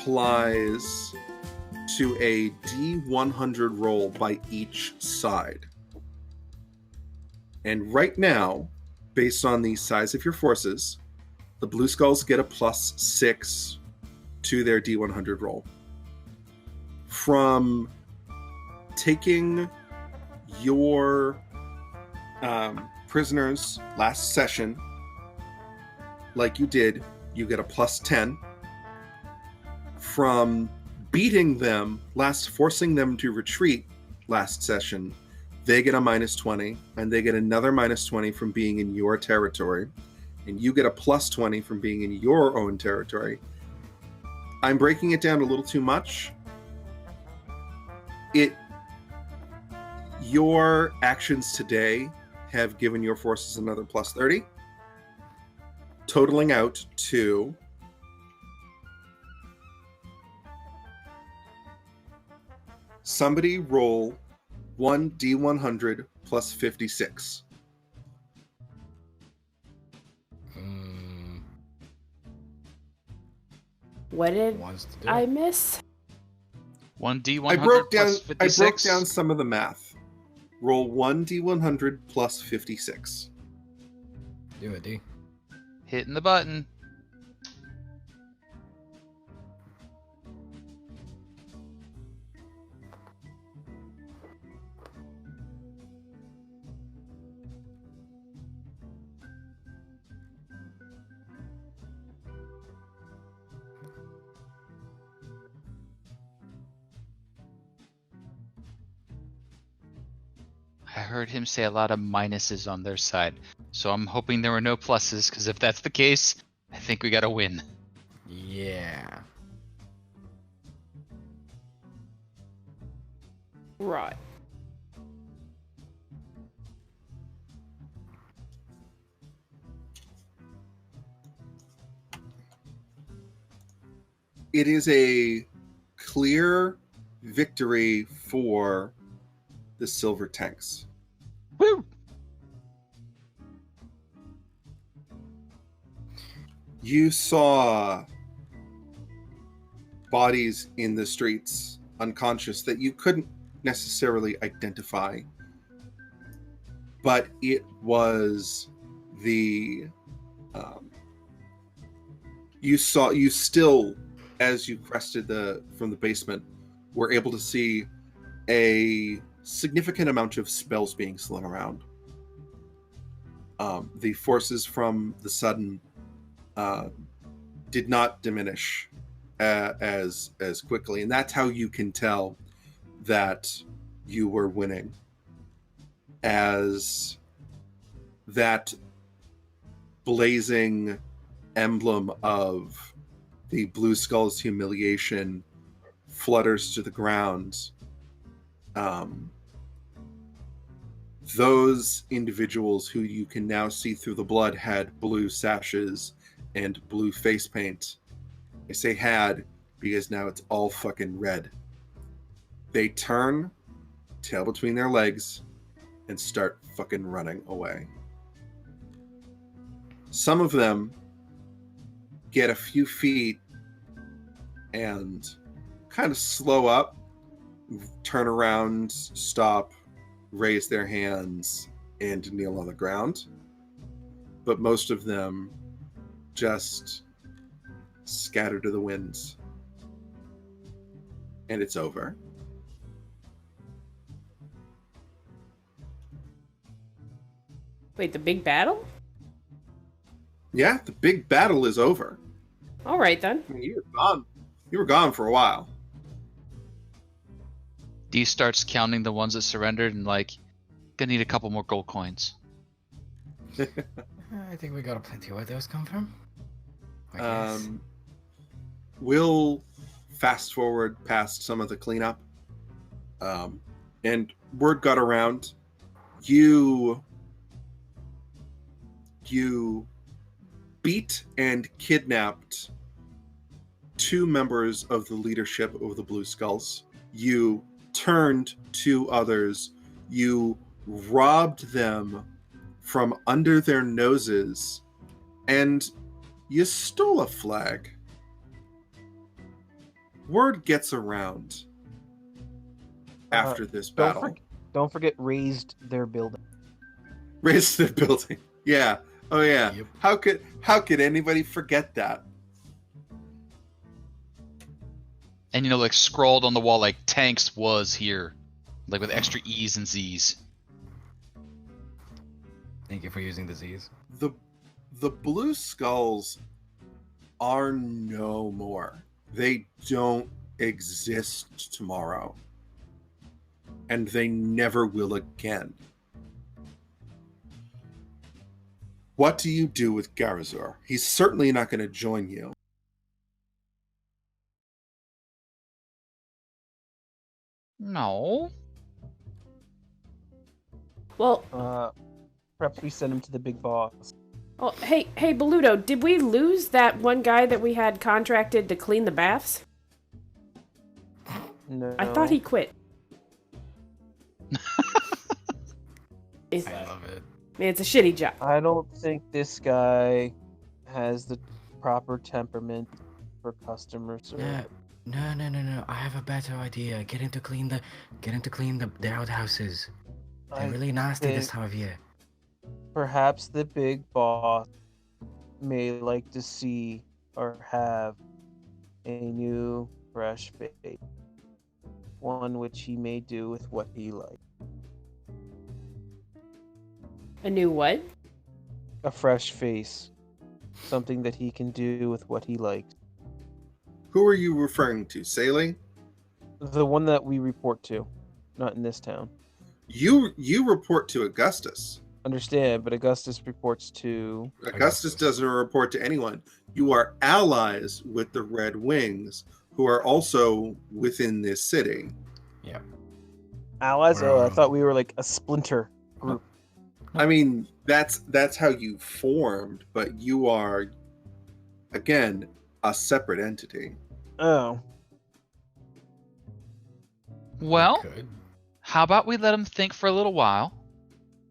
applies to a D100 roll by each side. And right now, based on the size of your forces, the Blue Skulls get a +6 to their D100 roll. From taking your prisoners last session, like you did, you get a +10. From beating them, forcing them to retreat last session, they get a -20, and they get another -20 from being in your territory, and you get a +20 from being in your own territory. I'm breaking it down a little too much. Your actions today have given your forces another +30, totaling out to somebody roll 1d100 plus 56. What did Wants to do I it. miss? 1d100 I broke plus down 56. some of the math. Roll 1d100 plus 56. Do it, D. Hitting the button. I heard him say a lot of minuses on their side, so I'm hoping there were no pluses, because if that's the case, I think we gotta win. Yeah. Right. It is a clear victory for the Silver Tanks. Woo! You saw bodies in the streets, unconscious, that you couldn't necessarily identify. But it was the... you still, as you crested from the basement, were able to see a significant amount of spells being slung around. The forces from the sudden did not diminish as quickly, and that's how you can tell that you were winning, as that blazing emblem of the Blue Skull's humiliation flutters to the ground. Those individuals who you can now see through the blood had blue sashes and blue face paint. I say had because now it's all fucking red. They turn, tail between their legs, and start fucking running away. Some of them get a few feet and kind of slow up, turn around, stop, raise their hands, and kneel on the ground. But most of them just scatter to the winds. And it's over. Wait, the big battle? Yeah, the big battle is over. All right, then. I mean, you were gone. You were gone for a while. D starts counting the ones that surrendered and gonna need a couple more gold coins. I think we got plenty. Where those come from? I guess. We'll fast forward past some of the cleanup. And word got around. You beat and kidnapped 2 members of the leadership of the Blue Skulls. You turned 2 others. You robbed them from under their noses, and you stole a flag. word gets around after this battle. Don't forget raised their building. Raised the building. Yeah. Oh yeah. Yep. How could anybody forget that? And like scrawled on the wall, like tanks was here, like with extra E's and Z's. Thank you for using the Z's. The blue skulls are no more. They don't exist tomorrow. And they never will again. What do you do with Garazor? He's certainly not going to join you. No. Well, Perhaps we send him to the big boss. oh, hey, Boludo, did we lose that one guy that we had contracted to clean the baths? No. I thought he quit. I love it. It's a shitty job. I don't think this guy has the proper temperament for customer service. No. I have a better idea. Get him to clean the outhouses. They're really nasty this time of year. Perhaps the big boss may like to see or have a new fresh face. One which he may do with what he likes. A new what? A fresh face. Something that he can do with what he likes. Who are you referring to? Caeli? The one that we report to. Not in this town. You report to Augustus. Understand, but Augustus reports to... Augustus doesn't report to anyone. You are allies with the Red Wings, who are also within this city. Yeah. Allies? Oh, I thought we were like a splinter group. I mean, that's how you formed, but you are, again, a separate entity. Oh. Well, Could. how about we let him think for a little while?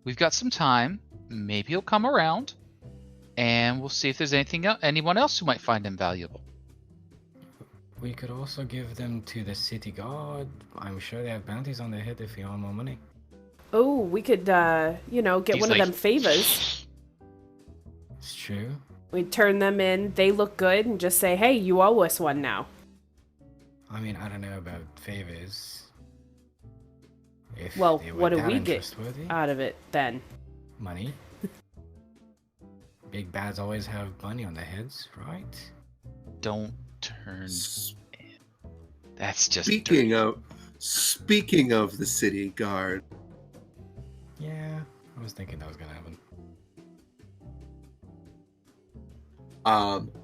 We've got some time. Maybe he'll come around, and we'll see if there's anyone else who might find him valuable. We could also give them to the city guard. I'm sure they have bounties on their head if you want more money. Oh, we could, get He's one of like- them favors. It's true. We turn them in, they look good, and just say, hey, you owe us one now. I mean, I don't know about favors. If Well, they were what do that we get untrustworthy. out of it then? Money. Big bads always have money on their heads, right? Don't turn. That's just Speaking of the city guard, Yeah, I was thinking that was gonna happen.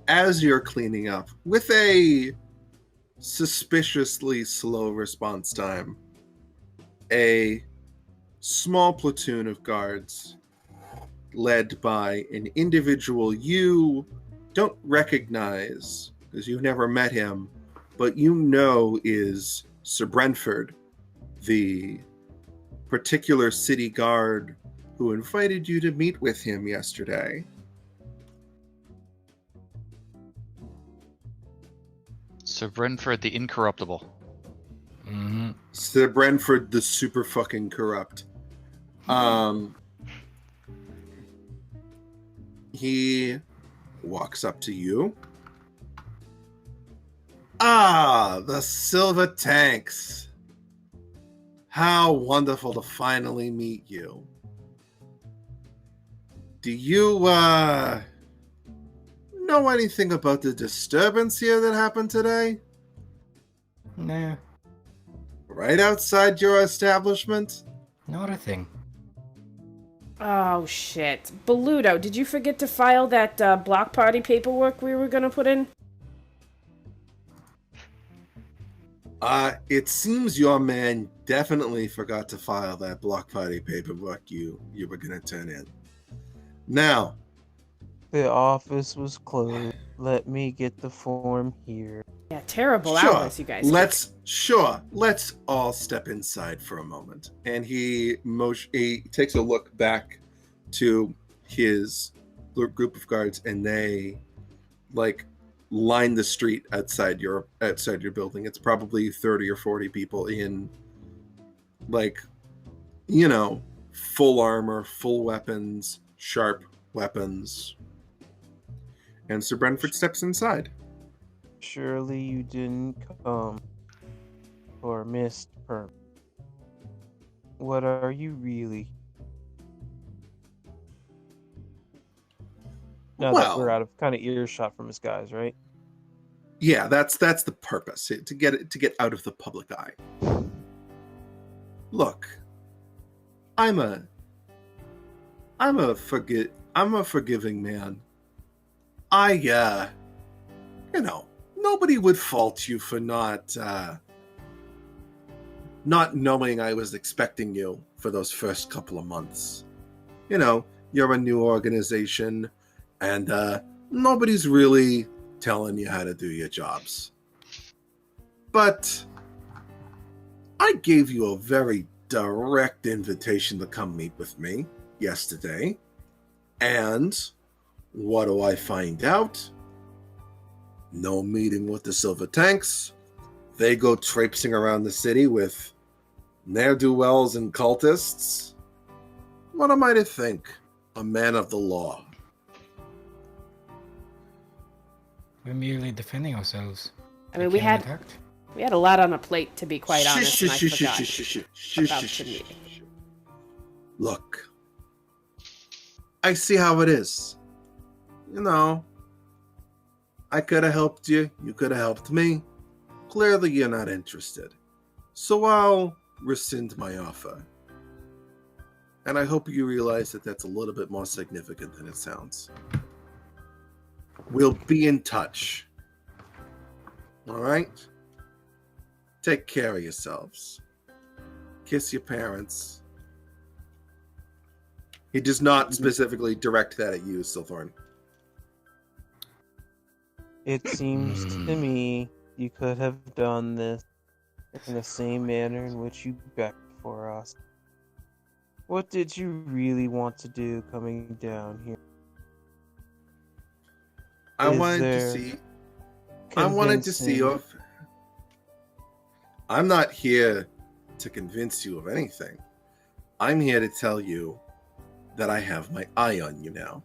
as you're cleaning up with a suspiciously slow response time, a small platoon of guards led by an individual you don't recognize because you've never met him, but you know is Sir Brentford, the particular city guard who invited you to meet with him yesterday. Sir Brentford the Incorruptible. Mm-hmm. Sir Brentford the super fucking corrupt. He walks up to you. Ah, the silver tanks. How wonderful to finally meet you. Do you know anything about the disturbance here that happened today? Nah, Right outside your establishment? not a thing. Oh, shit. Boludo, did you forget to file that block party paperwork we were gonna put in? It seems your man definitely forgot to file that block party paperwork you were gonna turn in. Now, The office was closed. Let me get the form here. Yeah, terrible sure, hours, you guys. let's all step inside for a moment. And he takes a look back to his group of guards, and they like line the street outside your building. It's probably 30 or 40 people in, like, you know, full armor, full weapons, sharp weapons. And Sir Brentford steps inside. Surely you didn't come for missed perm. What are you really? Now that we're out of kind of earshot from his guys, right? Yeah, that's the purpose, to get out of the public eye. Look, I'm a forgiving man. You know, nobody would fault you for not knowing I was expecting you for those first couple of months. You know, you're a new organization, and nobody's really telling you how to do your jobs. But I gave you a very direct invitation to come meet with me yesterday, and what do I find out? No meeting with the Silver Tanks. They go traipsing around the city with ne'er-do-wells and cultists. What am I to think? A man of the law. We're merely defending ourselves. I mean, we had a lot on a plate, to be quite honest, and I forgot about the meeting. Look, I see how it is. You know, I could have helped you. You could have helped me. Clearly, you're not interested. So I'll rescind my offer. And I hope you realize that that's a little bit more significant than it sounds. We'll be in touch. All right? Take care of yourselves. Kiss your parents. He does not specifically direct that at you, Silthorn. It seems to me you could have done this in the same manner in which you begged for us. What did you really want to do coming down here? I wanted to see your... I'm not here to convince you of anything. I'm here to tell you that I have my eye on you now.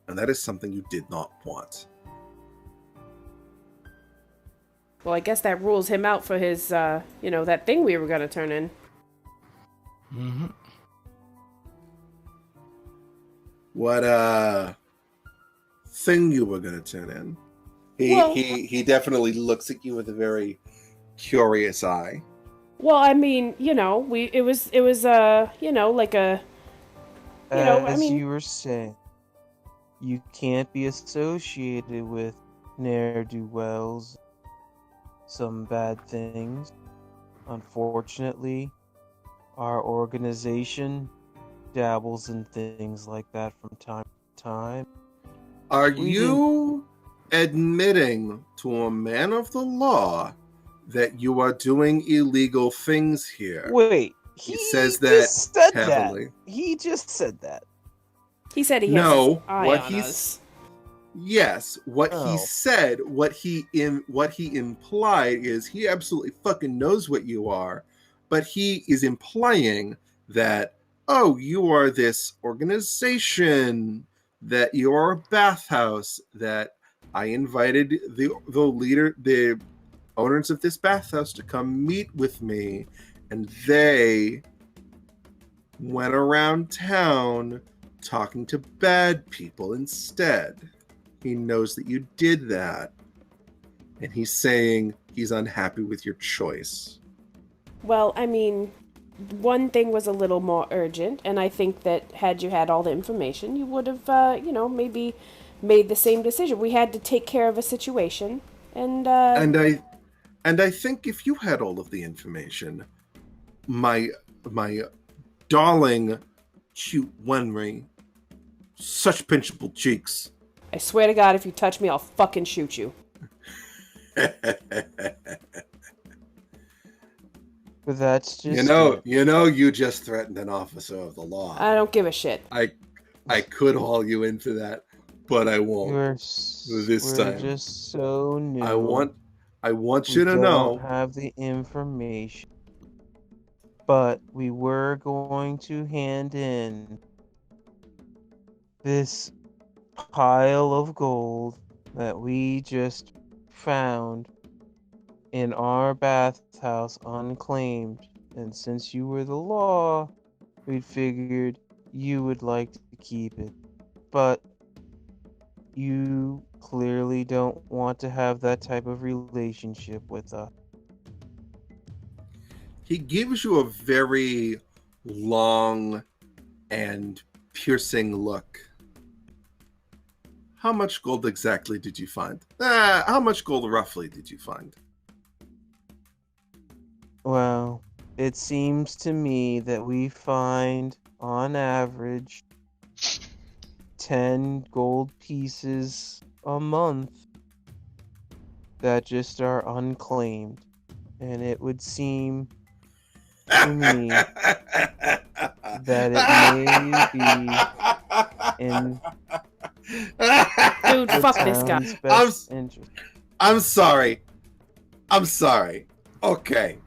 And that is something you did not want. Well, I guess that rules him out for his, that thing we were going to turn in. Mm-hmm. What, thing you were going to turn in? He definitely looks at you with a very curious eye. Well, I mean, it was like a, you were saying, you can't be associated with ne'er-do-wells, some bad things. Unfortunately, our organization dabbles in things like that from time to time. Are you admitting to a man of the law that you are doing illegal things here? Wait, he says that heavily. He just said that. He said he has his eye on us. Yes, what he said, what he implied is he absolutely fucking knows what you are, but he is implying that, oh, you are this organization, that you are a bathhouse, that I invited the owners of this bathhouse to come meet with me, and they went around town talking to bad people instead. He knows that you did that, and he's saying he's unhappy with your choice. Well, I mean, one thing was a little more urgent, and I think that had you had all the information, you would have, maybe made the same decision. We had to take care of a situation, and I think if you had all of the information, my darling, cute Wenry, such pinchable cheeks. I swear to God, if you touch me, I'll fucking shoot you. But that's just... You just threatened an officer of the law. I don't give a shit. I could haul you in for that. but I won't. We're This time. just so new. I want we you to don't know. have the information, but we were going to hand in this pile of gold that we just found in our bathhouse unclaimed, and since you were the law, we figured you would like to keep it, but you clearly don't want to have that type of relationship with us. He gives you a very long and piercing look. How much gold exactly did you find? How much gold roughly did you find? Well, it seems to me that we find, on average, 10 gold pieces a month that just are unclaimed. And it would seem to me that it may be in Dude, the fuck this guy. town's best interest. I'm sorry. Okay.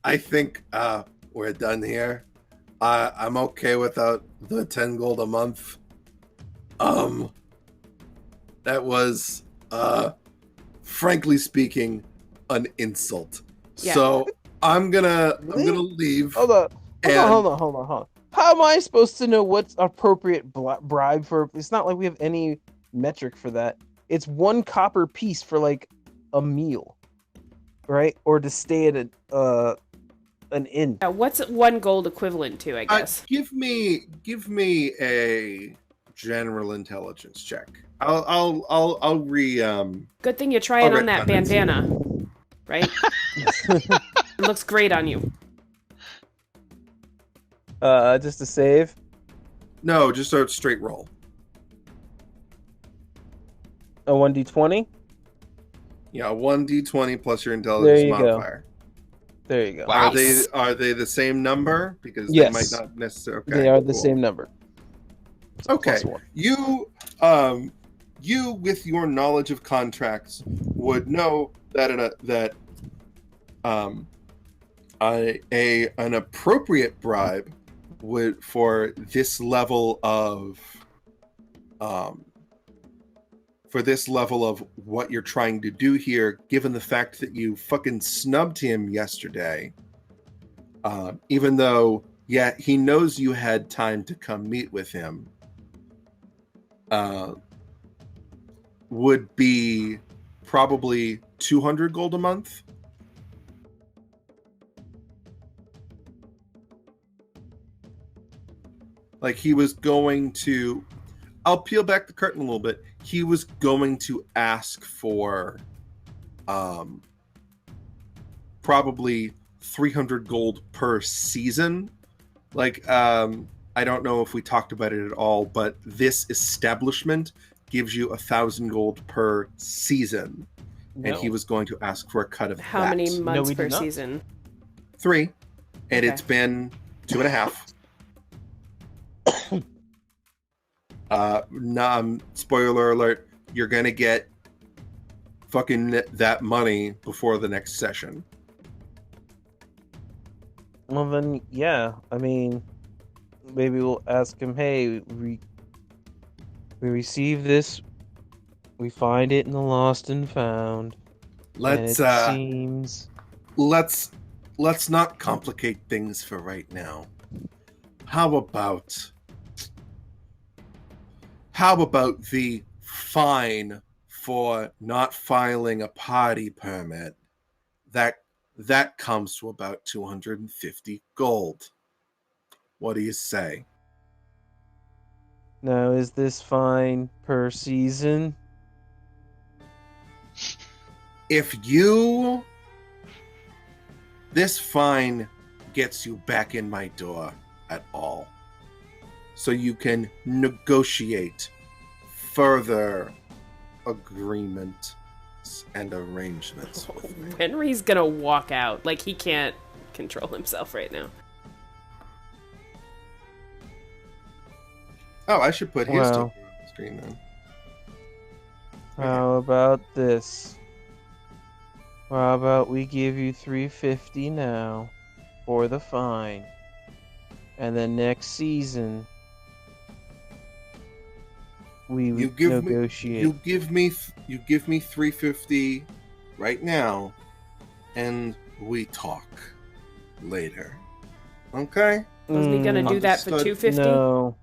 I think we're done here. I'm okay without the 10 gold a month. That was frankly speaking an insult. Yeah. So I'm gonna leave. Hold on. How am I supposed to know what's appropriate bribe for? It's not like we have any metric for that. It's 1 copper piece for like a meal, right? Or to stay at an inn. What's 1 gold equivalent to, I guess? Give me a general intelligence check. I'll Good thing you're trying I'll on that retcon it. bandana, right? It looks great on you. Just to save. No, just a straight roll. A 1d20. Yeah, 1d20 plus your There intelligence you go. modifier. There you go. Wow. Are they the same number? Because Yes. they might not necessarily. Okay, They are the cool. same number. Okay, +1. you with your knowledge of contracts would know that an appropriate bribe would for this level of what you're trying to do here, given the fact that you fucking snubbed him yesterday, even though he knows you had time to come meet with him, would be probably 200 gold a month. Like he was going to, I'll peel back the curtain a little bit. He was going to ask for probably 300 gold per season. Like, I don't know if we talked about it at all, but this establishment gives you 1,000 gold per season. No. And he was going to ask for a cut of How that. many months we per did not. season? 3. And Okay. it's been 2.5. Spoiler alert, you're gonna get fucking that money before the next session. Well then, yeah. I mean, maybe we'll ask him. Hey, we receive this. We find it in the lost and found. Let's and it seems. let's not complicate things for right now. How about the fine for not filing a party permit? That comes to about 250 gold. What do you say? Now, is this fine per season? This fine gets you back in my door at all, so you can negotiate further agreements and arrangements with me. Henry's gonna walk out. Like, he can't control himself right now. Oh, I should put his Wow. token on the screen then. How about this? How about we give you 350 now for the fine, and then next season we You would give negotiate. me you give me 350 right now, and we talk later. Okay? Wasn't he gonna do that for Understood. 250? No,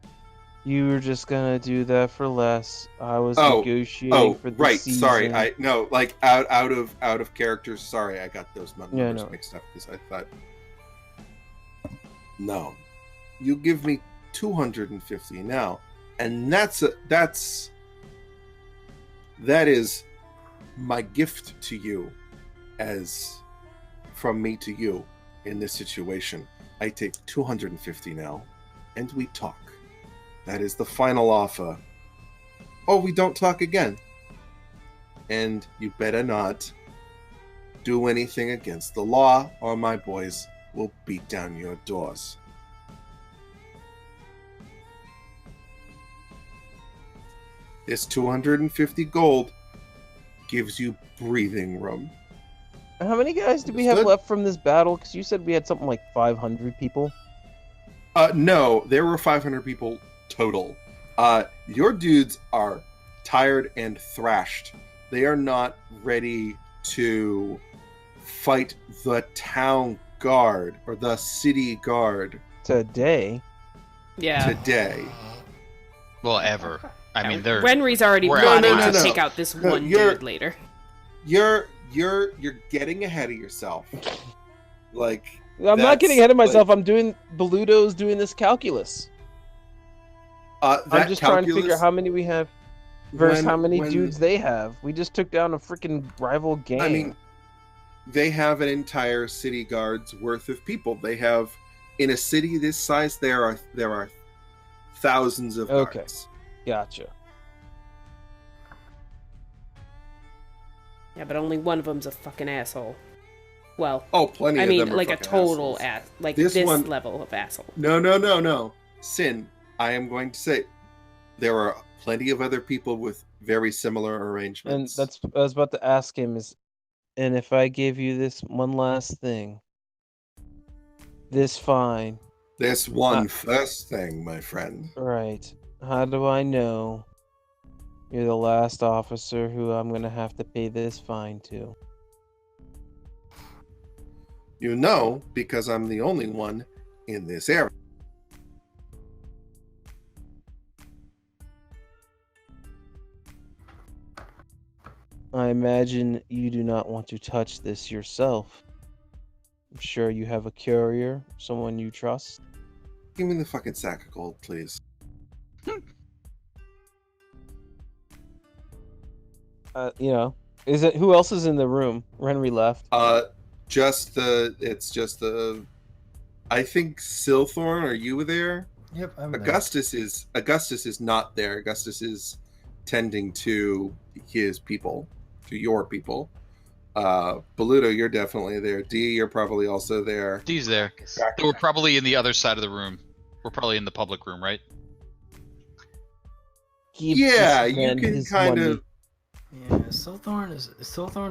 you were just gonna do that for less. I was Oh, negotiating for the right. season. Sorry. I no, like out of character. Sorry, I got those numbers Yeah, no. mixed up because I thought. No, you give me 250 now, and that is my gift to you, as from me to you in this situation. I take 250 now, and we talk. That is the final offer. Oh, we don't talk again. And you better not do anything against the law, or my boys will beat down your doors. This 250 gold gives you breathing room. How many guys do we have Understood. left from this battle? Because you said we had something like 500 people. No, there were 500 people total. Your dudes are tired and thrashed. They are not ready to fight the town guard or the city guard Today. Yeah. today. Well, ever. I mean, they're Renry's already we're plotting out. to No. take out this No, one you're- dude later. You're getting ahead of yourself. Like, I'm not That's, getting ahead of myself. I'm doing Beludo's doing this calculus. that I'm just trying to figure calculus- out how many we have versus when- how many when- dudes they have. We just took down a freaking rival gang. I mean, they have an entire city guard's worth of people. They have, in a city this size, there are thousands of Okay. guards. Gotcha. Yeah, but only one of them's a fucking asshole. Well, Oh, plenty I of mean, them are like a fucking total assholes. like This this one- level of asshole. No. Sin, I am going to say there are plenty of other people with very similar And arrangements. that's I was about to ask him is, and if I give you this one last thing, this fine, This one first thing, my friend. right? How do I know you're the last officer who I'm gonna have to pay this fine to? You know, because I'm the only one in this area. I imagine you do not want to touch this yourself. I'm sure you have a courier, someone you trust. Give me the fucking sack of gold, please. Is it who else is in the room? Renry left. It's just the. I think Silthorn, are you there? Yep, I'm Augustus is not there. Augustus is tending to his people, to your people. Beludo, you're definitely there. D, you're probably also there. D's there. So we're probably in the other side of the room. We're probably in the public room, right? Give Yeah, this you man can his kind money. of. Yeah, Silthorn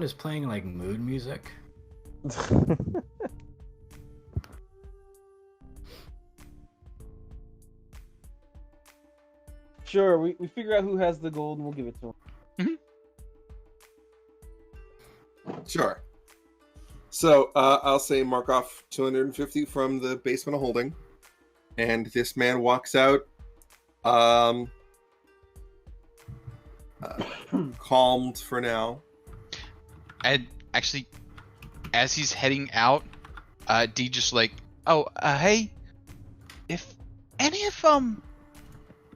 is playing like mood music. Sure, we figure out who has the gold and we'll give it to him. Sure. So I'll say mark off 250 from the basement of holding, and this man walks out, calmed for now. And actually, as he's heading out, D just like, hey, if any of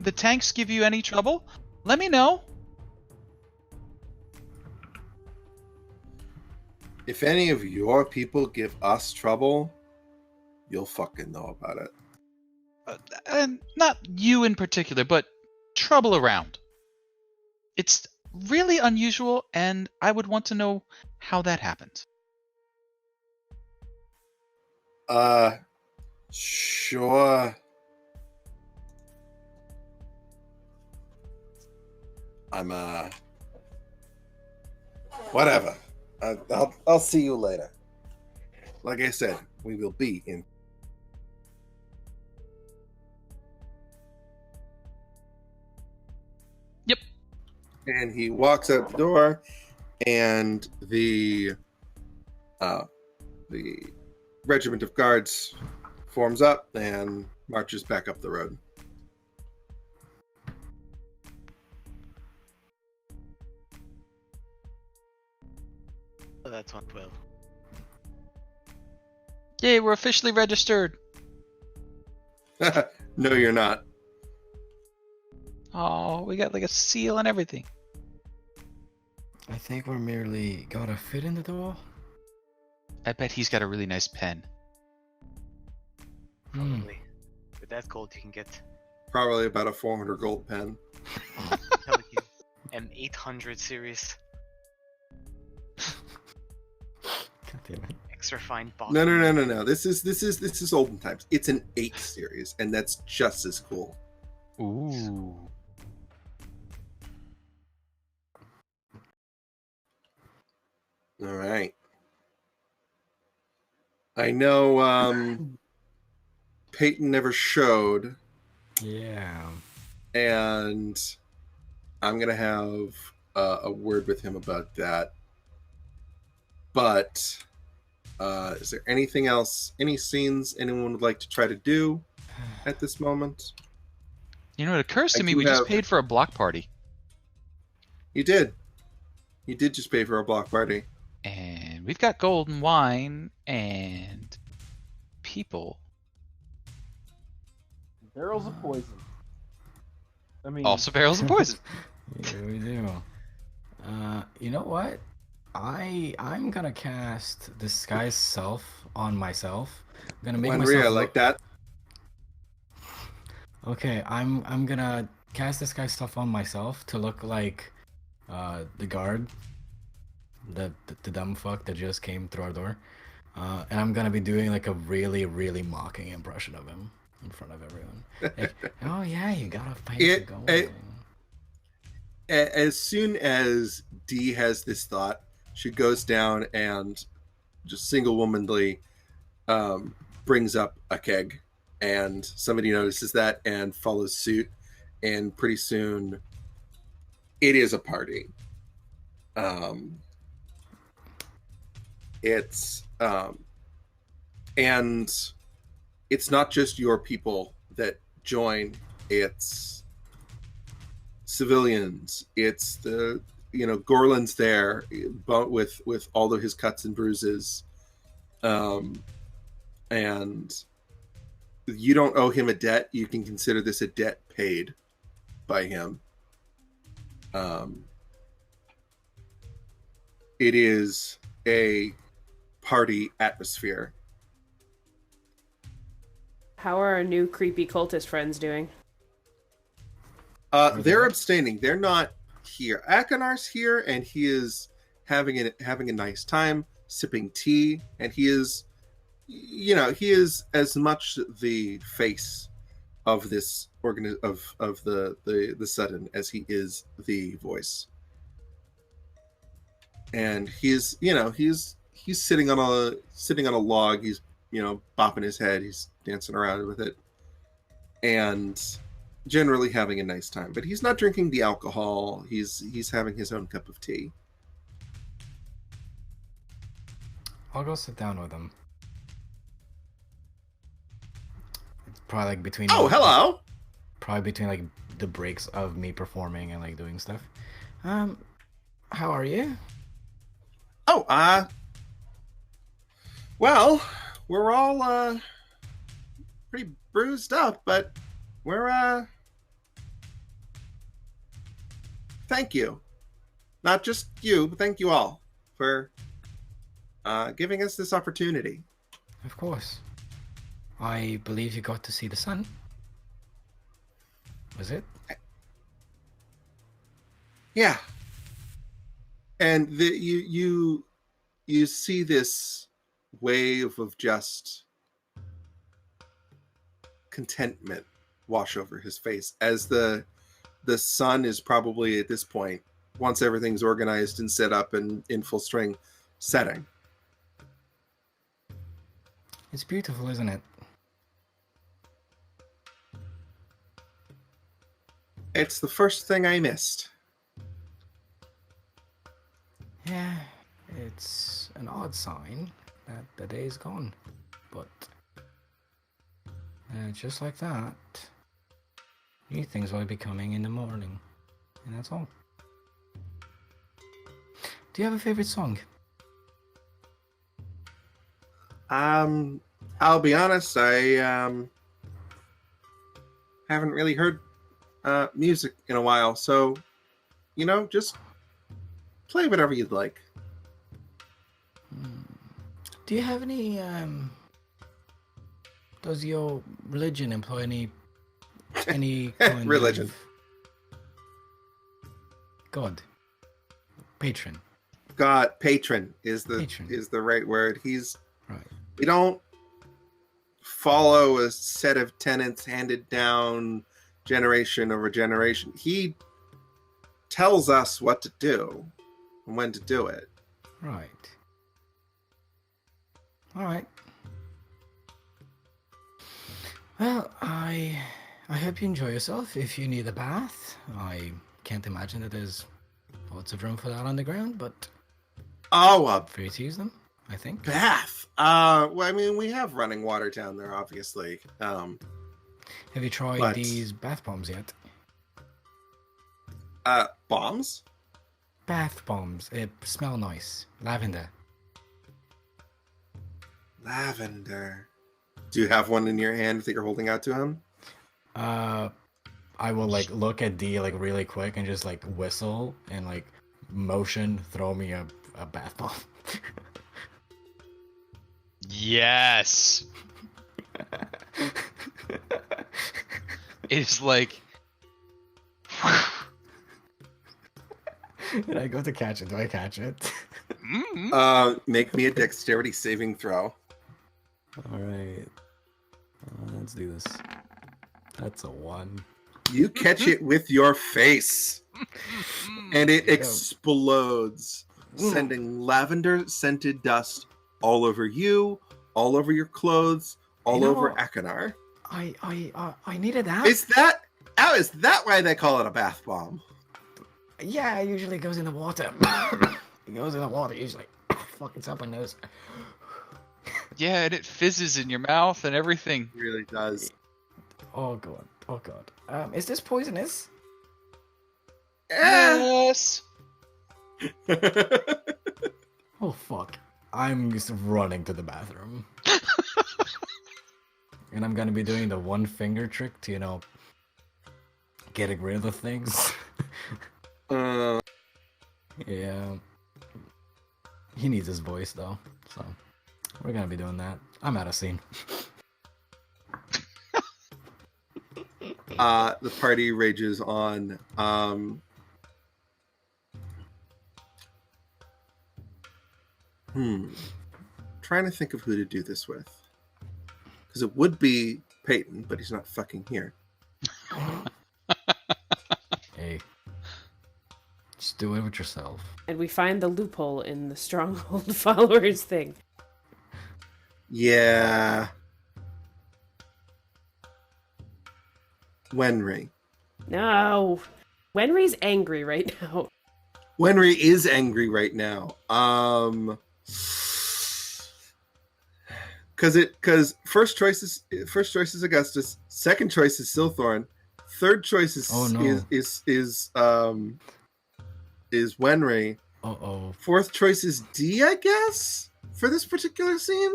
the tanks give you any trouble, let me know. If any of your people give us trouble, you'll fucking know about it. And not you in particular, but trouble around. It's really unusual, and I would want to know how that happened. Sure. I'm Whatever. I'll see you later. Like I said, we will be in. Yep. And he walks out the door, and the regiment of guards forms up and marches back up the road. Oh, that's 112. Yay, we're officially registered. No, you're not. Oh, we got like a seal and everything. I think we're merely got a fit in the door. I bet he's got a really nice pen. Probably. With that gold, you can get Probably about a 400 gold pen. M800 series. God damn it. Extra fine box. No. This is olden times. It's an 8 series, and that's just as cool. Ooh. All right. I know Peyton never showed, Yeah. and I'm going to have a word with him about that. But is there anything else, any scenes anyone would like to try to do at this moment? You know, it occurs to I me do we just have- paid for a block party. You did. You did just pay for a block party. And we've got gold and wine and people. Barrels of poison. I mean, Also barrels of poison. Yeah, we do. You know what? I'm gonna cast Disguise Self on myself. I'm gonna make myself Wanria, like that. Okay, I'm gonna cast Disguise Self on myself to look like the guard, the dumb fuck that just came through our door. And I'm gonna be doing like a really mocking impression of him in front of everyone. Like, oh yeah, you got a fight going. As soon as Dee has this thought, she goes down and just single-womanly brings up a keg, and somebody notices that and follows suit, and pretty soon it is a party. And it's not just your people that join, it's civilians, it's the Gorland's there, but with all of his cuts and bruises, and you don't owe him a debt. You can consider this a debt paid by him. It is a party atmosphere. How are our new creepy cultist friends doing? They're abstaining. They're not here. Akonar's here, and he is having a nice time sipping tea, and he is as much the face of this of the Sudden as he is the voice. And he's sitting on a log. He's bopping his head. He's dancing around with it, and generally having a nice time. But he's not drinking the alcohol. He's having his own cup of tea. I'll go sit down with him. Probably like between. Oh, hello. Probably between like the breaks of me performing and like doing stuff. How are you? Oh, well, we're all pretty bruised up, but we're thank you. Not just you, but thank you all for giving us this opportunity. Of course. I believe you got to see the sun. Was it? Yeah. And you see this wave of just contentment wash over his face as the sun is probably at this point once everything's organized and set up and in full string setting. It's beautiful, isn't it? It's the first thing I missed. Yeah, it's an odd sign that the day's gone, but just like that, new things will be coming in the morning, and that's all. Do you have a favorite song? I'll be honest, I haven't really heard music in a while, so just play whatever you'd like. Do you have any does your religion employ any kind Religion. of God? Patron. God, patron is Patron. the right word. Right. We don't follow a set of tenets handed down generation over generation. He tells us what to do and when to do it. Right. All right. Well, I hope you enjoy yourself. If you need a bath, I can't imagine that there's lots of room for that on the ground, but free to use them, I think. Bath. Well, I mean, we have running water down there, obviously. Have you tried but- these bath bombs yet? Bombs? Bath bombs. It smell nice. Lavender. Lavender. Do you have one in your hand that you're holding out to him? I will look at D really quick and just whistle and motion, throw me a bath bomb. Yes. It's like. And I go to catch it. Do I catch it? Make me a dexterity saving throw. All right. Let's do this. That's a 1. You catch it with your face, and it explodes, sending lavender-scented dust all over you, all over your clothes, all over Akinar. I needed that. Is that why they call it a bath bomb? Yeah, it usually goes in the water. It goes in the water usually. Fucking up my nose. Yeah, and it fizzes in your mouth and everything. It really does. Oh god. Oh god. Is this poisonous? Yes. Oh fuck. I'm just running to the bathroom. And I'm gonna be doing the one finger trick to, getting rid of the things. Yeah. He needs his voice though, so we're gonna be doing that. I'm out of scene. The party rages on. Trying to think of who to do this with. Because it would be Peyton, but he's not fucking here. Hey. Just do it with yourself. And we find the loophole in the stronghold followers thing. Yeah. Wenry. No. Wenry's angry right now. Wenry is angry right now. Because first choice is Augustus, second choice is Silthorn, third choice is is Wenry. Uh-oh. Fourth choice is D, I guess, for this particular scene.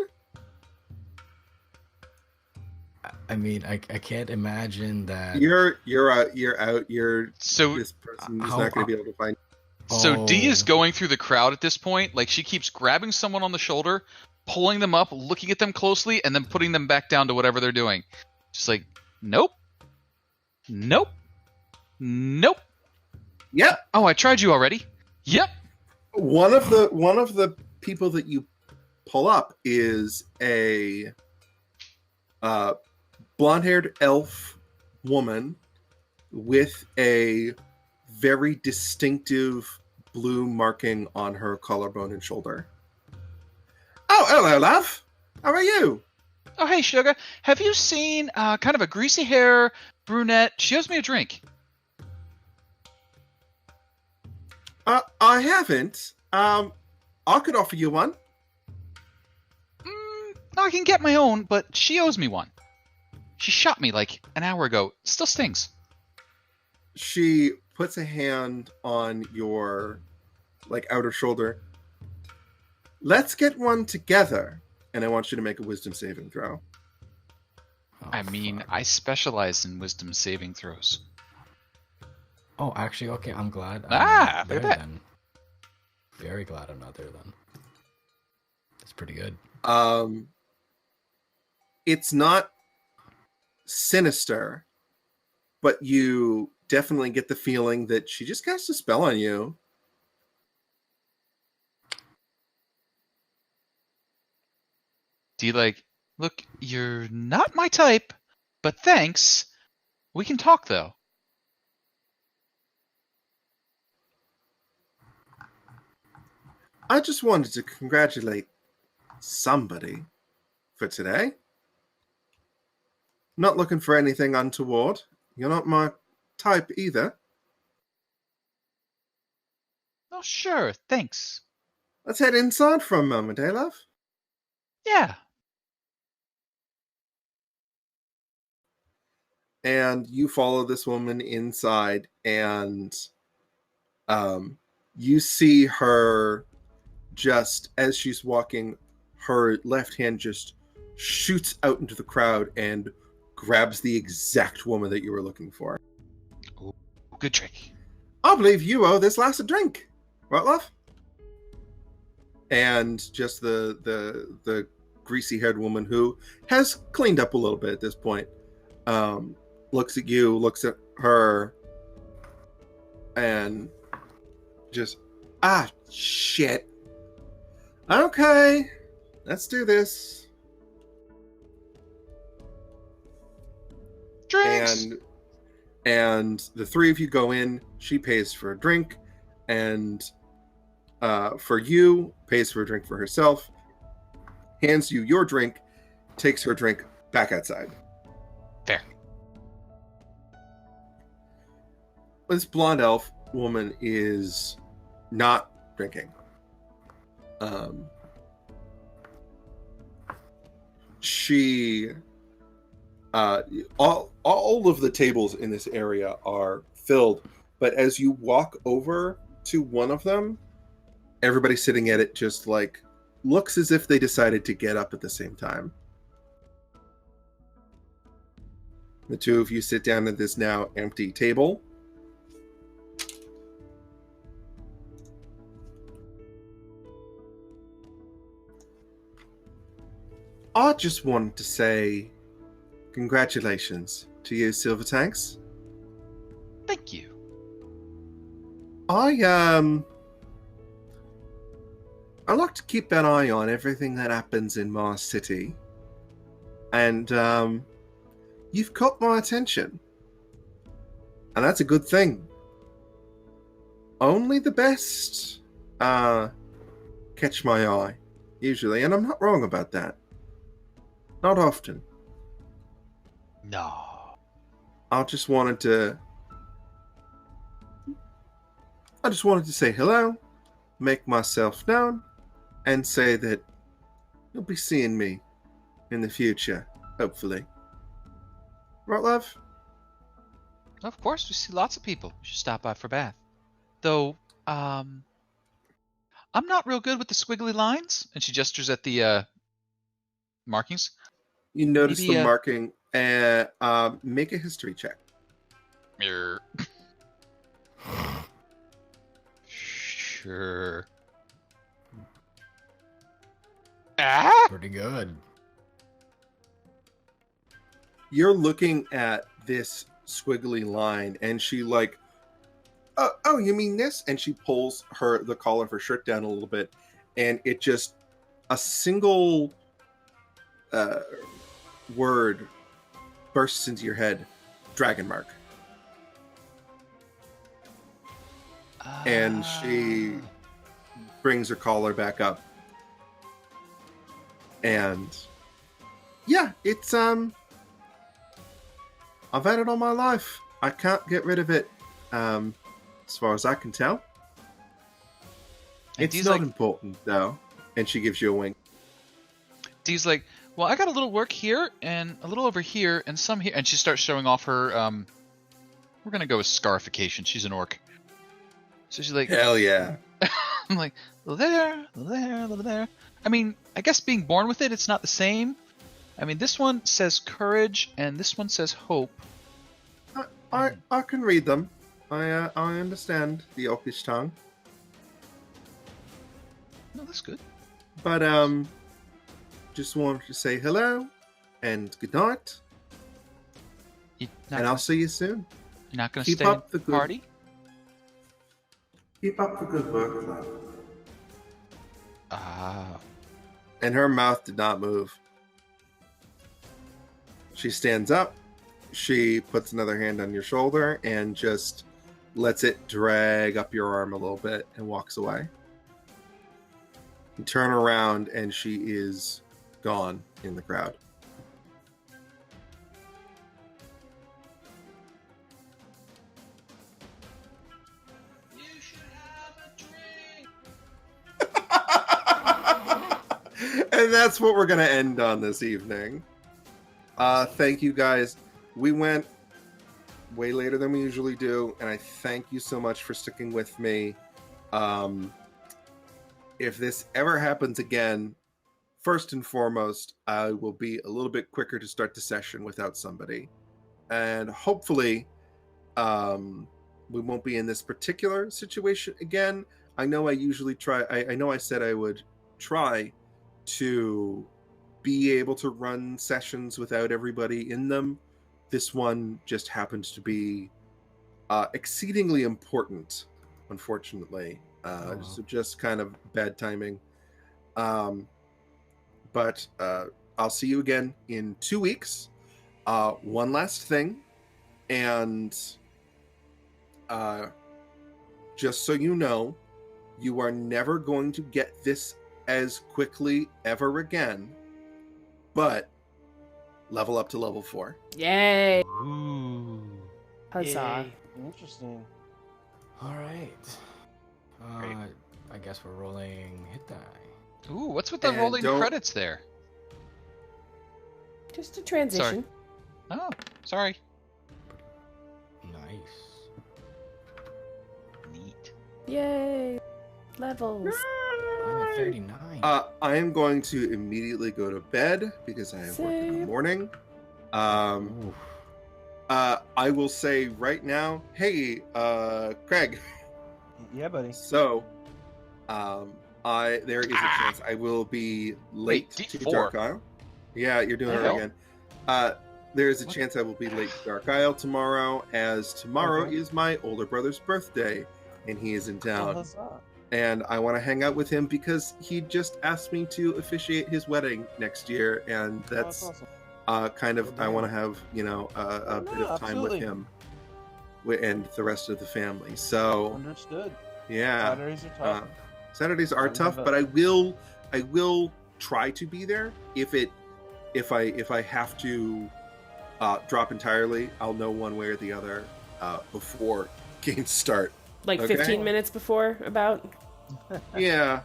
I mean, I can't imagine that. You're out. So this person is not going to be able to find. So D is Oh. going through the crowd at this point. Like, she keeps grabbing someone on the shoulder, pulling them up, looking at them closely, and then putting them back down to whatever they're doing. Just like, nope. Nope. Nope. Yep. Oh, I tried you already. Yep. One of the people that you pull up is a blonde-haired elf woman with a very distinctive blue marking on her collarbone and shoulder. Oh, hello, love. How are you? Oh, hey, Sugar. Have you seen kind of a greasy hair brunette? She owes me a drink. I haven't. I could offer you one. No, I can get my own, but she owes me one. She shot me like an hour ago. Still stings. She puts a hand on your, outer shoulder. Let's get one together, and I want you to make a wisdom saving throw. I mean, I specialize in wisdom saving throws. Oh, actually, okay, I'm glad. Look at there that. Then. Very glad I'm not there then. That's pretty good. It's not sinister, but you definitely get the feeling that she just cast a spell on you. Do you look, you're not my type, but thanks. We can talk, though. I just wanted to congratulate somebody for today. Not looking for anything untoward. You're not my type either. Oh, sure, thanks. Let's head inside for a moment, eh, love? Yeah. And you follow this woman inside, and you see her just as she's walking, her left hand just shoots out into the crowd and grabs the exact woman that you were looking for. Ooh, good trick. I believe you owe this lass a drink. Right, love? And just the greasy-haired woman who has cleaned up a little bit at this point looks at you, looks at her, and just, shit. Okay, let's do this. Drinks! And the three of you go in. She pays for a drink, and for you, pays for a drink for herself, hands you your drink, takes her drink back outside. Fair. This blonde elf woman is not drinking. She all of the tables in this area are filled, but as you walk over to one of them, everybody sitting at it just looks as if they decided to get up at the same time. The two of you sit down at this now empty table. I just wanted to say congratulations to you, Silver Tanks. Thank you. I like to keep an eye on everything that happens in my city. And you've caught my attention. And that's a good thing. Only the best catch my eye, usually, and I'm not wrong about that. Not often. No. I just wanted to say hello, make myself known, and say that you'll be seeing me in the future, hopefully. Right, love? Of course, we see lots of people. We should stop by for bath. Though, I'm not real good with the squiggly lines. And she gestures at the markings. You notice Maybe, the marking, and make a history check. Mirror. Sure. Pretty good. You're looking at this squiggly line, and she oh, you mean this? And she pulls the collar of her shirt down a little bit, and it just, a single word bursts into your head. Dragon mark. And she brings her collar back up. And yeah, it's I've had it all my life. I can't get rid of it, as far as I can tell. And It's Dee's not like- important though. And she gives you a wink. Dee's like, well, I got a little work here and a little over here and some here, and she starts showing off her. We're gonna go with scarification. She's an orc, so she's like, Hell yeah. I'm like, little there, little there, little there. I mean, I guess being born with it, it's not the same. I mean, this one says courage, and this one says hope. I can read them. I understand the Orcish tongue. No, that's good. But just wanted to say hello and good night. You're And I'll see you soon. not gonna keep stay up in the the good- party. Keep up the good work, love. Ah, And her mouth did not move. She stands up. She puts another hand on your shoulder and just lets it drag up your arm a little bit and walks away. You turn around and she is gone in the crowd. you should have a drink. And that's what we're going to end on this evening. Thank you guys. We went way later than we usually do, and I thank you so much for sticking with me. If this ever happens again, first and foremost, I will be a little bit quicker to start the session without somebody. And hopefully, we won't be in this particular situation again. I know I usually try, I know I said I would try to be able to run sessions without everybody in them. This one just happens to be exceedingly important, unfortunately. So just kind of bad timing. But I'll see you again in 2 weeks. One last thing, and just so you know, you are never going to get this as quickly ever again, but level up to level 4. Yay! Ooh. Huzzah! Interesting. All right. Great. I guess we're rolling hit die. Ooh, what's with the And rolling don't- credits there? Just a transition. Oh, sorry. Nice. Neat. Yay! Levels. I'm at 39. I am going to immediately go to bed because I have work in the Same. morning. Ooh. I will say right now, hey, Craig. Yeah, buddy. So, there is a chance I will be late Wait, to D4? Dark Isle. Yeah, you're doing it Hell. again. There is a What? chance I will be late to Dark Isle tomorrow, as tomorrow Okay. is my older brother's birthday, and he is in Oh, town. huzzah. And I want to hang out with him because he just asked me to officiate his wedding next year, and Oh, that's awesome. kind of I Yeah. want to have a bit Yeah, of time with absolutely. him and the rest of the family. So Understood. yeah, Saturdays are tough. Saturdays are Sounds tough, good. but I will try to be there. If I have to drop entirely, I'll know one way or the other before games start. Like Okay. 15 minutes before, about. Yeah,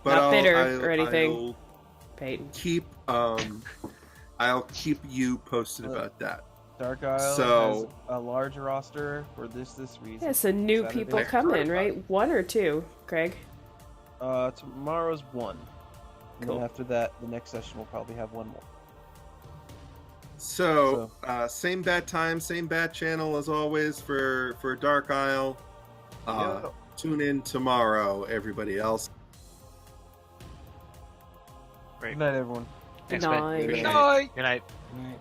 Not bitter or anything. I'll Peyton. keep I'll keep you posted about that. Dark Isle So- has a large roster for this reason. Yeah, so new Saturday. people I come heard in, about right? 1 or 2, Craig? Tomorrow's 1. And Cool. then after that, the next session will probably have 1 more. So same bad time, same bad channel as always for Dark Isle. Yeah. Tune in tomorrow, everybody else. Good night, everyone. Thanks, Night. man. Appreciate it. Night. Good night. Right.